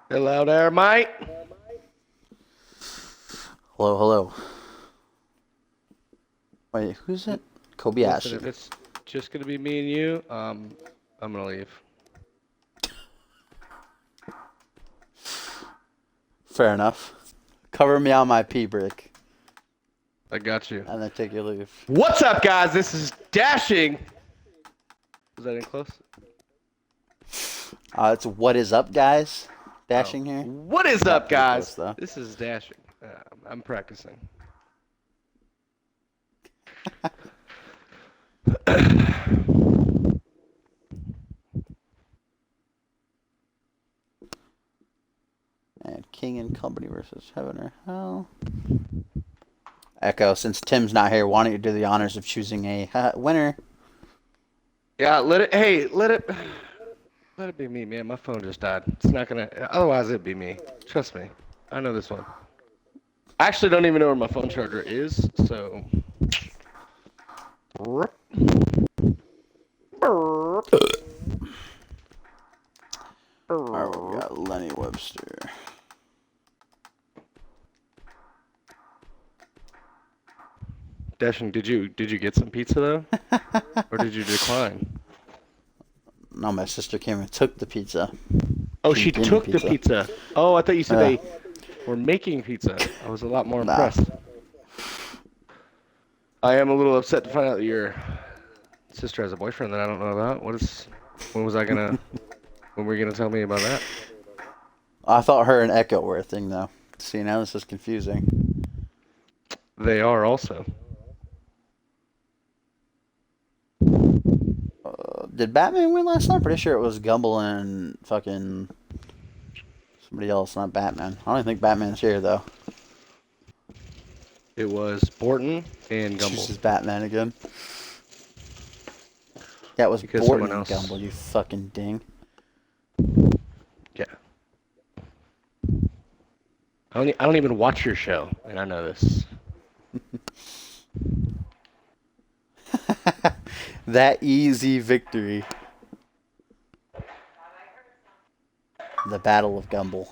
Hello there, mate. Hello, hello. Wait, who's it? Kobayashi. Listen, if it's just gonna be me and you, I'm gonna leave. Fair enough. Cover me on my pee brick. I got you. And then take your leave. What's up, guys? This is Dashing. Was that in close? It's what is up, guys? Dashing here. What is up, guys? Close, this is Dashing. I'm practicing. And King and Company versus Heaven or Hell. Echo, since Tim's not here, why don't you do the honors of choosing a winner? Yeah, let it be me, man. My phone just died. It's not gonna. Otherwise, it'd be me. Trust me. I know this one. I actually don't even know where my phone charger is, so. Alright, we got Lenny Webster. Dashing, did you get some pizza though, or did you decline? No, my sister came and took the pizza. Oh, she took the pizza. Oh, I thought you said they were making pizza. I was a lot more impressed. I am a little upset to find out that your sister has a boyfriend that I don't know about. When were you gonna tell me about that? I thought her and Echo were a thing, though. See, now this is confusing. They are also. Did Batman win last night? I'm pretty sure it was Gumble and fucking somebody else, not Batman. I don't even think Batman's here, though. It was Borton and Gumble. This is Batman again. That was because Borton someone and else. Gumble, you fucking ding. Yeah. I don't even watch your show, and I know this. That easy victory. The Battle of Gumble.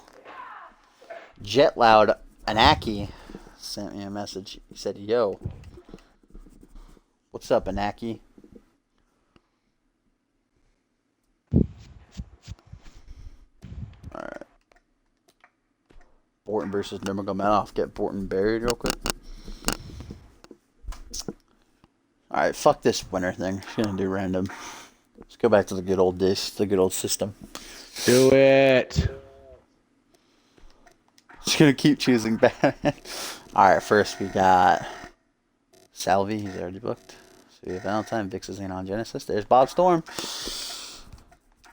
Jet Loud Anaki sent me a message. He said, "Yo, what's up, Anaki?" Alright. Borton versus Nurmagomedov. Get Borton buried real quick. Alright, fuck this winner thing. Just gonna do random. Let's go back to the good old days, the good old system. Do it. Just gonna keep choosing Batman. Alright, first we got Salve, he's already booked. So we have Valentine, Vix's ain't on Genesis. There's Bob Storm.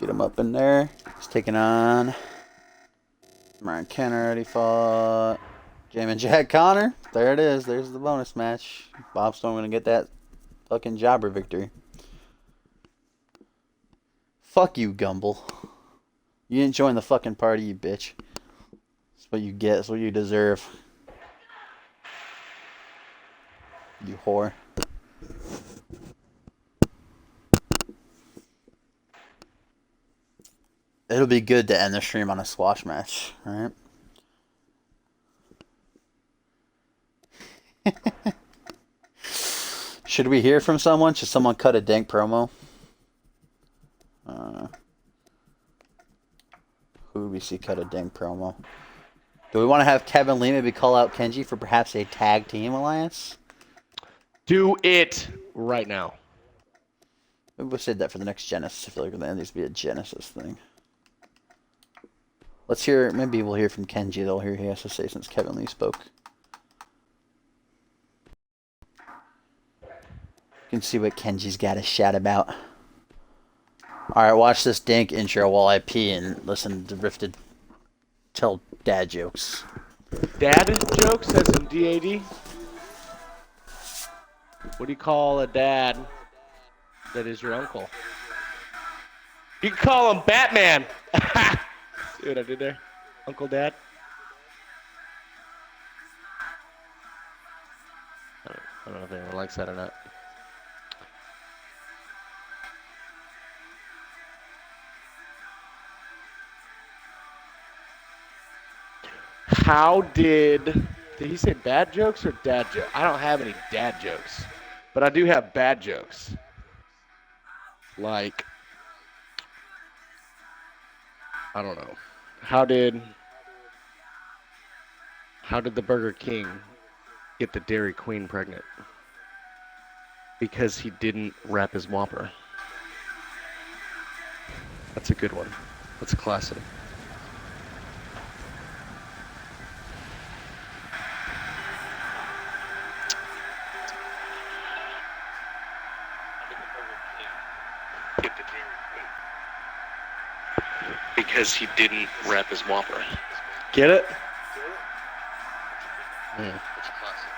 Get him up in there. He's taking on Ryan Kenner already fought. Jamin Jack Connor. There it is. There's the bonus match. Bob Storm gonna get that fucking jobber victory. Fuck you, Gumble. You didn't join the fucking party, you bitch. That's what you get. That's what you deserve. You whore. It'll be good to end the stream on a squash match, right? Should we hear from someone? Should someone cut a dank promo? Who would we see cut a dank promo? Do we want to have Kevin Lee maybe call out Kenji for perhaps a tag team alliance? Do it right now. Maybe we'll save that for the next Genesis. I feel like that needs to be a Genesis thing. Let's hear. Maybe we'll hear from Kenji. They'll hear he has to say since Kevin Lee spoke. You can see what Kenji's got to shout about. Alright, watch this dank intro while I pee and listen to Rifted tell dad jokes. Dad jokes as in DAD? What do you call a dad that is your uncle? You can call him Batman! See what I did there? Uncle Dad? I don't know if anyone likes that or not. How did he say bad jokes or dad jokes? I don't have any dad jokes, but I do have bad jokes. Like, I don't know. How did the Burger King get the Dairy Queen pregnant? Because he didn't wrap his Whopper. That's a good one. That's a classic. Because he didn't wrap his Whopper. Get it? That's a classic.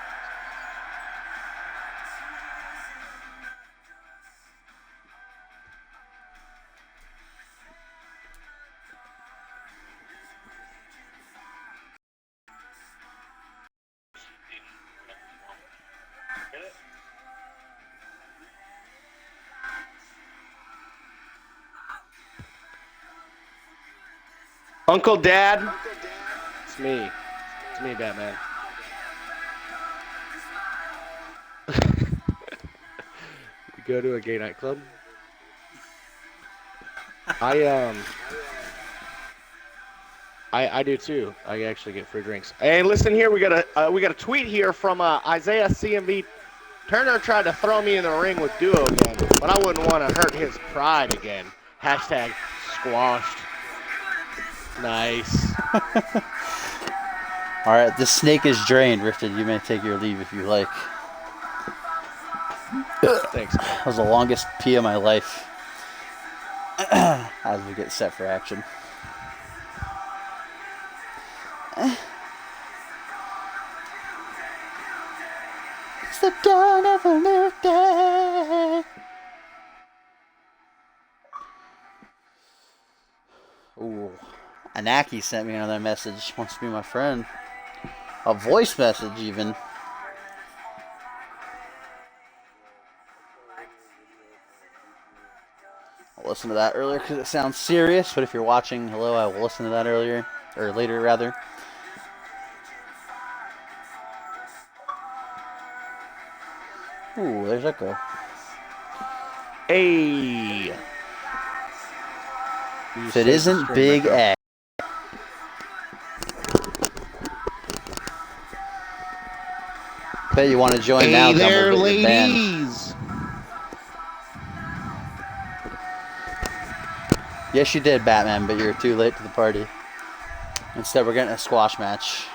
Uncle Dad? It's me. It's me, Batman. You go to a gay nightclub? I do too. I actually get free drinks. Hey, listen here, we got a tweet here from Isaiah CMV. Turner tried to throw me in the ring with Duo again, but I wouldn't want to hurt his pride again. Hashtag squashed. Nice. Alright, this snake is drained, Rifted. You may take your leave if you like. Thanks. That was the longest pee of my life. As we get set for action. It's the dawn of a new day. Ooh. Anaki sent me another message. Wants to be my friend. A voice message, even. I'll listen to that earlier because it sounds serious. But if you're watching, hello, I will listen to that earlier. Or later, rather. Ooh, there's Echo. Hey. If it isn't Big X. Bet you want to join now, there, Dumble, but you're banned. ladies. Yes, you did, Batman, but you're too late to the party. Instead, we're getting a squash match.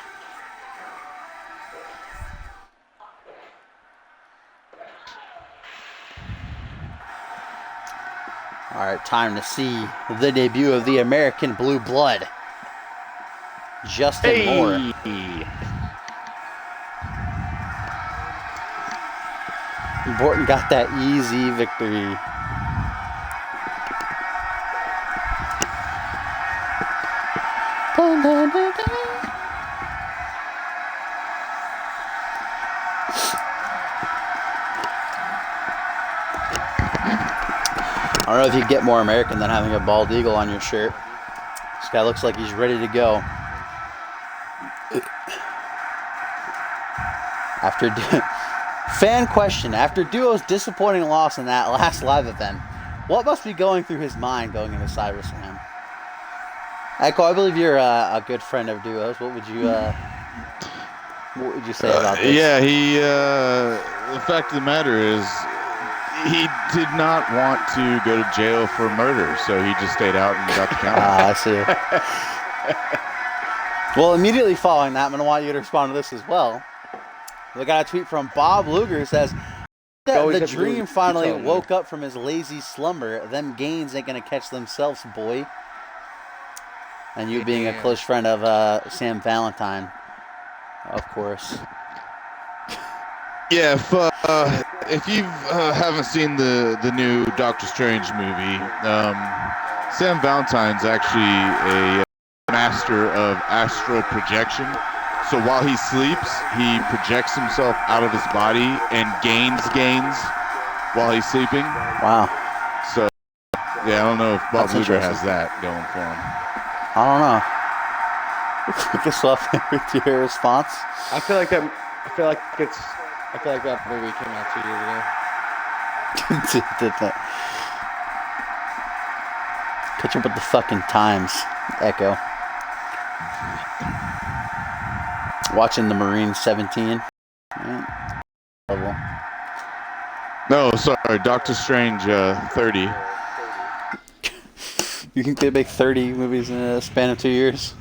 Alright, time to see the debut of the American Blue Blood. Justin Moore. Borton got that easy victory. Dun, dun, dun, dun. I don't know if you get more American than having a bald eagle on your shirt. This guy looks like he's ready to go. After fan question, after Duo's disappointing loss in that last live event, what must be going through his mind going into CyberSlam? Echo, I believe you're a good friend of Duo's. What would you say about this? Yeah, the fact of the matter is, he did not want to go to jail for murder, so he just stayed out and got the count. I see. Well, immediately following that, I'm going to want you to respond to this as well. We got a tweet from Bob Luger who says, the dream finally woke up from his lazy slumber. Them gains ain't going to catch themselves, boy. And you being a close friend of Sam Valentine, of course. Yeah, if you haven't seen the new Doctor Strange movie, Sam Valentine's actually a master of astral projection. So while he sleeps, he projects himself out of his body and gains while he's sleeping. Wow. So, yeah, I don't know if Bob Luger has that going for him. I don't know. I guess we'll have to your response. I feel like that movie came out 2 years ago. Did that. Catch up with the fucking times, Echo. Watching the Marines 17. No, sorry, Doctor Strange 30. You think they make 30 movies in a span of 2 years?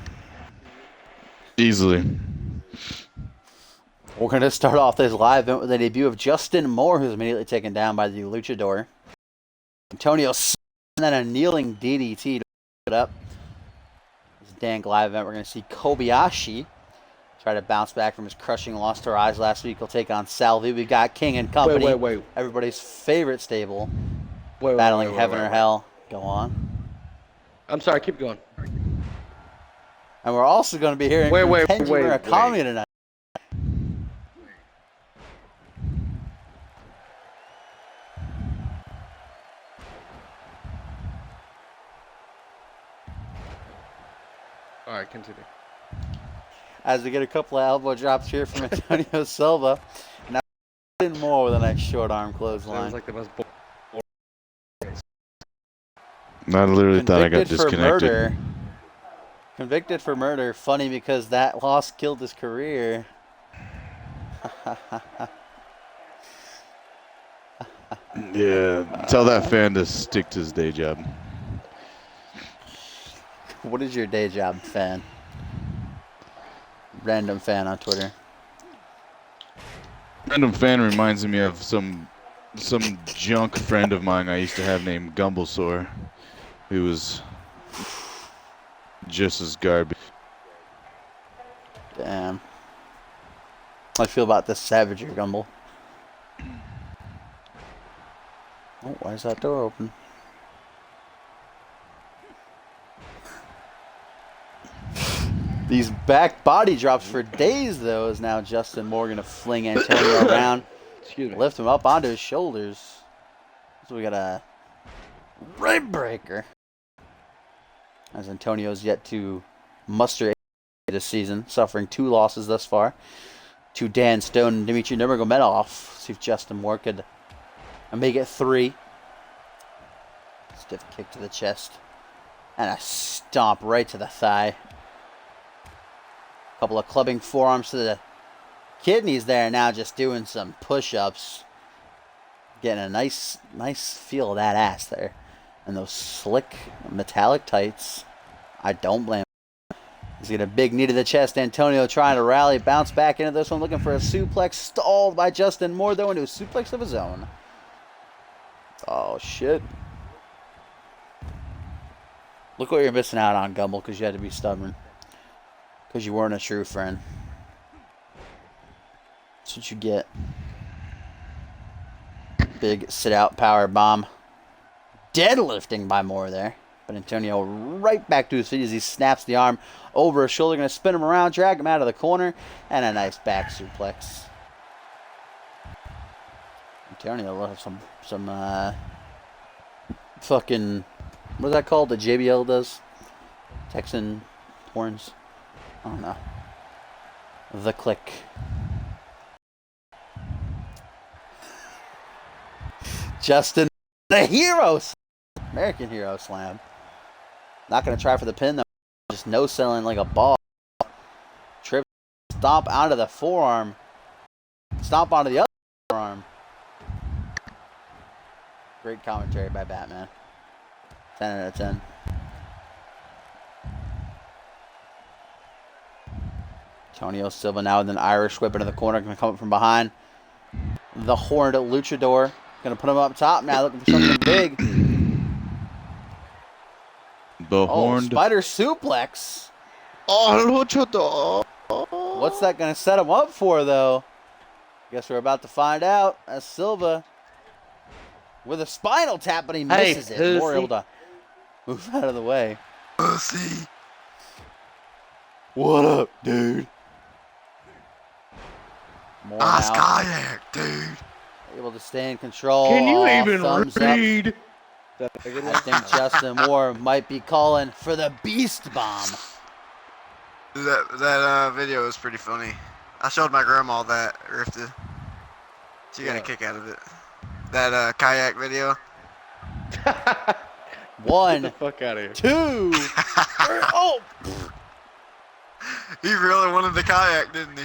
Easily. We're going to start off this live event with a debut of Justin Moore, who's immediately taken down by the Luchador. Antonio and then a kneeling DDT to put it up. This dank live event, we're going to see Kobayashi try to bounce back from his crushing loss to Rise last week. He'll take on Salvi. We got King and Company. Wait. Everybody's favorite stable. Battling Heaven or Hell. Go on. I'm sorry, keep going. And we're also going to be hearing from Kenji Murakami tonight. All right, continue. As we get a couple of elbow drops here from Antonio Silva. Now, more with a nice short arm clothesline. Sounds like the most I literally thought I got disconnected. Convicted for murder. Funny because that loss killed his career. Yeah, tell that fan to stick to his day job. What is your day job, fan? Random fan on Twitter. Random fan reminds me of some junk friend of mine I used to have named Gumblesaur, who was just as garbage. Damn. How I feel about this Savager Gumble. Oh, why is that door open? These back body drops for days, though, is now Justin Morgan to fling Antonio around. Lift him up onto his shoulders. So we got a rib breaker. As Antonio's yet to muster this season, suffering 2 losses thus far to Dan Stone and Dmitry Nurmagomedov. See if Justin Moore could make it 3. Stiff kick to the chest. And a stomp right to the thigh. Couple of clubbing forearms to the kidneys there. Now just doing some push-ups. Getting a nice feel of that ass there. And those slick metallic tights. I don't blame him. He's got a big knee to the chest. Antonio trying to rally, bounce back into this one. Looking for a suplex. Stalled by Justin Moore, though, into a suplex of his own. Oh, shit. Look what you're missing out on, Gumble, because you had to be stubborn. Because you weren't a true friend. That's what you get. Big sit-out power bomb. Deadlifting by Moore there. But Antonio right back to his feet as he snaps the arm over his shoulder. Going to spin him around, drag him out of the corner. And a nice back suplex. Antonio will have some fucking... What is that called? The JBL does? Texan horns? I don't know. The Click. Justin, the hero, American Hero Slam. Not going to try for the pin, though. Just no-selling like a ball. Trip, stomp out of the forearm. Stomp onto the other forearm. Great commentary by Batman. 10 out of 10. Antonio Silva now with an Irish whip into the corner. Going to come up from behind. The horned luchador. Going to put him up top now, looking for something big. The horned spider suplex. Oh, luchador. What's that going to set him up for, though? Guess we're about to find out. As Silva with a spinal tap, but he misses it. More able to move out of the way. Pussy. What up, dude? More Nice now. kayak, dude. Able to stay in control. Can you even thumbs read? Up. I think Justin Moore might be calling for the Beast Bomb. That video was pretty funny. I showed my grandma that, Rifted. She got a kick out of it. That kayak video. One. Get the fuck out of here. Two. Three. Oh. He really wanted the kayak, didn't he?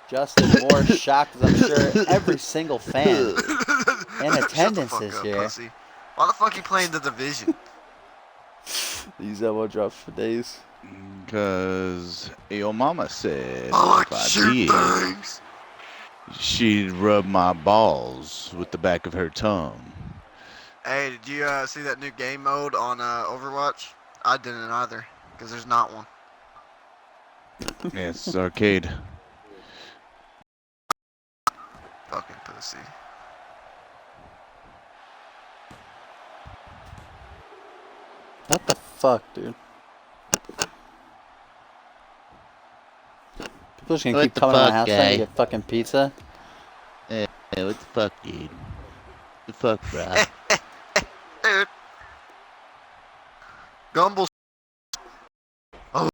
Justin Moore shocked, as I'm sure every single fan in attendance is up, here. Pussy. Why the fuck you playing the division? These elbow drops for days. Because your mama said I like if to I shoot did, things. she'd rub my balls with the back of her tongue. Hey, did you see that new game mode on Overwatch? I didn't either, because there's not one. Yes, arcade. Fucking pussy. What the fuck, dude? People just gonna What keep the coming to my fuck, house trying guy? to get fucking pizza. Hey, what the fuck, dude? The fuck, bro? Dude. Gumble. Oh.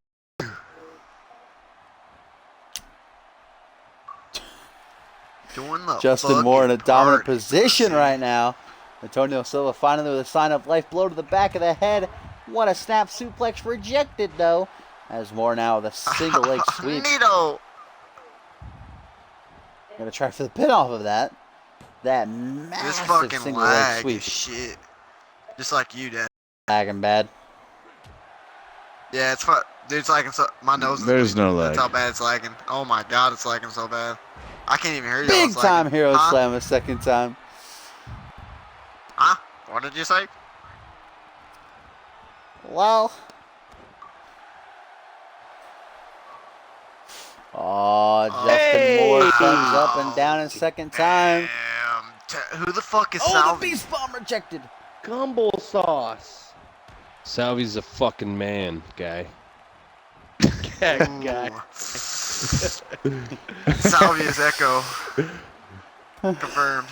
Doing the Justin Moore in a fucking dominant party, position pussy. right now. Antonio Silva finally with a sign of life blow to the back of the head. What a snap suplex rejected, though. As Moore now with a single leg sweep. Neato. Gonna try for the pin off of that. That This massive fucking single leg lag sweep. is shit. Just like you, Dad. Lagging bad. Yeah, it's fun. Dude, it's lagging so. My nose is There's bleeding. no lag. That's how bad it's lagging. Oh my god, it's lagging so bad. I can't even hear you. Big time hero huh? slam a second time. Huh? What did you say? Well. Oh, Justin Moore thumbs up and down a second time. Damn. Who the fuck is Oh, Salvi? the beast bomb rejected. Gumbo sauce. Salvi's a fucking man, guy. Guy. Salvia's Echo. Confirmed.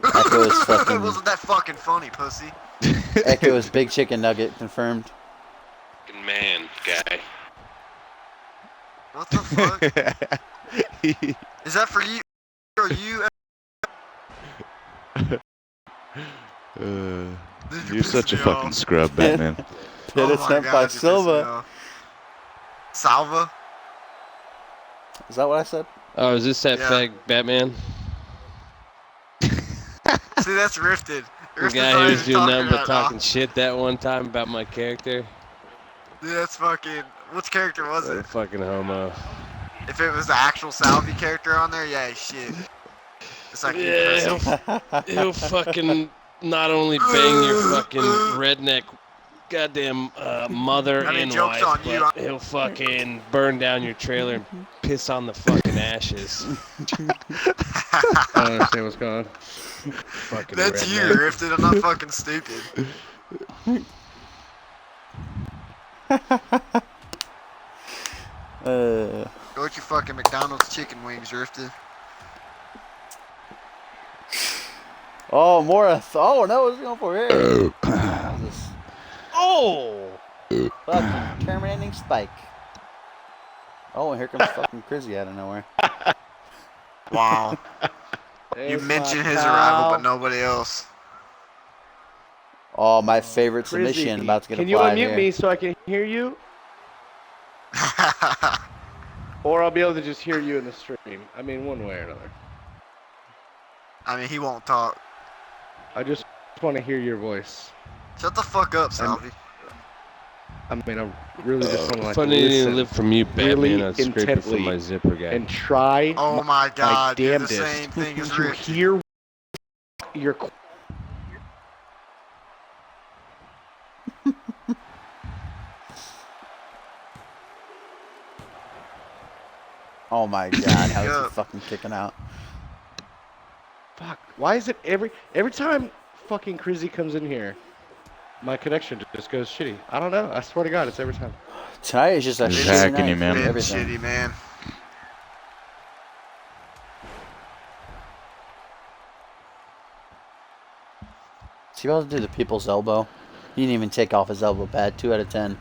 Echo is fucking. Wasn't that fucking funny, pussy? Echo is big chicken nugget confirmed. Fucking man, guy. What the fuck? Is that for you? Or you? Dude, You're such a fucking off. scrub, Batman. Pin Oh my attempt God, by you pissed me Silva. off. Salva? Is that what I said? Oh, is this that Yeah. fag Batman? See, that's Rifted. The Rifted's guy not who was even doing nothing but right talking now. shit that one time about my character? Dude, that's fucking. Which character was What a it? fucking homo. If it was the actual Salvi character on there, yeah, shit. It's like you Yeah, pussy. he'll fucking not only bang your fucking redneck goddamn mother I mean, and joke's wife, on you. but he'll fucking burn down your trailer and piss on the fucking ashes. I don't understand what's going on. Fucking That's you, redneck. Rifted. I'm not fucking stupid. Go with your fucking McDonald's chicken wings, Rifted. Oh, more. Oh no, what's he going for here? Jesus. Oh! Fucking terminating spike. Oh, and here comes fucking Crizzy out of nowhere. Wow. You There's mentioned my his pal. arrival, but nobody else. Oh, my favorite Crizzy, submission about to get can you applied unmute here. me so I can hear you? Or I'll be able to just hear you in the stream. I mean, one way or another. I mean, he won't talk. I just want to hear your voice. Shut the fuck up, Salvi. I mean, I really just want to like Funny listen to live from you, Batman. really I'd scrape it from intently my zipper guy. and try Oh my god, you're the damnedest same thing as to Rifty. hear your. Oh my god, how is Yeah. he fucking kicking out? Fuck. Why is it every time fucking Crizzy comes in here, my connection just goes shitty? I don't know. I swear to God, it's every time. Tonight is just a He's shitty hacking night you, for man. Been everything. shitty, man. Is he about to do the people's elbow? He didn't even take off his elbow pad. 2 out of 10.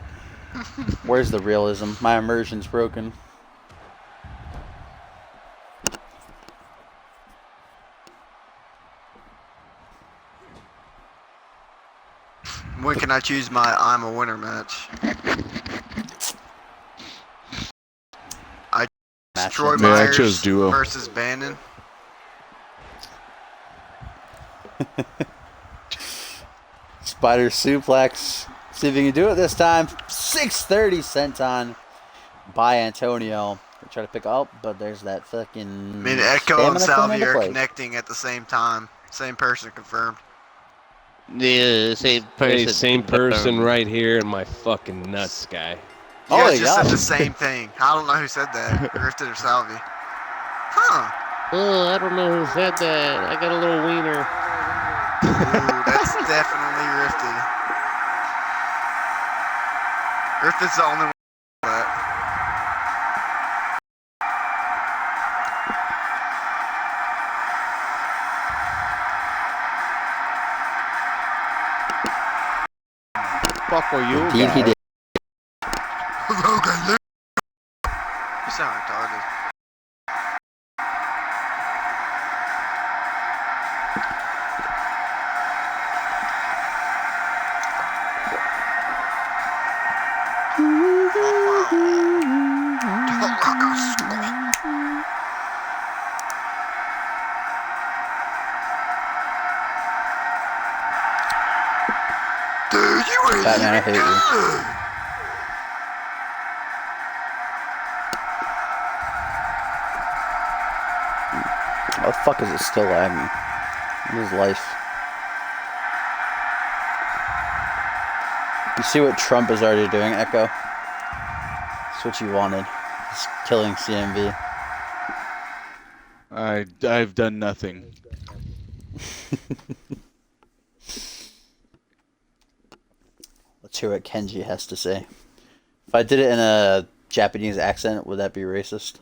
Where's the realism? My immersion's broken. When can I choose my I'm a winner match? Match Troy it. Yeah, I Myers chose duo. versus Bannon. Spider suplex. See if he can do it this time. 630 senton by Antonio. We're trying to pick up, but there's that fucking. I mean, Echo and stamina coming Salvi into are play. connecting at the same time. Same person confirmed. Yeah, same person. Hey, same person right here in my fucking nuts, guy. You Oh, guys he just got said him. the same thing. I don't know who said that. Rifted or Salvi. Huh. Oh, I don't know who said that. I got a little wiener. Ooh, that's definitely Rifted. Rifted's the only one that. Fuck are you? Indeed, he did. You sound retarded. Dude, you ain't Batman, I even hate you. good. How the fuck is it still lagging? What is life? You see what Trump is already doing, Echo? That's what you wanted. He's killing CMV. I've done nothing. Let's hear what Kenji has to say. If I did it in a Japanese accent, would that be racist?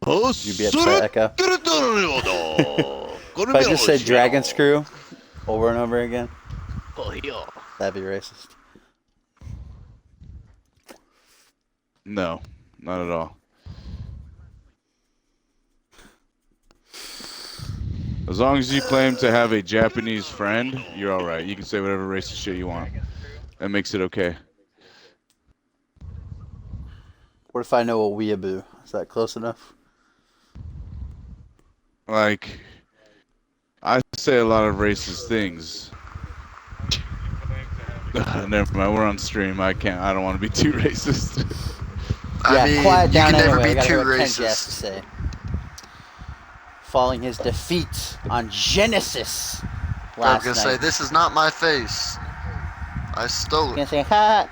Would you be upset, Echo? If I just said Dragon Screw over and over again, that'd be racist. No, not at all. As long as you claim to have a Japanese friend, you're all right. You can say whatever racist shit you want. That makes it okay. What if I know a weeaboo? Is that close enough? Like, I say a lot of racist things. Never mind. We're on stream. I don't want to be too racist. Yeah, I mean, quiet you down can never anyway. I be gotta too hear what Kenji has to racist. say. Following his defeat on Genesis I'm last gonna night. say, this is not my face. I stole Gonna it. say, ha!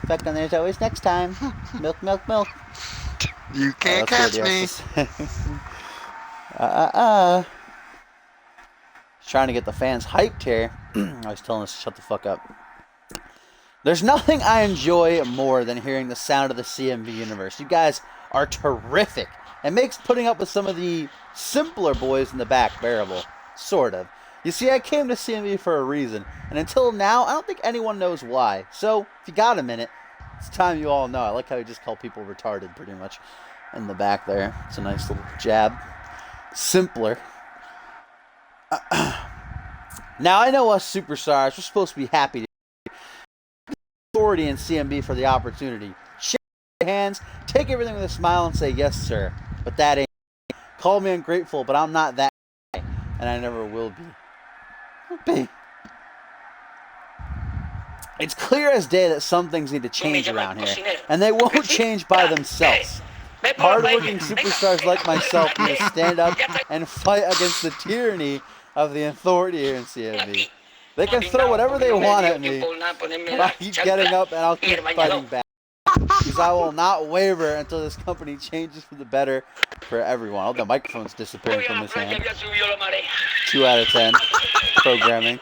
Fucking there's always next time. Milk, milk, milk. You can't Let's catch see me. what he has to say. He's trying to get the fans hyped here. I was telling us to shut the fuck up. There's nothing I enjoy more than hearing the sound of the CMV universe. You guys are terrific. It makes putting up with some of the simpler boys in the back bearable. Sort of. You see, I came to CMV for a reason, and until now, I don't think anyone knows why. So, if you got a minute, It's time you all know. I like how you just call people retarded pretty much in the back there. It's a nice little jab. Simpler. Now, I know us superstars, we're supposed to be happy to authority in CMB for the opportunity. Shake hands, take everything with a smile, and say, yes, sir. But that ain't. Call me ungrateful, but I'm not that guy, and I never will be. It's clear as day that some things need to change around here, and they won't change by themselves. Hardworking superstars like myself need to stand up and fight against the tyranny of the authority here in CMV. They can throw whatever they want at me, but I keep getting up and I'll keep fighting back. Because I will not waver until this company changes for the better for everyone. Oh, the microphone's disappearing from his hand. 2 out of 10. Programming.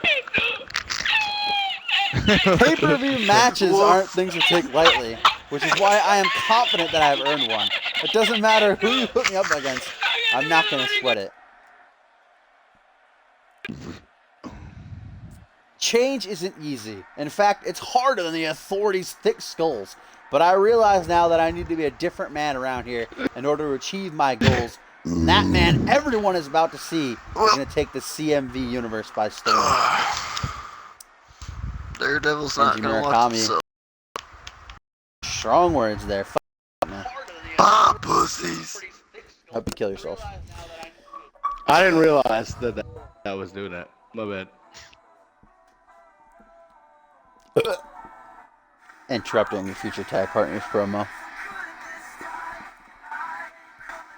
Pay-per-view matches aren't things to take lightly, which is why I am confident that I have earned one. It doesn't matter who you put me up against. I'm not going to sweat it. Change isn't easy. In fact, it's harder than the authority's thick skulls. But I realize now that I need to be a different man around here in order to achieve my goals. And that man everyone is about to see is going to take the CMV universe by storm. Daredevil's not Engineer gonna watch himself. Strong words there. Man. Ah, pussies. Hope you kill yourself. I didn't realize that I was doing that. My bad. Interrupting your future tag partner's promo.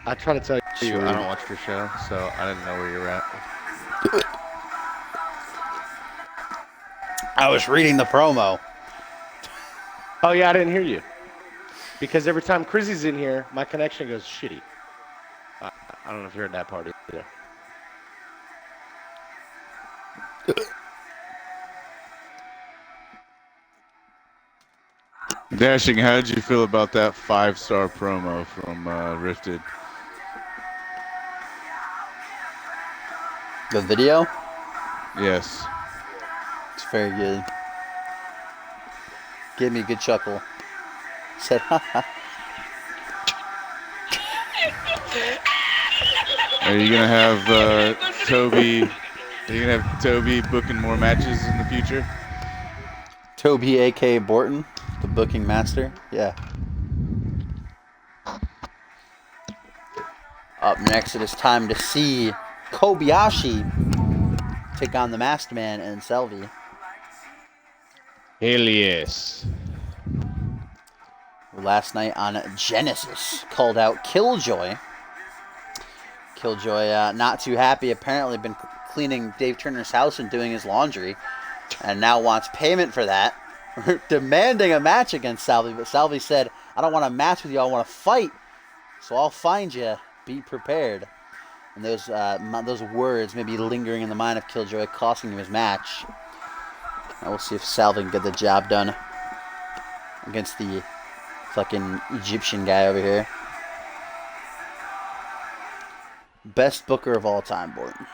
I try to tell you, Sure. I don't watch your show, so I didn't know where you were at. I was reading the promo. Oh yeah, I didn't hear you. Because every time Chrissy's in here, my connection goes shitty. I don't know if you heard that part either. Dashing, how did you feel about that 5-star promo from Rifted? The video? Yes. It's very good. Gave me a good chuckle. Said, haha. Are you gonna have Toby? Are you gonna have Toby booking more matches in the future? Toby, a.k.a. Borton, the booking master. Yeah. Up next, it is time to see Kobayashi take on the Masked Man and Selvey. Hell yes. Last night on Genesis, called out Killjoy. Killjoy, not too happy, apparently been cleaning Dave Turner's house and doing his laundry, and now wants payment for that, demanding a match against Salvi. But Salvi said, I don't want a match with you, I want to fight, so I'll find you. Be prepared. And those words may be lingering in the mind of Killjoy, costing him his match. And we'll see if Salvi can get the job done against the fucking Egyptian guy over here. Best booker of all time, Borton.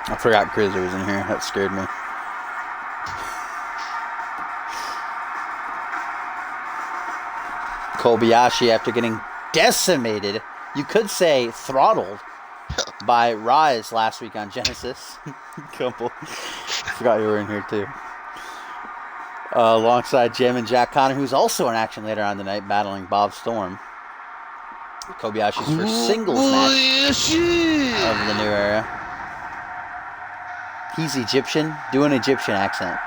I forgot Grizzly was in here. That scared me. Kobayashi, after getting decimated, you could say throttled, by Rise last week on Genesis. Couple. Forgot you were in here too. Alongside Jim and Jack Connor, who's also in action later on tonight, battling Bob Storm. Kobayashi's first singles match of the new era. He's Egyptian, doing an Egyptian accent.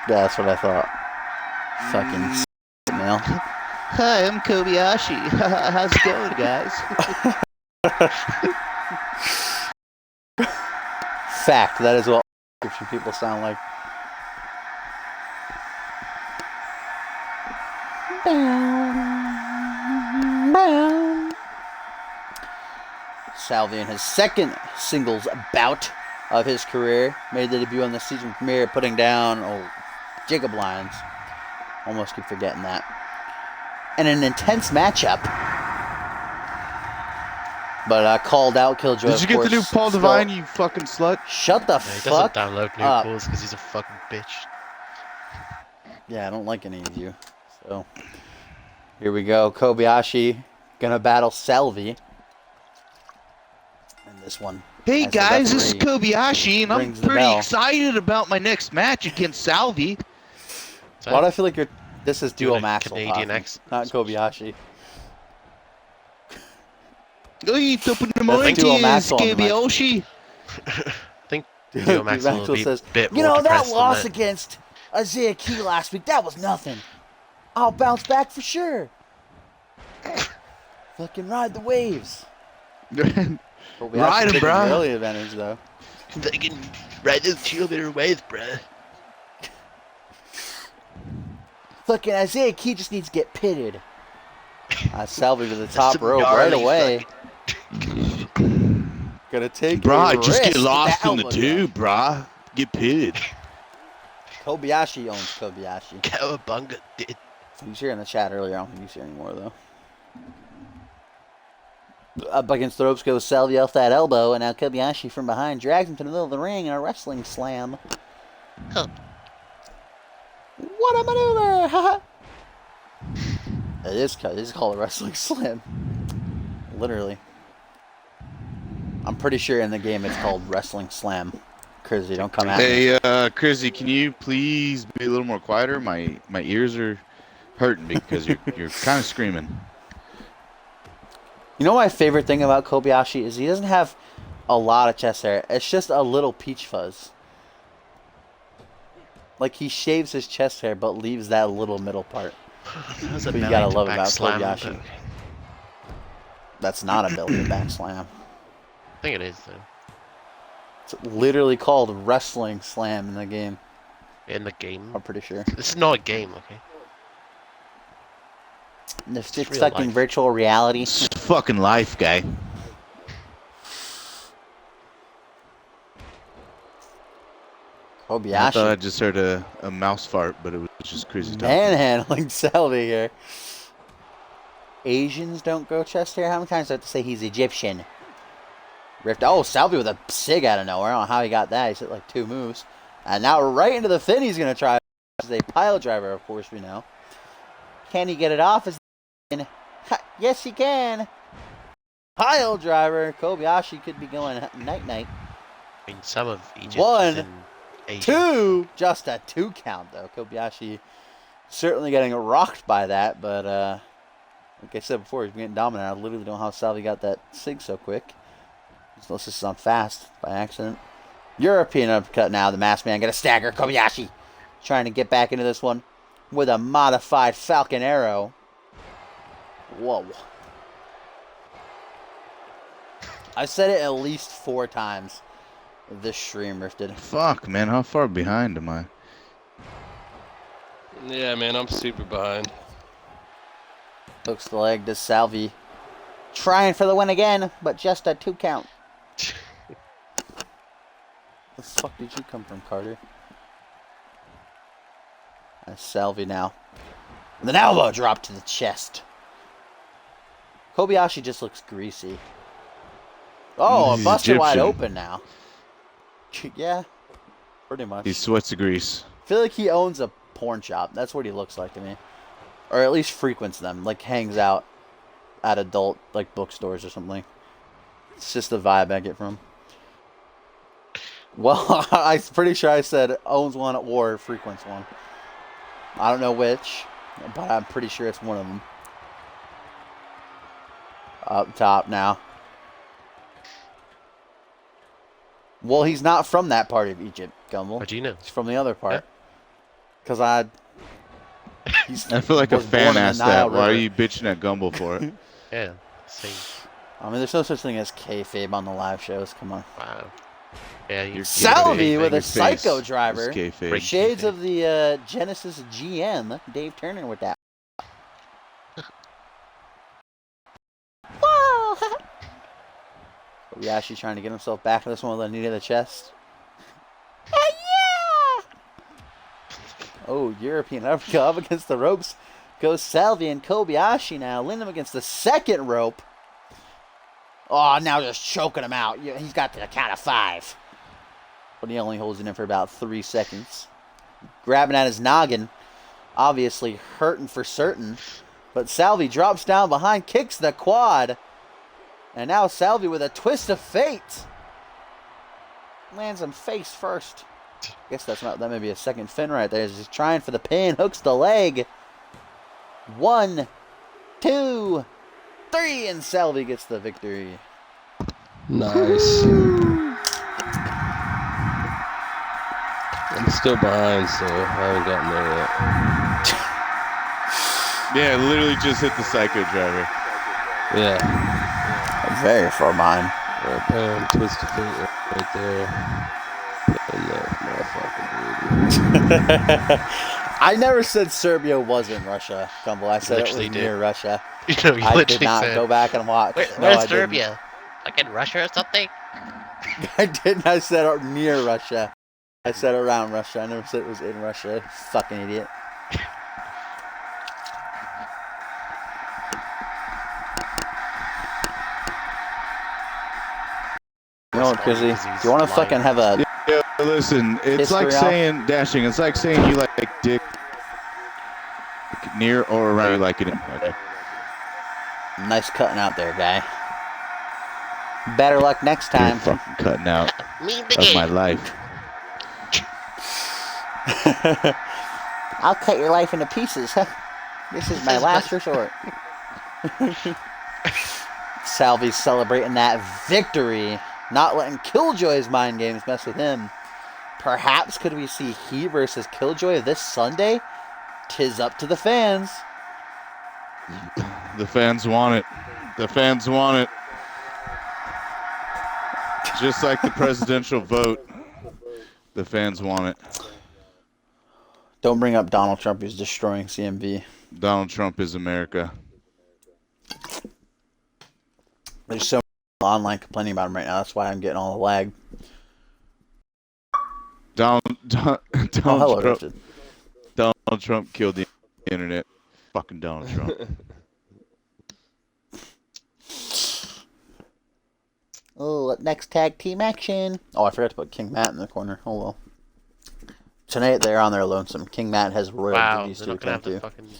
Yeah, that's what I thought. Fucking male. Hi, I'm Kobayashi. How's it going, guys? Fact, that is what Egyptian people sound like. Salvi in his second singles bout of his career made the debut on the season premiere, putting down Jacob Lyons. Almost keep forgetting that. And an intense matchup. But called out Killjoy. Did you get the new Paul Devine, you fucking slut? Shut the He fuck doesn't download new up. calls because he's a fucking bitch. Yeah, I don't like any of you. So, here we go. Kobayashi gonna battle Salvi. And this one. Hey as the guys, this is referee Kobayashi, and I'm rings the pretty bell. excited about my next match against Salvi. Why do I feel like this is Doing Duo a Maxwell Canadian talking, accent. not Kobayashi. Oi, open the That's mind, Duo Maxwell on the mic. Kobayashi. I think Dude, Theo Maxwell will be says, a bit you more know, that depressed loss than that. against Isaiah Key last week, that was nothing. I'll bounce back for sure. Fucking ride the waves. Ride 'em, taking bruh. the early advantage, though. Fucking ride those cheerleader waves, bruh. Fucking Isaiah Key just needs to get pitted. Salvi to the top some rope right gnarly away. Gonna take Brah, a just risk get with lost that in the elbow tube, brah. Get pitted. drop. Kobayashi owns Kobayashi. Cowabunga did. He was here in the chat earlier. I don't think he's here anymore, though. Up against the ropes goes Salvi off that elbow, and now Kobayashi from behind drags him to the middle of the ring in a wrestling slam. Huh. What a maneuver! Haha. It is called a wrestling slam. Literally. I'm pretty sure in the game it's called wrestling slam. Crazy, don't come at me. Hey, Chrissy, can you please be a little more quieter? My ears are hurting because you're kind of screaming. You know my favorite thing about Kobayashi is he doesn't have a lot of chest hair. It's just a little peach fuzz. Like he shaves his chest hair but leaves that little middle part. That was a But you belly gotta to love back about slam, Kobayashi. but That's not a belly to back slam. I think it is though. It's literally called wrestling slam in the game. In the game. I'm pretty sure. This is not a game, okay? It's real fucking life. virtual reality. It's fucking life, guy. I thought I Kobayashi just heard a mouse fart, but it was just Chrissy talking. manhandling Salvi here. Asians don't grow chest hair. How many times do I have to say he's Egyptian? Ripped. Oh, Salvi with a sig out of nowhere. I don't know how he got that. He's hit like 2 moves. And now right into the fin he's going to try. This is a pile driver, of course, we know. Can he get it off? Yes, he can. Pile driver. Kobayashi could be going night-night. I mean, some of Egypt One, is in Asia. 2. Just a 2 count, though. Kobayashi certainly getting rocked by that. But like I said before, he's getting dominant. I literally don't know how Salvi got that sig so quick. Unless this is on fast by accident. European uppercut now. The masked man got a stagger. Kobayashi trying to get back into this one with a modified Falcon Arrow. Whoa. I've said it at least 4 times this stream, Rifted. Fuck, man, how far behind am I? Yeah, man, I'm super behind. Hooks the leg to Salvi. Trying for the win again, but just a 2 count. The fuck did you come from, Carter? That's Salvi now. With an elbow drop to the chest. Kobayashi just looks greasy. Oh, He's busted wide Egyptian. open now. Yeah, pretty much. He sweats the grease. I feel like he owns a porn shop. That's what he looks like to me. Or at least frequents them. Like hangs out at adult like bookstores or something. It's just the vibe I get from him. Well, I'm pretty sure I said owns one or frequents one. I don't know which, but I'm pretty sure it's one of them. Up top now. Well, he's not from that part of Egypt, Gumbel. How do you know? He's from the other part. Because he's I feel like a was born fan in the asked Nile that. Why are River. you bitching at Gumble for it? Yeah, same. I mean, there's no such thing as kayfabe on the live shows. Come on. Wow. Yeah, you You're Salvi kayfabe. with a Your face psycho is driver. kayfabe. Break. Shades of the Genesis GM, Dave Turner with that. Kobayashi trying to get himself back in this one with a knee to the chest. Yeah! Oh, European uppercut up against the ropes. Goes Salvi and Kobayashi now. Landing him against the second rope. Oh, now just choking him out. He's got the count of 5. But he only holds it in for about 3 seconds. Grabbing at his noggin. Obviously hurting for certain. But Salvi drops down behind, kicks the quad. And now Salvi with a twist of fate. Lands him face first. Guess that may be a second fin right there. He's trying for the pin. Hooks the leg. 1, 2, 3. And Salvi gets the victory. Nice. I'm still behind, so I haven't gotten there yet. Yeah, literally just hit the Psycho Driver. Yeah. Very far behind. Bam, twist of fate right there. And that motherfucker, dude. I never said Serbia was in Russia, Gumbel. I said it was literally did. near Russia. You know, you I literally did not said. go back and watch. Where's No, I didn't. Serbia? Like in Russia or something? I didn't. I said near Russia. I said around Russia. I never said it was in Russia. Fucking idiot. You know what, Kizzy? Do you want to fucking have a... Yeah, listen, it's like History off. saying, Dashing, it's like saying you like dick near or around, you like it in. Okay. Nice cutting out there, guy. Better luck next You're time. fucking cutting out Mean the of game. my life. I'll cut your life into pieces. This is my last resort. Salvi's celebrating that victory. Not letting Killjoy's mind games mess with him. Perhaps could we see Heat versus Killjoy this Sunday? 'Tis up to the fans. The fans want it. The fans want it. Just like the presidential vote, the fans want it. Don't bring up Donald Trump who's destroying CMV. Donald Trump is America. There's so many people online complaining about him right now. That's why I'm getting all the lag. Donald Hello, Trump. Richard. Donald Trump killed the internet. Fucking Donald Trump. Oh, next tag team action. Oh, I forgot to put King Matt in the corner. Oh well. Tonight they're on their lonesome. King Matt has royal Wow, duties they're to not gonna attend have the to. fucking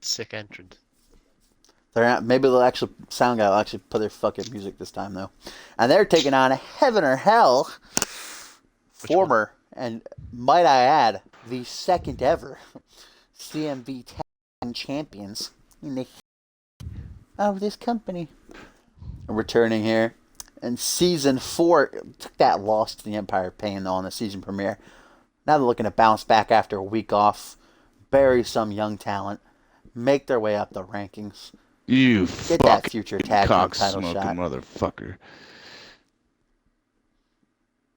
sick entrance. They're not, maybe they'll actually sound guy will actually put their fucking music this time though. And they're taking on Heaven or Hell, former and might I add the second ever CMV Tag Team Champions in the of this company. Returning here. And season 4 took that loss to the Empire Pain though on the season premiere. Now they're looking to bounce back after a week off, bury some young talent, make their way up the rankings, You get that fucking future tag team cock title smoking shot. motherfucker.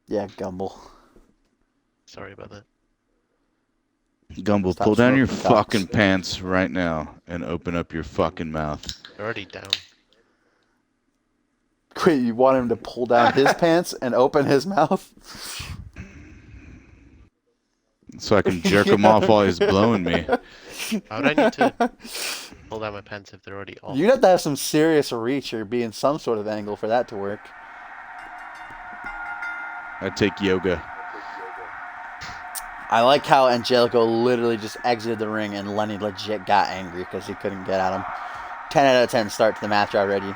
Yeah, Gumble. Sorry about that. Gumble, Stop pull down your smoking cocks. fucking pants right now and open up your fucking mouth. They're already down. Wait, you want him to pull down his pants and open his mouth? So I can jerk him off while he's blowing me. Why would I need to pull down my pants if they're already off? You'd have to have some serious reach or be in some sort of angle for that to work. I take yoga. I like how Angelico literally just exited the ring and Lenny legit got angry because he couldn't get at him. 10 out of 10 start to the match already.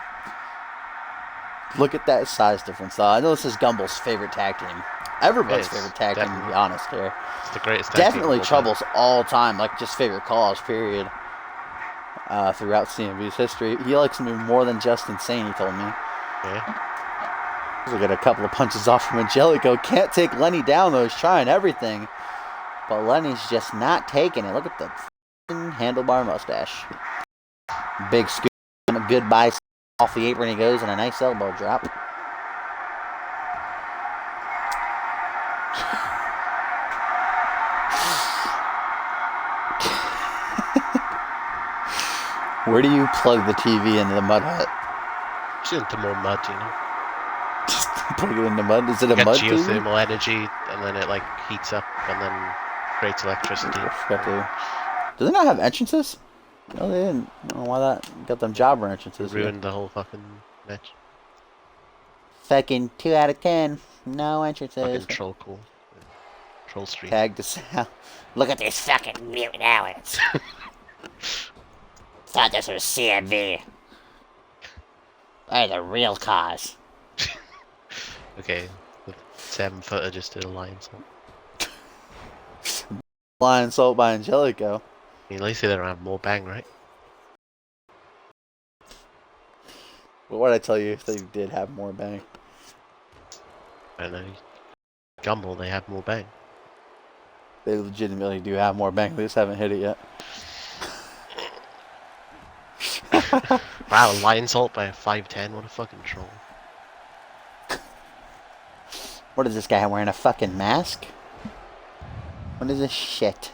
Look at that size difference, though. I know this is Gumble's favorite tag team. Everybody's It is, favorite tag team, to be definitely. honest here. It's the greatest tag team Definitely of all time. Trouble's all time, like just favorite cause, period. Throughout CMV's history. He likes him more than just Insane, he told me. Yeah. We get a couple of punches off from Angelico. Can't take Lenny down, though. He's trying everything. But Lenny's just not taking it. Look at the f***ing handlebar mustache. Big scoop. A good bicep. Off the apron he goes, and a nice elbow drop. Where do you plug the TV into the mud hut? Just into more mud, you know? Plug it in the mud. Is it You a get mud tube? geothermal energy, and then it like heats up and then creates electricity. Do they not have entrances? No, they didn't. I don't know why that got them jobber entrances. Ruined the whole fucking match. Fucking 2 out of 10. No entrances. Fucking troll cool. Troll stream. Tag to Sal. Look at these fucking mutant aliens. Thought this was CMV. They're the real cause. Okay, the 7-footer just did a lion salt. Lion Salt by Angelico. I mean, at least they don't have more bang, right? What would I tell you if they did have more bang? I don't know. Gumball, they have more bang. They legitimately do have more bang. They just haven't hit it yet. Wow, lion salt by a 5'10", what a fucking troll. What is this guy wearing a fucking mask? What is this shit?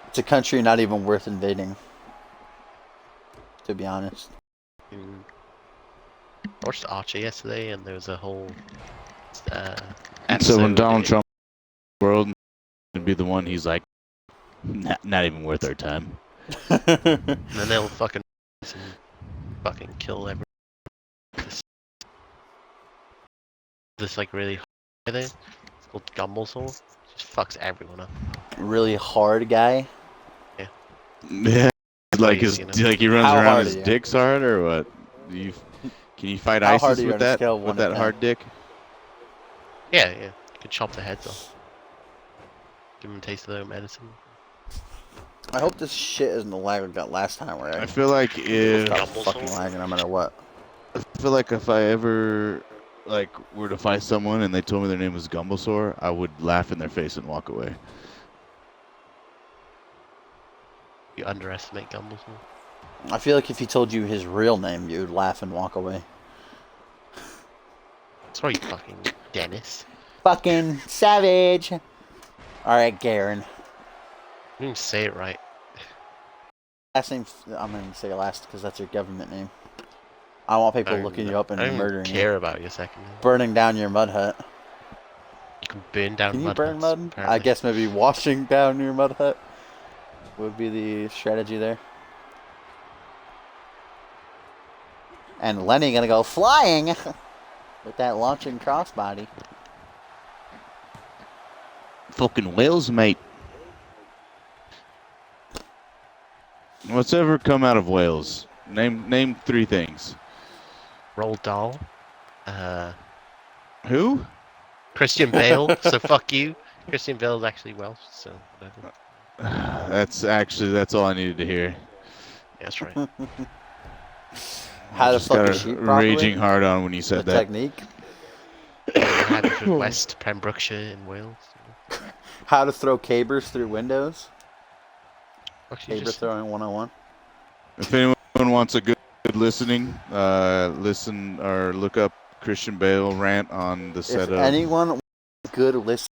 It's a country not even worth invading, to be honest. I watched Archer yesterday, and there was a whole So episode when Donald where- Trump world would be the one, he's like, not even worth our time. and then they'll fucking kill everyone. This like really hard thing. It's called Gumball Soul. Just fucks everyone up. Really hard guy. Yeah, like Please, his, you know. like he runs How around hard his are you? dick's hard or what? Can you fight How hard ISIS are you with on a that scale of 1 with to that 10? hard dick? Yeah, yeah. You could chop their heads off. Give them a taste of their own medicine. I hope this shit isn't the lag we got last time where I feel like if stop fucking lagging no matter what. I feel like if I ever like were to fight someone and they told me their name was Gumblesaur, I would laugh in their face and walk away. You underestimate Gumball Soul. I feel like if he told you his real name, you would laugh and walk away. Sorry, fucking Dennis. Fucking savage. Alright, Garen. You didn't even say it right. Last name, I'm going to say last because that's your government name. I want people looking you up and I don't murdering even care you. about your second name. Burning down your mud hut. You can burn down Can you mud burn huts, mud? I apparently. guess maybe washing down your mud hut would be the strategy there. And Lenny gonna go flying with that launching crossbody. Fucking whales, mate. What's ever come out of Wales? Name 3 things. Roald Dahl. Who? Christian Bale, so fuck you. Christian Bale is actually Welsh, so whatever. That's all I needed to hear. Yeah, that's right. How to Just fuck got a sheep properly? raging hard on when you The said that. technique. Haverford West, Pembrokeshire in Wales. How to throw cabers through windows. Actually, Caber just throwing 101. If anyone wants a good listening, listen or look up Christian Bale rant on the set If of anyone good listen.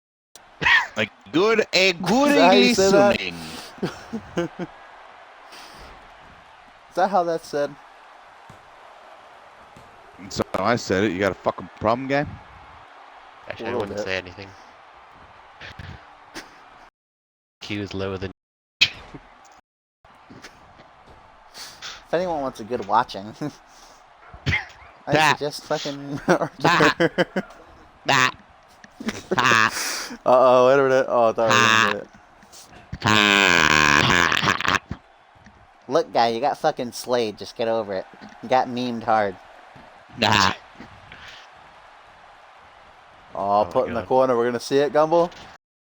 a good Is that how you say that? listening. Is that how that's said? So I said it. You got a fucking problem, guy? actually, A I little wouldn't bit. say anything. Q is lower than. If anyone wants a good watching, I Bah. suggest fucking. Bah. Ha. Uh-oh, wait a minute. Oh, I thought we were gonna get it. Look, guy, you got fucking slayed. Just get over it. You got memed hard. Nah. Oh, Oh, put in the God. corner. We're gonna see it, Gumble.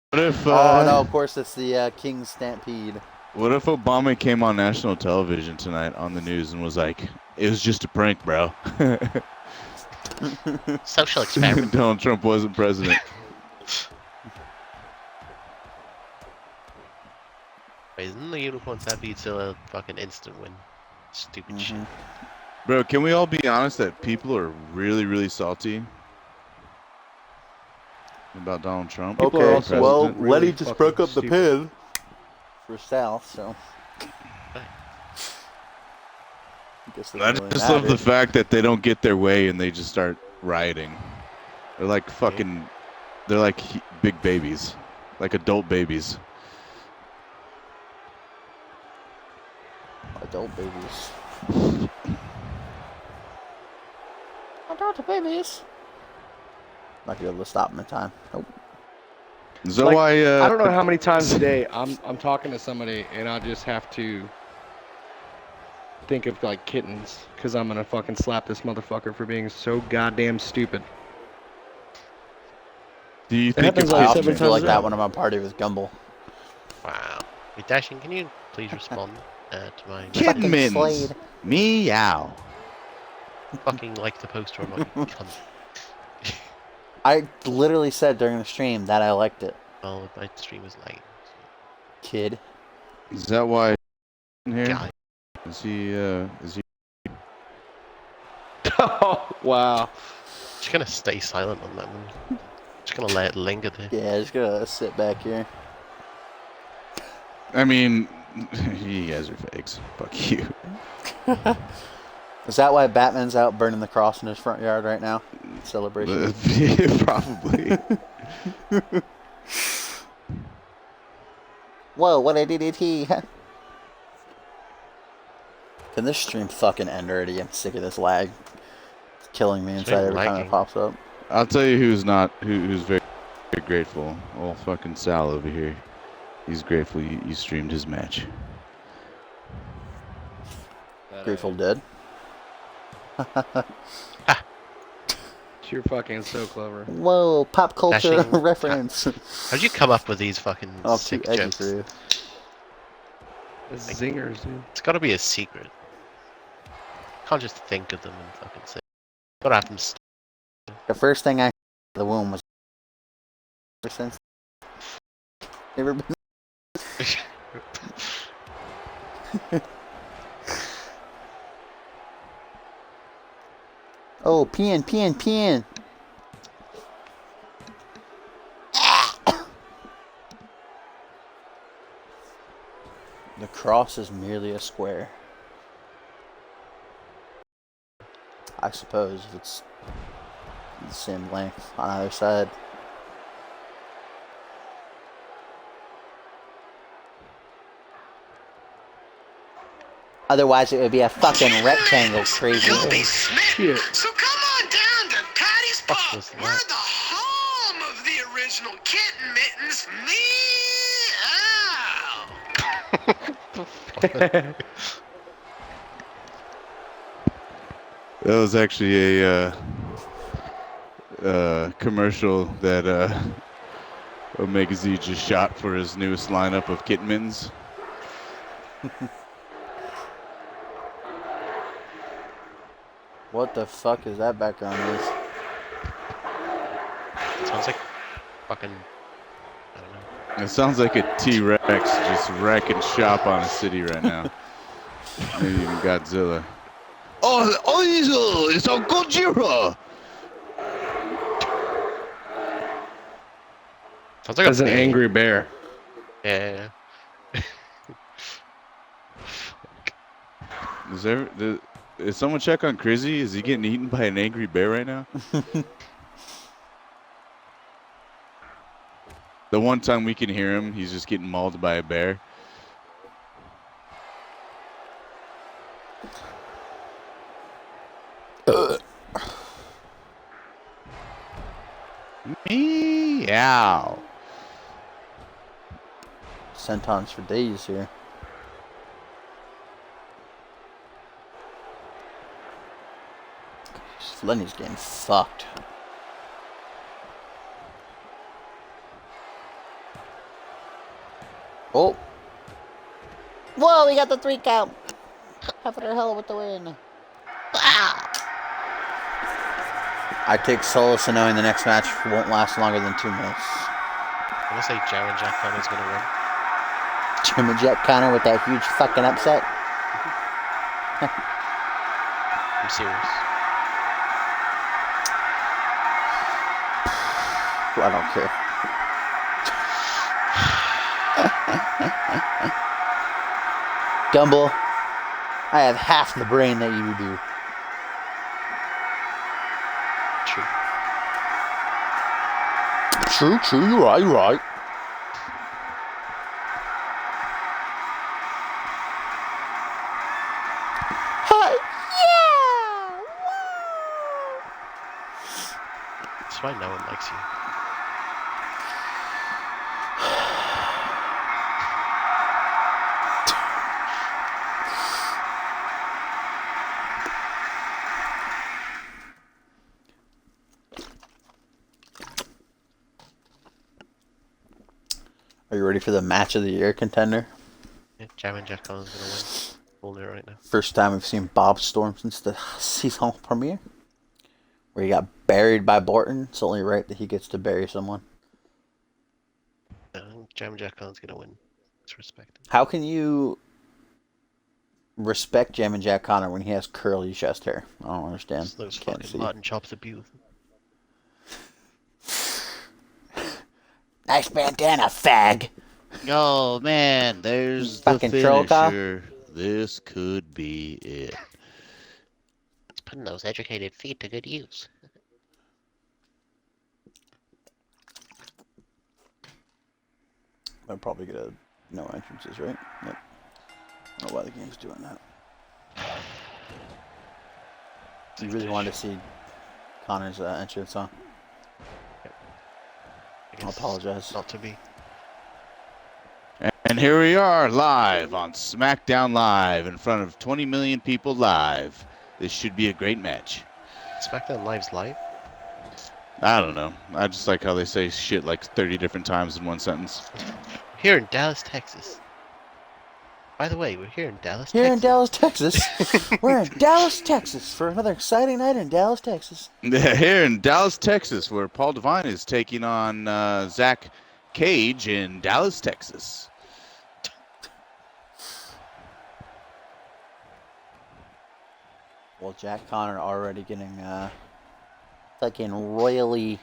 What if? Oh no, of course it's the King's Stampede. What if Obama came on national television tonight on the news and was like, "It was just a prank, bro." Social experiment. Donald Trump wasn't president. Wait, isn't the Unicorn Stampede still a fucking instant win? Stupid shit. Mhm. Bro, can we all be honest that people are really, really salty about Donald Trump? People are all Okay, well, president. Letty just broke up the pin. for South, so. Guess it I doesn't really just love matter. the fact that they don't get their way and they just start rioting. They're like fucking, they're like big babies, like adult babies. Adult babies. Adult babies. Not gonna be able to stop them in time. Nope. Is that Like, why? I don't know how many times a day I'm talking to somebody and I just have to think of like kittens because I'm gonna fucking slap this motherfucker for being so goddamn stupid. Do you It think happens if I like they, often 7 feel times like a that day. when I'm on party with Gumbel. Wow. Hey, Dashing, can you please respond to my kitten Fucking mittens, Slade. meow. fucking like the poster on my cunt? I literally said during the stream that I liked it. Well, my stream is late. Kid. Is that why? Here Guy. is he? Is he? Oh, wow. Just gonna stay silent on that one. Just gonna let it linger there. Yeah, just gonna sit back here. I mean, you guys are fakes. Fuck you. Is that why Batman's out burning the cross in his front yard right now? Celebration. Probably. Whoa, what a DDT. Can this stream fucking end already? I'm sick of this lag. It's killing me inside every time it lagging. pops up. I'll tell you who's not, who's very, very grateful. Old fucking Sal over here. He's grateful you streamed his match. Grateful Dead. You're fucking so clever. Whoa, pop culture Dashing- reference. How'd you come up with these fucking Oh, too sick edgy jokes? for you. Zingers, dude. It's gotta be a secret. Can't just think of them and fucking say. Gotta have them. The first thing I the womb was ever since. Never been. Oh, peeing. The cross is merely a square. I suppose if it's the same length on either side. Otherwise, it would be a fucking rectangle, crazy. You'll be smitten. Shit. So come on down to Patty's Fuck Pub. was that? We're the home of the original kitten mittens. That was actually a commercial that Omega Z just shot for his newest lineup of kitten mittens. What the fuck is that background noise? Sounds like fucking. I don't know. It sounds like a T-Rex just wrecking shop on a city right now. Maybe even Godzilla. Oh, it's a Gojira! Sounds like As an bear. angry bear. Yeah. Is someone check on Crizzy? Is he getting eaten by an angry bear right now? The one time we can hear him, he's just getting mauled by a bear. Meow. Sentons for days here. Lenny's getting fucked. Oh. Whoa, we got the 3 count. Half of their hell with the win. I take solace in knowing the next match won't last longer than 2 minutes. I'm gonna say Joe and Jack Connor's gonna win. Jim and Jack Connor with that huge fucking upset. I'm serious. I don't care. Gumball, I have half the brain that you do. True, you're right. That's why no one likes you. Are you ready for the match of the year contender? Yeah, Jammin' Jack Connor's gonna win. Holding it right now. First time we've seen Bob Storm since the season premiere, where he got buried by Borton. It's only right that he gets to bury someone. Jammin' Jack Connor's gonna win. It's respected. How can you respect Jammin' Jack Connor when he has curly chest hair? I don't understand. Just those Can't fucking see. mutton chops are beautiful. Nice bandana, fag. Oh man, there's the Fucking troll cock. finisher. This could be it. He's putting those educated feet to good use. They'll probably get no entrances, right? Yep. I don't know why the game's doing that. You really wanted to see Connor's entrance, huh? I apologize. Not to be. And here we are live on SmackDown Live in front of 20 million people live. This should be a great match. SmackDown Live's live? I don't know. I just like how they say shit like 30 different times in one sentence. Here in Dallas, Texas. By the way, we're here in Dallas, Here in Texas. Dallas, Texas. We're in Dallas, Texas for another exciting night in Dallas, Texas. Here in Dallas, Texas, where Paul Devine is taking on Zach Cage in Dallas, Texas. Well, Jack Connor already getting fucking royally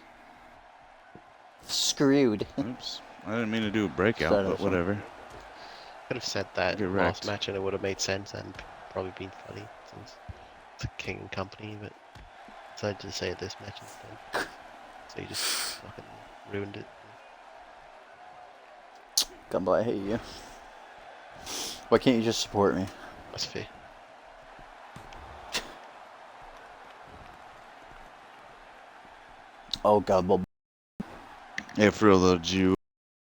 screwed. Oops. I didn't mean to do a breakout, Sorry, but sorry. whatever. Could have said that Get last wrecked. match and it would have made sense and probably been funny since it's a King and Company, but decided to say it this match instead. So you just fucking ruined it. Gumball, I hate you. Why can't you just support me? That's fair. Oh, Gumball. Yeah, for a little Jew.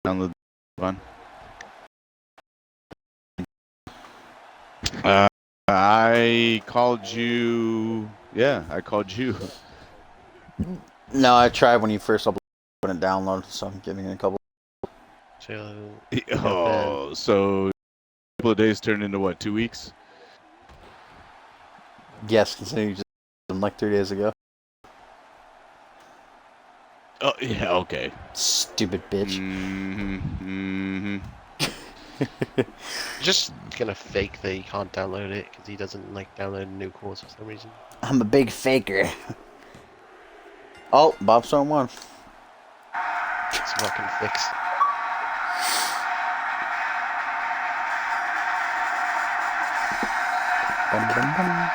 Download the one. I called you. Yeah, I called you. No, I tried when you first uploaded and downloaded, so I'm giving it a couple. So Oh, so a couple of days turned into what, 2 weeks? Yes, considering you just like 3 days ago. Oh, yeah, okay. Stupid bitch. just gonna fake that he can't download it because he doesn't like download a new course for some reason. I'm a big faker. Oh, Bob Storm won. It's fucking fix. Bum, bum, bum.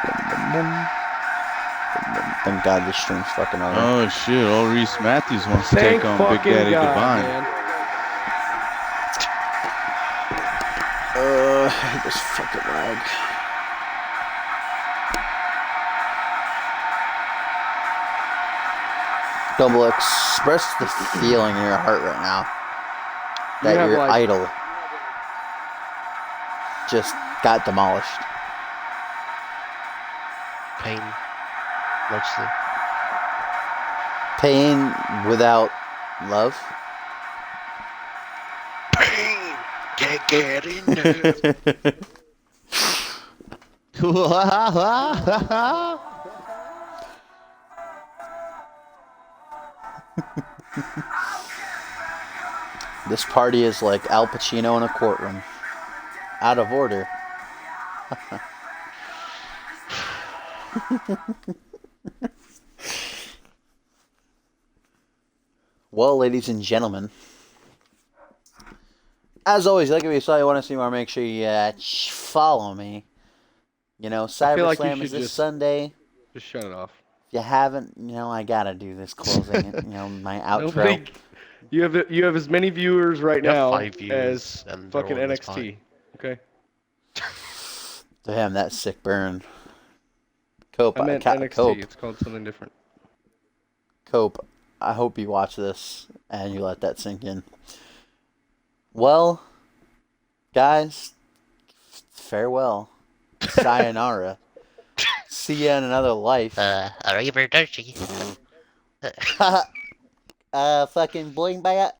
Bum, bum, bum. Thank God this stream's fucking over. Oh, shit. Old Reese Matthews wants to take on Big Daddy Divine. I hate this fucking lag. Double express the feeling in your heart right now that your idol just got demolished. Pain. Mostly. Pain without love. Pain, can't get enough. This party is like Al Pacino in a courtroom. Out of order. Well, ladies and gentlemen, As always, like if you saw you want to see more, make sure you follow me. You know, I feel like you CyberSlam should is this just- Sunday. Just shut it off. If you haven't, you know, I gotta do this closing. My outro. Nobody, you have as many viewers right You have now 5 viewers, as and they're fucking all in this NXT. Okay. Damn, that sick burn. Cope, I meant NXT. Cope, It's called something different. Cope. I hope you watch this and you let that sink in. Well, guys, farewell. Sayonara. See ya in another life. Arrivederci. Fucking boing by.